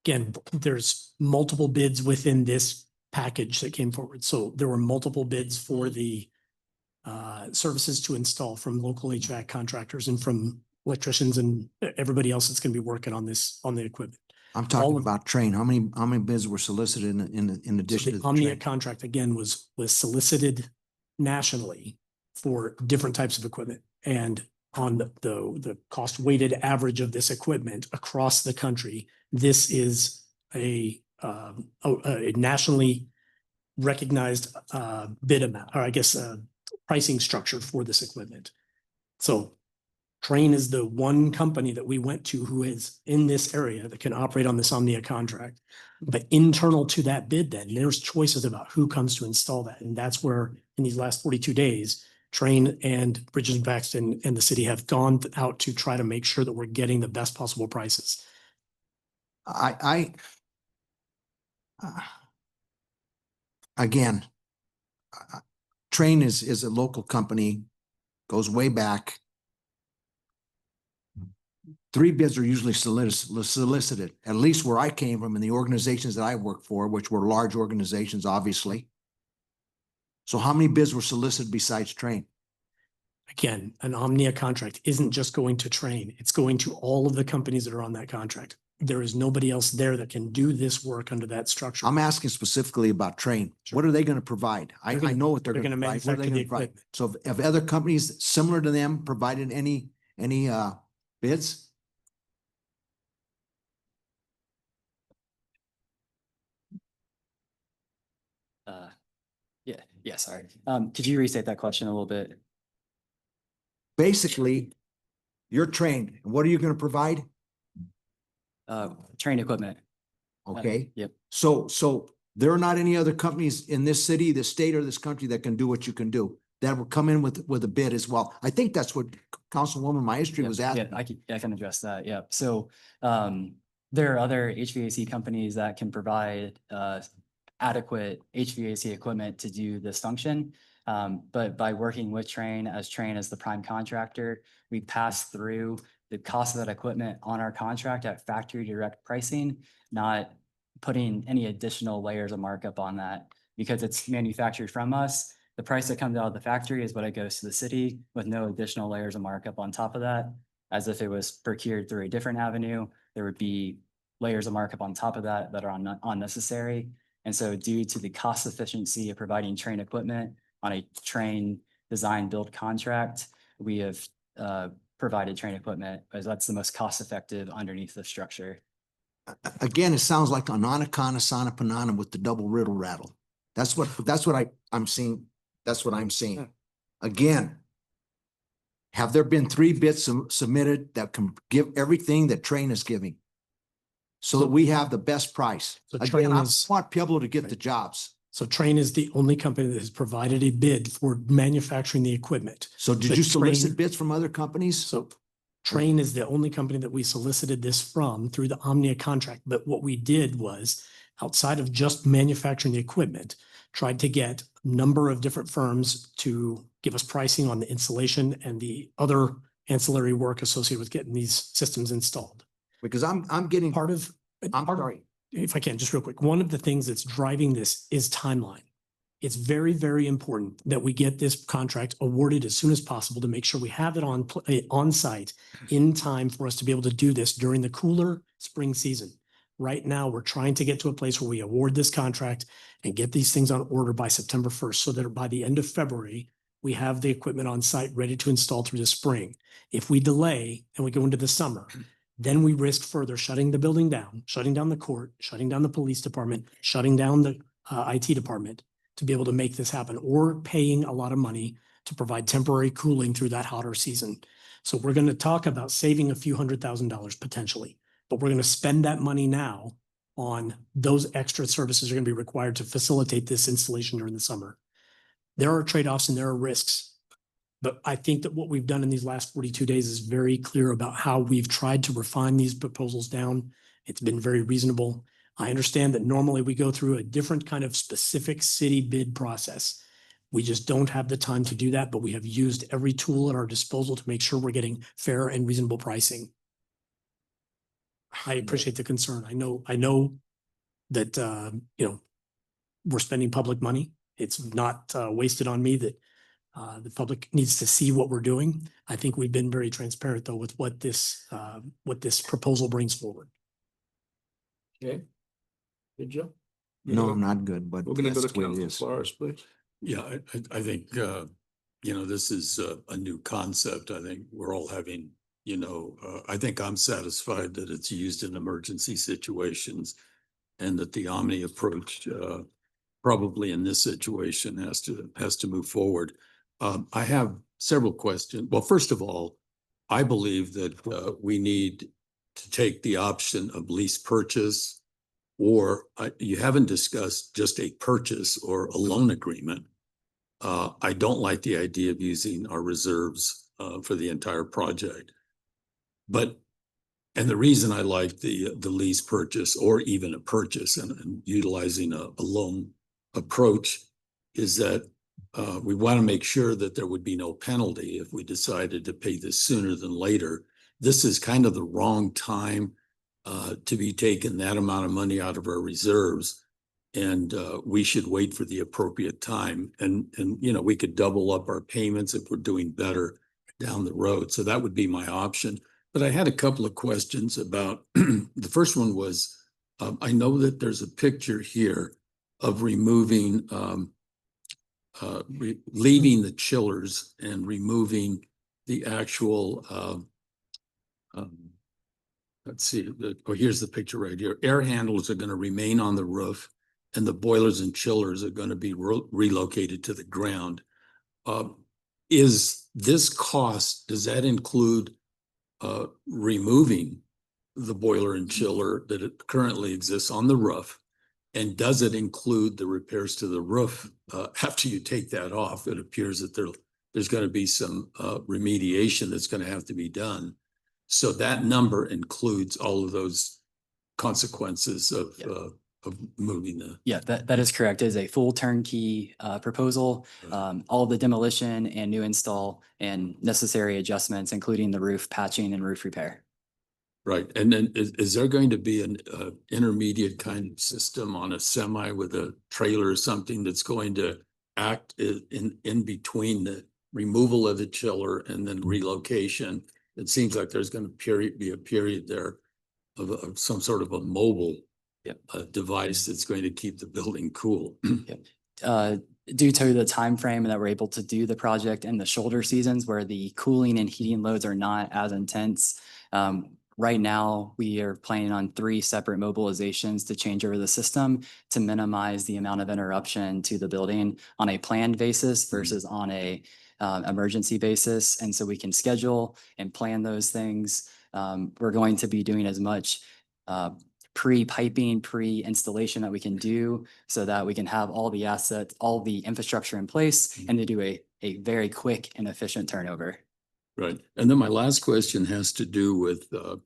Again, there's multiple bids within this package that came forward. So there were multiple bids for the services to install from local HVAC contractors and from electricians and everybody else that's going to be working on the equipment. I'm talking about Train. How many bids were solicited in addition So to the Omnia Train? contract again was solicited nationally for different types of equipment. And on the cost weighted average of this equipment across the country, this is a nationally recognized bid amount, or I guess pricing structure for this equipment. So Train is the one company that we went to who is in this area that can operate on this Omnia contract. But internal to that bid, then there's choices about who comes to install that. And that's where in these last 42 days, Train and Bridges and Paxton and the city have gone out to try to make sure that we're getting the best possible prices. Again, Train is a local company, goes way back. 3 bids are usually solicited, at least where I came from and the organizations that I work for, which were large organizations, obviously. So how many bids were solicited besides Train? Again, an Omnia contract isn't just going to Train. It's going to all of the companies that are on that contract. There is nobody else there that can do this work under that structure. I'm asking specifically about Train. What are they going to provide? I know what they're going to provide. What are they manufacture the gonna provide? equipment. So have other companies similar to them provided any bids? Yeah, sorry. Could you restate that question a little bit? Basically, you're Trained. And what are you going to provide? Train equipment. Okay. Yep. So there are not any other companies in this city, this state, or this country that can do what you can do, that will come in with a bid as well. I think that's what Councilwoman Maestri was asking. Yeah, I can address that. Yeah. So there are other HVAC companies that can provide adequate HVAC equipment to do this function. But by working with Train as the prime contractor, we pass through the cost of that equipment on our contract at factory direct pricing, not putting any additional layers of markup on that because it's manufactured from us. The price that comes out of the factory is what it goes to the city with no additional layers of markup on top of that. As if it was procured through a different avenue, there would be layers of markup on top of that that are unnecessary. And so due to the cost efficiency of providing Train equipment on a Train design build contract, we have provided Train equipment as that's the most cost effective underneath the structure. Again, it sounds like an Anacana Sana Panana with the double riddle rattle. That's what I'm seeing. That's what I'm seeing. Again, have there been 3 bids submitted that can give everything that Train is giving? So that we have the best price. So Again, Train I is- want Pueblo to get the jobs. So Train is the only company that has provided a bid for manufacturing the equipment. So did But you solicit Train- bids from other companies? So Train is the only company that we solicited this from through the Omnia contract. But what we did was, outside of just manufacturing the equipment, tried to get a number of different firms to give us pricing on the installation and the other ancillary work associated with getting these systems installed. Because I'm getting, I'm sorry, if I can, just real quick. One of the things that's driving this is timeline. It's very, very important that we get this contract awarded as soon as possible to make sure we have it on site in time for us to be able to do this during the cooler spring season. Right now, we're trying to get to a place where we award this contract and get these things on order by September 1st, so that by the end of February, we have the equipment on site ready to install through the spring. If we delay and we go into the summer, then we risk further shutting the building down, shutting down the court, shutting down the police department, shutting down the IT department to be able to make this happen, or paying a lot of money to provide temporary cooling through that hotter season. So we're going to talk about saving a few $100,000 potentially, but we're going to spend that money now on those extra services that are going to be required to facilitate this installation during the summer. There are trade-offs and there are risks. But I think that what we've done in these last 42 days is very clear about how we've tried to refine these proposals down. It's been very reasonable. I understand that normally we go through a different kind of specific city bid process. We just don't have the time to do that, but we have used every tool at our disposal to make sure we're getting fair and reasonable pricing. I appreciate the concern. I know that, we're spending public money. It's not wasted on me that the public needs to see what we're doing. I think we've been very transparent though with what this proposal brings forward. Okay. Good job. no, I'm not good, but We're gonna go that's to the way it Council is. Flores, please. Yeah, I think, this is a new concept. I think we're all having, I think I'm satisfied that it's used in emergency situations and that the Omni approach, probably in this situation has to move forward. I have several questions. Well, first of all, I believe that we need to take the option of lease purchase, or you haven't discussed just a purchase or a loan agreement. I don't like the idea of using our reserves for the entire project. But, and the reason I like the lease purchase or even a purchase and utilizing a loan approach is that we want to make sure that there would be no penalty if we decided to pay this sooner than later. This is kind of the wrong time to be taking that amount of money out of our reserves. And we should wait for the appropriate time. And you know, we could double up our payments if we're doing better down the road. So that would be my option. But I had a couple of questions about, the first one was, I know that there's a picture here of removing, leaving the chillers and removing the actual, let's see, here's the picture right here. Air handlers are going to remain on the roof and the boilers and chillers are going to be relocated to the ground. Is this cost, does that include removing the boiler and chiller that it currently exists on the roof? And does it include the repairs to the roof after you take that off? It appears that there's going to be some remediation that's going to have to be done. So that number includes all of those consequences of moving the. Yeah, that is correct. It is a full turnkey proposal. All the demolition and new install and necessary adjustments, including the roof patching and roof repair. Right. And then is there going to be an intermediate kind of system on a semi with a trailer or something that's going to act in between the removal of the chiller and then relocation? It seems like there's going to be a period there of some sort of a mobile device that's going to keep the building cool. Due to the time frame that we're able to do the project in the shoulder seasons where the cooling and heating loads are not as intense. Right now, we are planning on 3 separate mobilizations to change over the system to minimize the amount of interruption to the building on a planned basis versus on a emergency basis. And so we can schedule and plan those things. We're going to be doing as much pre-piping, pre-installation that we can do so that we can have all the assets, all the infrastructure in place and to do a very quick and efficient turnover. Right. And then my last question has to do with the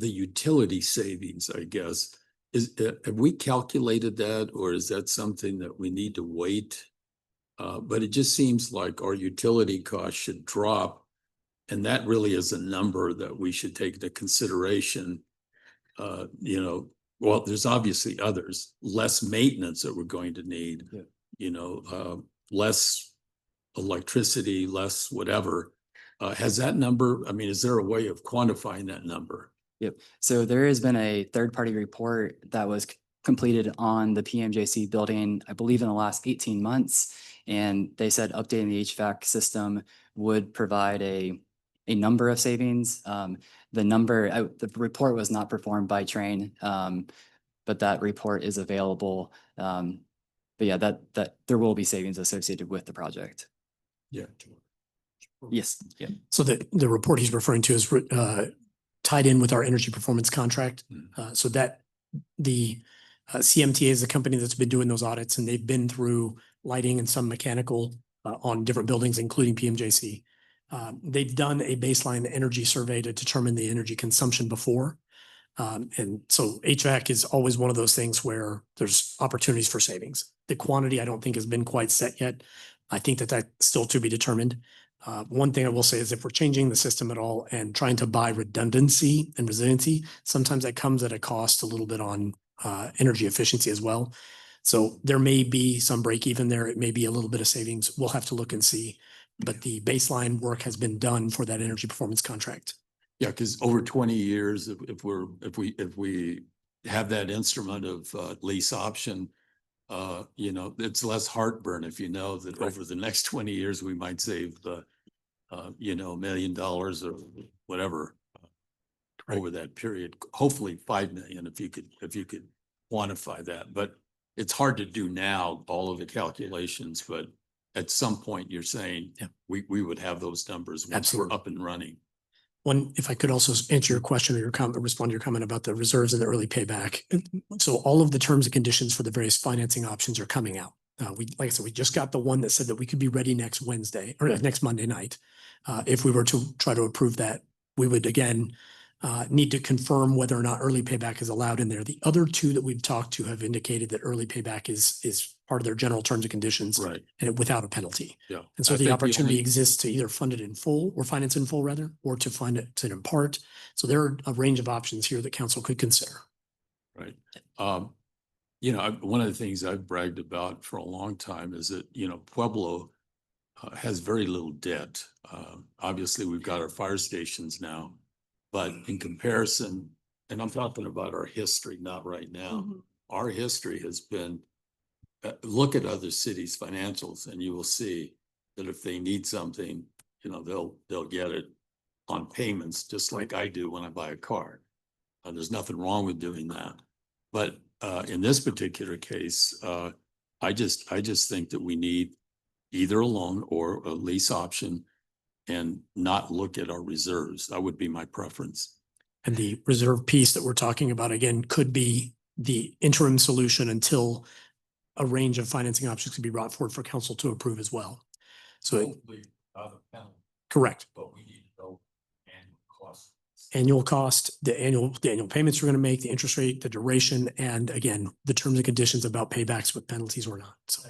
utility savings, I guess. Have we calculated that, or is that something that we need to wait? But it just seems like our utility costs should drop. And that really is a number that we should take into consideration. You know, well, there's obviously others, less maintenance that we're going to need, you know, less electricity, less whatever. Has that number, I mean, is there a way of quantifying that number? Yep. So there has been a third-party report that was completed on the PMJC building, I believe in the last 18 months. And they said updating the HVAC system would provide a number of savings. The report was not performed by Trane, but that report is available. But yeah, that there will be savings associated with the project. Yeah. Yes. Yeah. So the report he's referring to is tied in with our energy performance contract. So that the CMTA is the company that's been doing those audits, and they've been through lighting and some mechanical on different buildings, including PMJC. They've done a baseline energy survey to determine the energy consumption before. And so HVAC is always one of those things where there's opportunities for savings. The quantity I don't think has been quite set yet. I think that that's still to be determined. One thing I will say is if we're changing the system at all and trying to buy redundancy and resiliency, sometimes that comes at a cost a little bit on energy efficiency as well. So there may be some break even there. It may be a little bit of savings. We'll have to look and see. But the baseline work has been done for that energy performance contract. Yeah, because over 20 years, if we have that instrument of lease option, you know, it's less heartburn if you know that over the next 20 years we might save you know, $1 million or whatever over that period. Hopefully 5 million if you could quantify that. But it's hard to do now, all of the calculations, but at some point you're saying we would have those numbers once we're up and running. One, if I could also answer your question or your comment, respond to your comment about the reserves and the early payback. So all of the terms and conditions for the various financing options are coming out. like I said, we just got the one that said that we could be ready next Wednesday or next Monday night. If we were to try to approve that, we would again need to confirm whether or not early payback is allowed in there. The other two that we've talked to have indicated that early payback is part of their general terms and conditions. Right. And without a penalty. Yeah. And so I the think opportunity only- exists to either fund it in full or finance in full rather, or to fund it in part. So there are a range of options here that council could consider. Right. You know, one of the things I've bragged about for a long time is that, you know, Pueblo has very little debt. Obviously, we've got our fire stations now, but in comparison, and I'm talking about our history, not right now. Our history has been, look at other cities' financials and you will see that if they need something, you know, they'll get it on payments, just like I do when I buy a car. There's nothing wrong with doing that. But in this particular case, I just think that we need either a loan or a lease option and not look at our reserves. That would be my preference. And the reserve piece that we're talking about, again, could be the interim solution until a range of financing options can be brought forward for council to approve as well. So, correct. But we need to know annual cost. Annual cost, the annual payments we're going to make, the interest rate, the duration, and again, the terms and conditions about paybacks with penalties or not. So,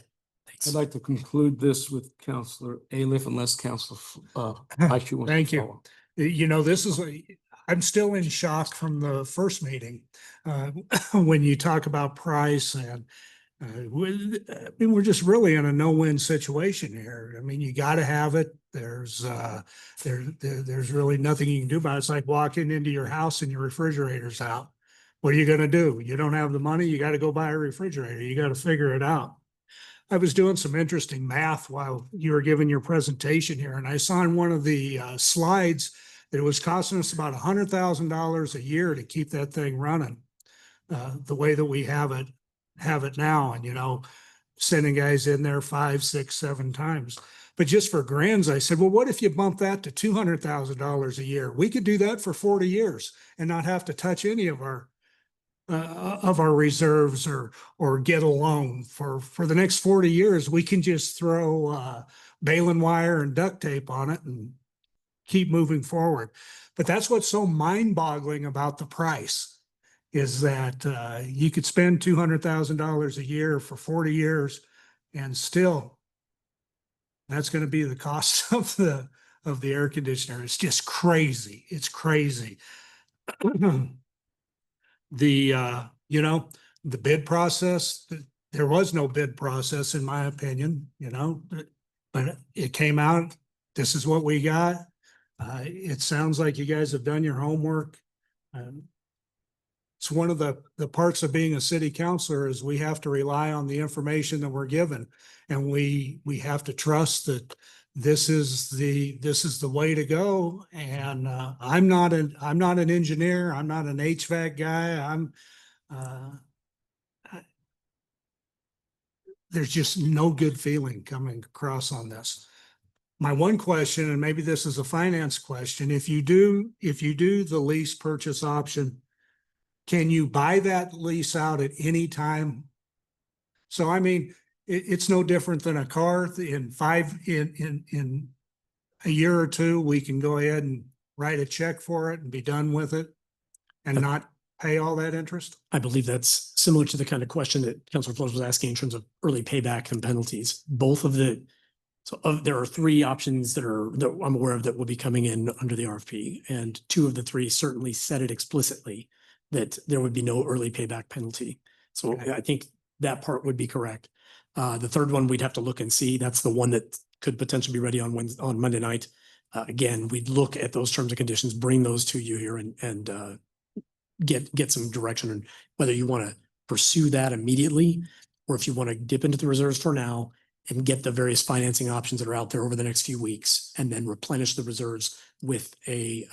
thanks. I'd like to conclude this with Counselor Aliff unless Counselor Fleischer wants to Thank you. follow. You know, I'm still in shock from the first meeting, when you talk about price and, I mean, we're just really in a no-win situation here. I mean, you gotta have it. There's really nothing you can do about it. It's like walking into your house and your refrigerator's out. What are you gonna do? You don't have the money, you gotta go buy a refrigerator. You gotta figure it out. I was doing some interesting math while you were giving your presentation here, and I saw in one of the slides that it was costing us about $100,000 a year to keep that thing running, the way that we have it now, and, you know, sending guys in there 5, 6, 7 times. But just for grants, I said, well, what if you bump that to $200,000 a year? We could do that for 40 years and not have to touch any of our reserves or get a loan for the next 40 years. We can just throw baling wire and duct tape on it and keep moving forward. But that's what's so mind-boggling about the price, is that you could spend $200,000 a year for 40 years and still that's going to be the cost of the air conditioner. It's just crazy. It's crazy. You know, the bid process, there was no bid process in my opinion, you know, but it came out, this is what we got. It sounds like you guys have done your homework. It's one of the parts of being a city councilor is we have to rely on the information that we're given. And we have to trust that this is the way to go. And I'm not an engineer. I'm not an HVAC guy. There's just no good feeling coming across on this. My one question, and maybe this is a finance question, if you do the lease purchase option, can you buy that lease out at any time? So, I mean, it's no different than a car. In a year or two, we can go ahead and write a check for it and be done with it and not pay all that interest? I believe that's similar to the kind of question that Councilor Flores was asking in terms of early payback and penalties. There are 3 options that I'm aware of that will be coming in under the RFP, and 2 of the 3 certainly said it explicitly that there would be no early payback penalty. So Okay. I think that part would be correct. The third one, we'd have to look and see. That's the one that could potentially be ready on Monday night. Again, we'd look at those terms and conditions, bring those to you here and get some direction on whether you want to pursue that immediately, or if you want to dip into the reserves for now and get the various financing options that are out there over the next few weeks, and then replenish the reserves with a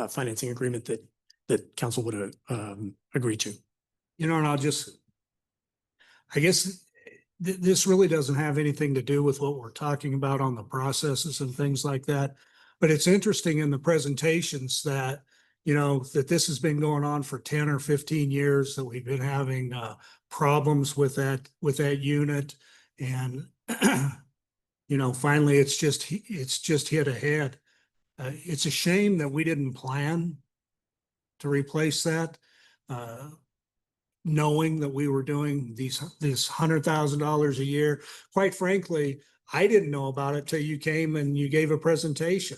financing agreement that council would agree to. You know, and I guess this really doesn't have anything to do with what we're talking about on the processes and things like that. But it's interesting in the presentations that you know, that this has been going on for 10 or 15 years, that we've been having problems with that unit. And, you know, finally, it's just hit ahead. It's a shame that we didn't plan to replace that, knowing that we were doing this $100,000 a year. Quite frankly, I didn't know about it till you came and you gave a presentation.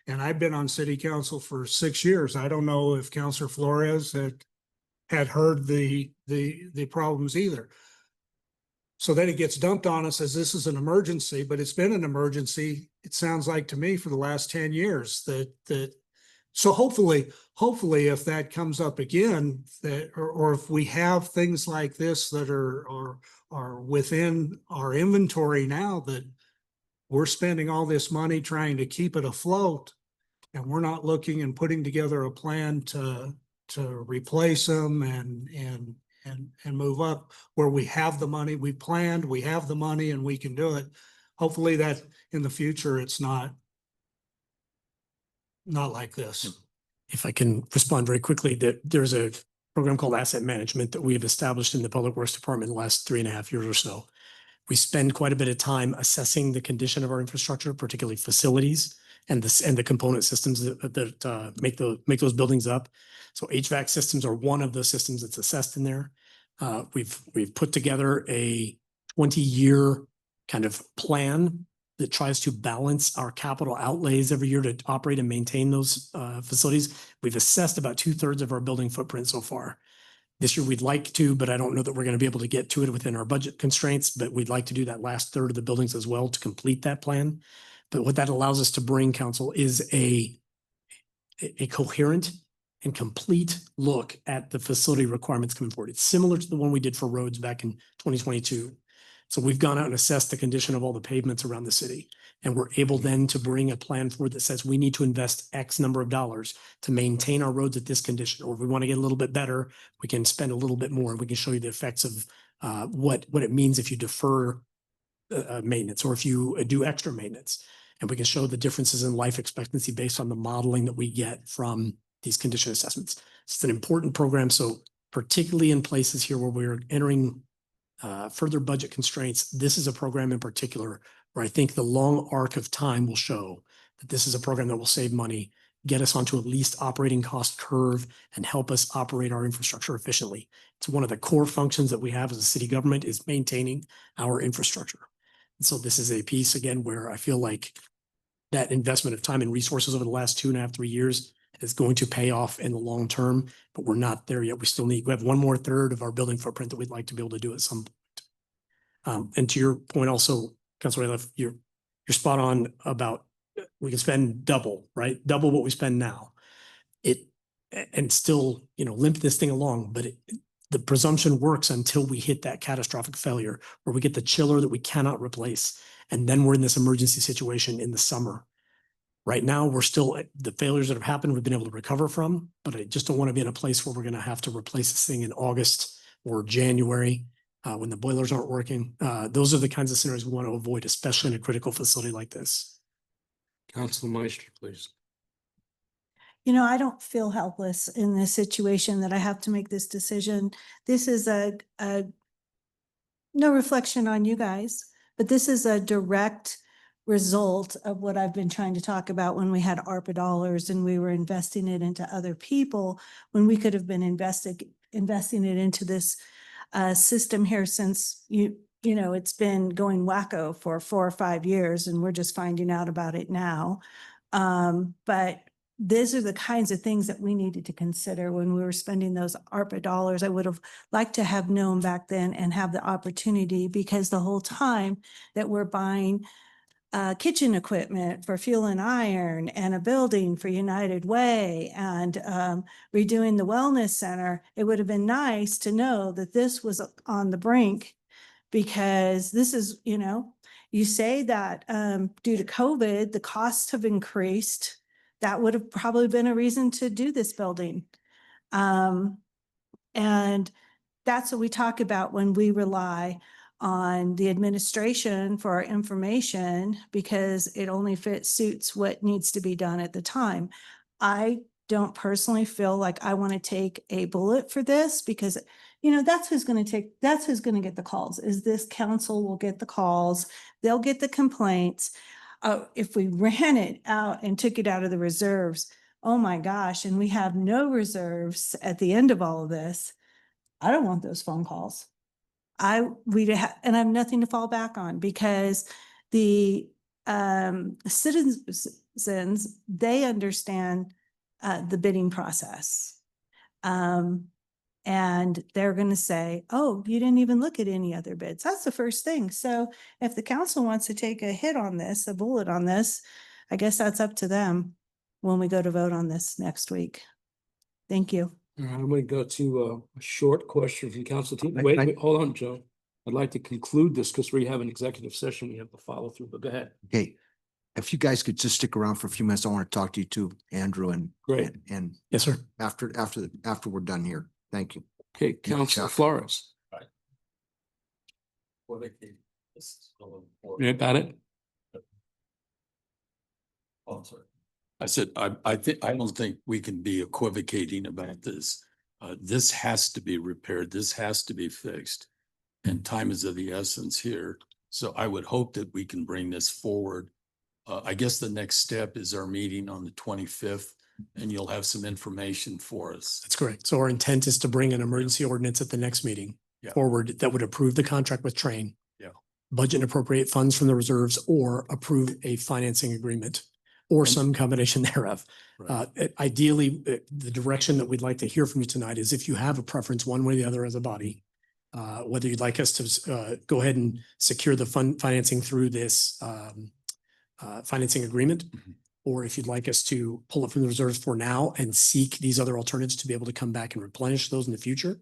And I've been on city council for 6 years. I don't know if Councilor Flores had heard the problems either. So then it gets dumped on us as this is an emergency, but it's been an emergency, it sounds like to me, for the last 10 years so hopefully if that comes up again, that or if we have things like this that are within our inventory now, that we're spending all this money trying to keep it afloat, and we're not looking and putting together a plan to replace them and move up where we have the money, we planned, we have the money and we can do it. Hopefully that in the future, it's not like this. If I can respond very quickly, that there's a program called asset management that we have established in the Public Works Department in the last 3.5 years or so. We spend quite a bit of time assessing the condition of our infrastructure, particularly facilities and the component systems that make those buildings up. So HVAC systems are one of the systems that's assessed in there. We've put together a 20-year kind of plan that tries to balance our capital outlays every year to operate and maintain those facilities. We've assessed about 2/3 of our building footprint so far. This year we'd like to, but I don't know that we're going to be able to get to it within our budget constraints, but we'd like to do that last third of the buildings as well to complete that plan. But what that allows us to bring, council, is a coherent and complete look at the facility requirements coming forward. It's similar to the one we did for roads back in 2022. So we've gone out and assessed the condition of all the pavements around the city. And we're able then to bring a plan forward that says we need to invest X number of dollars to maintain our roads at this condition. Or if we want to get a little bit better, we can spend a little bit more. We can show you the effects of what it means if you defer maintenance or if you do extra maintenance. And we can show the differences in life expectancy based on the modeling that we get from these condition assessments. It's an important program. So particularly in places here where we're entering further budget constraints, this is a program in particular where I think the long arc of time will show that this is a program that will save money, get us onto at least operating cost curve, and help us operate our infrastructure efficiently. It's one of the core functions that we have as a city government is maintaining our infrastructure. And so this is a piece, again, where I feel like that investment of time and resources over the last 2.5, 3 years is going to pay off in the long term, but we're not there yet. We have 1 more third of our building footprint that we'd like to be able to do at some point. And to your point also, Councilor Rayleigh, you're spot on about we can spend double, right? Double what we spend now. And still, limp this thing along, but the presumption works until we hit that catastrophic failure where we get the chiller that we cannot replace. And then we're in this emergency situation in the summer. Right now, we're still the failures that have happened, we've been able to recover from, but I just don't want to be in a place where we're going to have to replace this thing in August or January when the boilers aren't working. Those are the kinds of scenarios we want to avoid, especially in a critical facility like this. Councilor Meister, please. I don't feel helpless in this situation that I have to make this decision. This is no reflection on you guys, but this is a direct result of what I've been trying to talk about when we had ARPA dollars and we were investing it into other people when we could have been investing it into this system here since it's been going wacko for 4 or 5 years and we're just finding out about it now. But these are the kinds of things that we needed to consider when we were spending those ARPA dollars. I would have liked to have known back then and have the opportunity, because the whole time that we're buying kitchen equipment for Fuel and Iron and a building for United Way and redoing the wellness center, it would have been nice to know that this was on the brink, because this is, you say that due to COVID, the costs have increased. That would have probably been a reason to do this building. And that's what we talk about when we rely on the administration for our information, because it only suits what needs to be done at the time. I don't personally feel like I want to take a bullet for this because, you know, that's who's going to get the calls, is this council will get the calls. They'll get the complaints. If we ran it out and took it out of the reserves, oh my gosh, and we have no reserves at the end of all of this, I don't want those phone calls. And I have nothing to fall back on because the citizens, they understand the bidding process. And they're going to say, oh, you didn't even look at any other bids. That's the first thing. So if the council wants to take a hit on this, a bullet on this, I guess that's up to them when we go to vote on this next week. Thank you. All right, I'm going to go to a short question from council team. I- Wait, hold on, Joe. I'd like to conclude this because we have an executive session. We have to follow through, but go ahead. Okay, if you guys could just stick around for a few minutes, I want to talk to you too, Andrew, and Great. and Yes, sir. after we're done here. Thank you. Okay, Councilor Flores. You about it? Oh, sorry. I said, I don't think we can be equivocating about this. This has to be repaired. This has to be fixed. And time is of the essence here. So I would hope that we can bring this forward. I guess the next step is our meeting on the 25th, and you'll have some information for us. That's correct. So our intent is to bring an emergency ordinance at the next meeting Yeah. forward that would approve the contract with Train. Yeah. Budget and appropriate funds from the reserves or approve a financing agreement or some combination thereof. Right. Ideally, the direction that we'd like to hear from you tonight is if you have a preference one way or the other as a body, whether you'd like us to go ahead and secure the financing through this financing agreement, or if you'd like us to pull it from the reserves for now and seek these other alternatives to be able to come back and replenish those in the future.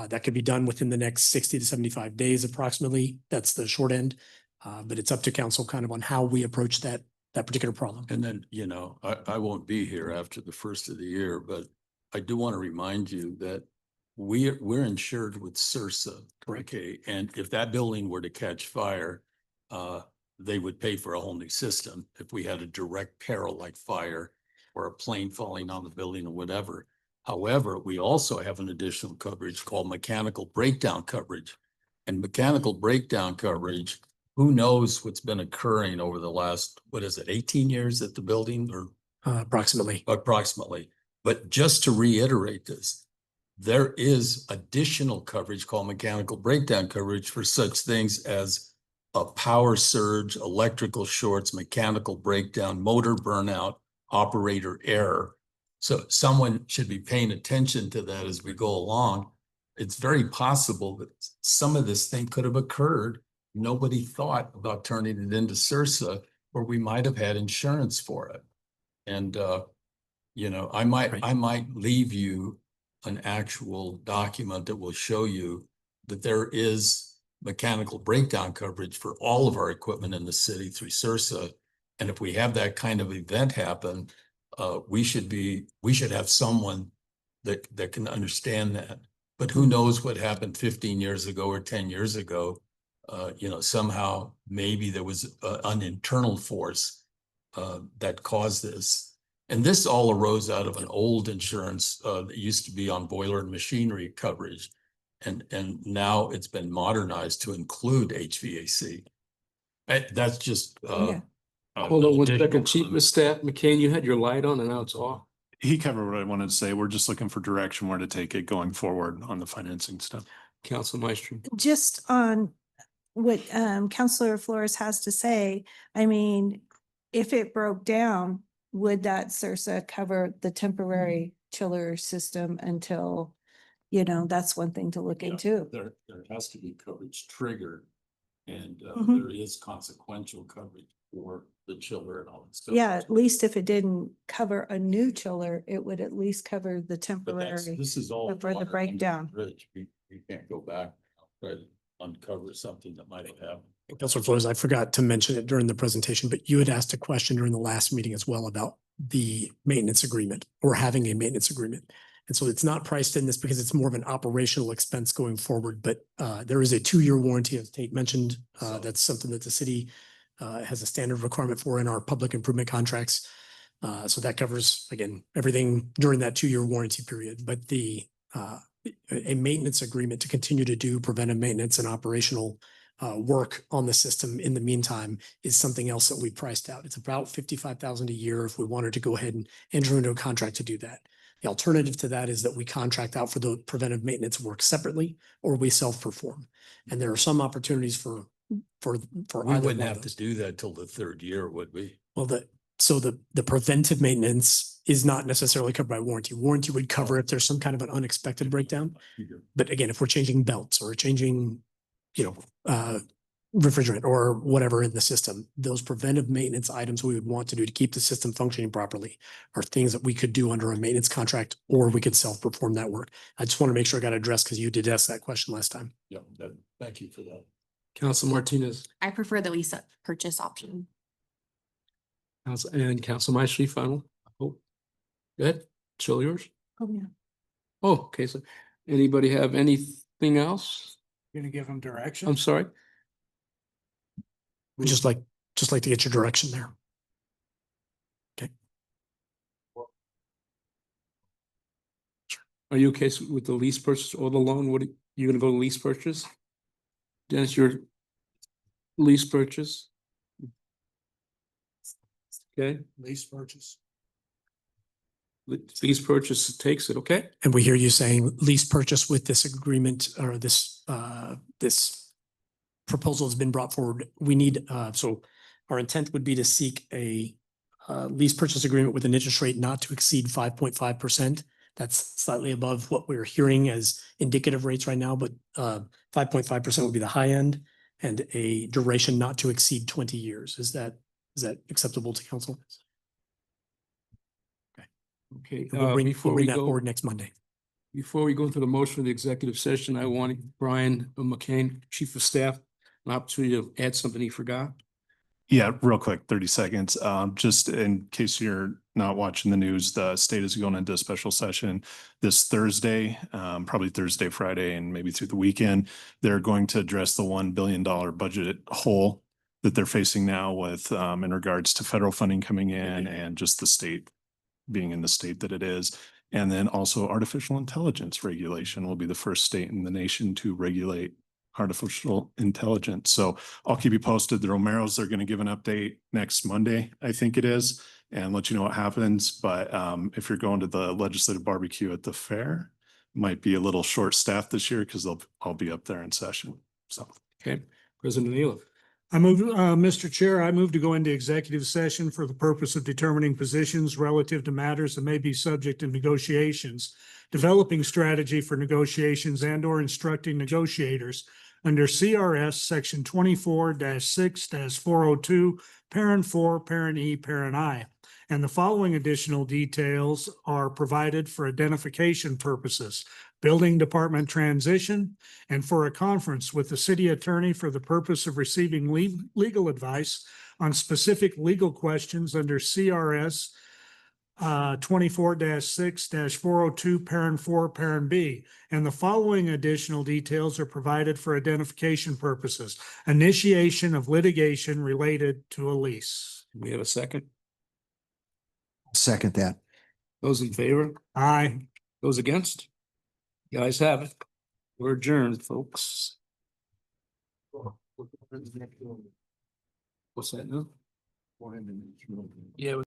That could be done within the next 60 to 75 days approximately. That's the short end. But it's up to council kind of on how we approach that particular problem. And then, I won't be here after the first of the year, but I do want to remind you that we're insured with CIRSA. Correct. Okay, and if that building were to catch fire, they would pay for a whole new system if we had a direct peril like fire or a plane falling on the building or whatever. However, we also have an additional coverage called mechanical breakdown coverage. And mechanical breakdown coverage, who knows what's been occurring over the last, 18 years at the building or? Approximately. Approximately. But just to reiterate this, there is additional coverage called mechanical breakdown coverage for such things as a power surge, electrical shorts, mechanical breakdown, motor burnout, operator error. So someone should be paying attention to that as we go along. It's very possible that some of this thing could have occurred. Nobody thought about turning it into CIRSA, where we might have had insurance for it. And, I might leave you an actual document that will show you that there is mechanical breakdown coverage for all of our equipment in the city through CIRSA. And if we have that kind of event happen, we should have someone that can understand that. But who knows what happened 15 years ago or 10 years ago? Somehow maybe there was an internal force that caused this. And this all arose out of an old insurance that used to be on boiler and machinery coverage. And now it's been modernized to include HVAC. That's just Hold on one second, Chief of Staff McCain, you had your light on and now it's off. He covered what I wanted to say. We're just looking for direction where to take it going forward on the financing stuff. Council Maestro. Just on what Councilor Flores has to say, I mean, if it broke down, would that CIRSA cover the temporary chiller system until, that's one thing to look into. There has to be coverage triggered, and Mhm. there is consequential coverage for the chiller and all that stuff. Yeah, at least if it didn't cover a new chiller, it would at least cover the But temporary this is all for the water under breakdown. bridge. We can't go back and try to uncover something that might have happened. Councilor Flores, I forgot to mention it during the presentation, but you had asked a question during the last meeting as well about the maintenance agreement or having a maintenance agreement. And so it's not priced in this because it's more of an operational expense going forward, but there is a 2-year warranty, as Tate mentioned. That's something that the city has a standard requirement for in our public improvement contracts. So that covers, again, everything during that 2-year warranty period, but a maintenance agreement to continue to do preventive maintenance and operational work on the system in the meantime is something else that we priced out. It's about 55,000 a year if we wanted to go ahead and enter into a contract to do that. The alternative to that is that we contract out for the preventive maintenance work separately, or we self-perform. And there are some opportunities for We either wouldn't one of have to those. do that till the 3rd year, would we? Well, the preventive maintenance is not necessarily covered by warranty. Warranty would cover if there's some kind of an unexpected breakdown. But again, if we're changing belts or changing, refrigerant or whatever in the system, those preventive maintenance items we would want to do to keep the system functioning properly are things that we could do under a maintenance contract, or we could self-perform that work. I just want to make sure I got addressed because you did ask that question last time. Yeah, thank you for that. Council Martinez, I prefer the lease purchase option. Council Maestri, final. Go ahead, it's all yours. Oh, yeah. Oh, okay, so anybody have anything else? You're gonna give them direction? I'm sorry? We just like to get your direction there. Are you okay with the lease purchase or the loan? What, you gonna go lease purchase? Dennis, your lease purchase? Okay, Lease purchase. lease purchase takes it, okay? And we hear you saying lease purchase with this agreement or this proposal has been brought forward. We need, so our intent would be to seek a lease purchase agreement with an interest rate not to exceed 5.5%. That's slightly above what we're hearing as indicative rates right now, but 5.5% would be the high end, and a duration not to exceed 20 years. Is that acceptable to council? Okay, We'll bring before that we go, forward next Monday. before we go into the motion of the executive session, I want Brian McCain, Chief of Staff, an opportunity to add something he forgot. Yeah, real quick, 30 seconds. Just in case you're not watching the news, the state is going into a special session this Thursday, probably Thursday, Friday, and maybe through the weekend. They're going to address the $1 billion budget hole that they're facing now with in regards to federal funding coming in and just the state being in the state that it is. And then also artificial intelligence regulation will be the first state in the nation to regulate artificial intelligence. So I'll keep you posted. The Romeros, they're going to give an update next Monday, I think it is, and let you know what happens. But if you're going to the legislative barbecue at the fair, might be a little short staffed this year because I'll be up there in session. So, Okay, President Neal. I move, Mr. Chair, I move to go into executive session for the purpose of determining positions relative to matters that may be subject to negotiations, developing strategy for negotiations and or instructing negotiators under CRS section 24-6-402, parent 4, parent E, parent I. And the following additional details are provided for identification purposes: building department transition, and for a conference with the city attorney for the purpose of receiving legal advice on specific legal questions under CRS 24-6-402, parent 4, parent B. And the following additional details are provided for identification purposes: initiation of litigation related to a lease. We have a second. Second that. Those in favor? Aye. Those against? You guys have it. We're adjourned, folks. What's that now? Yeah.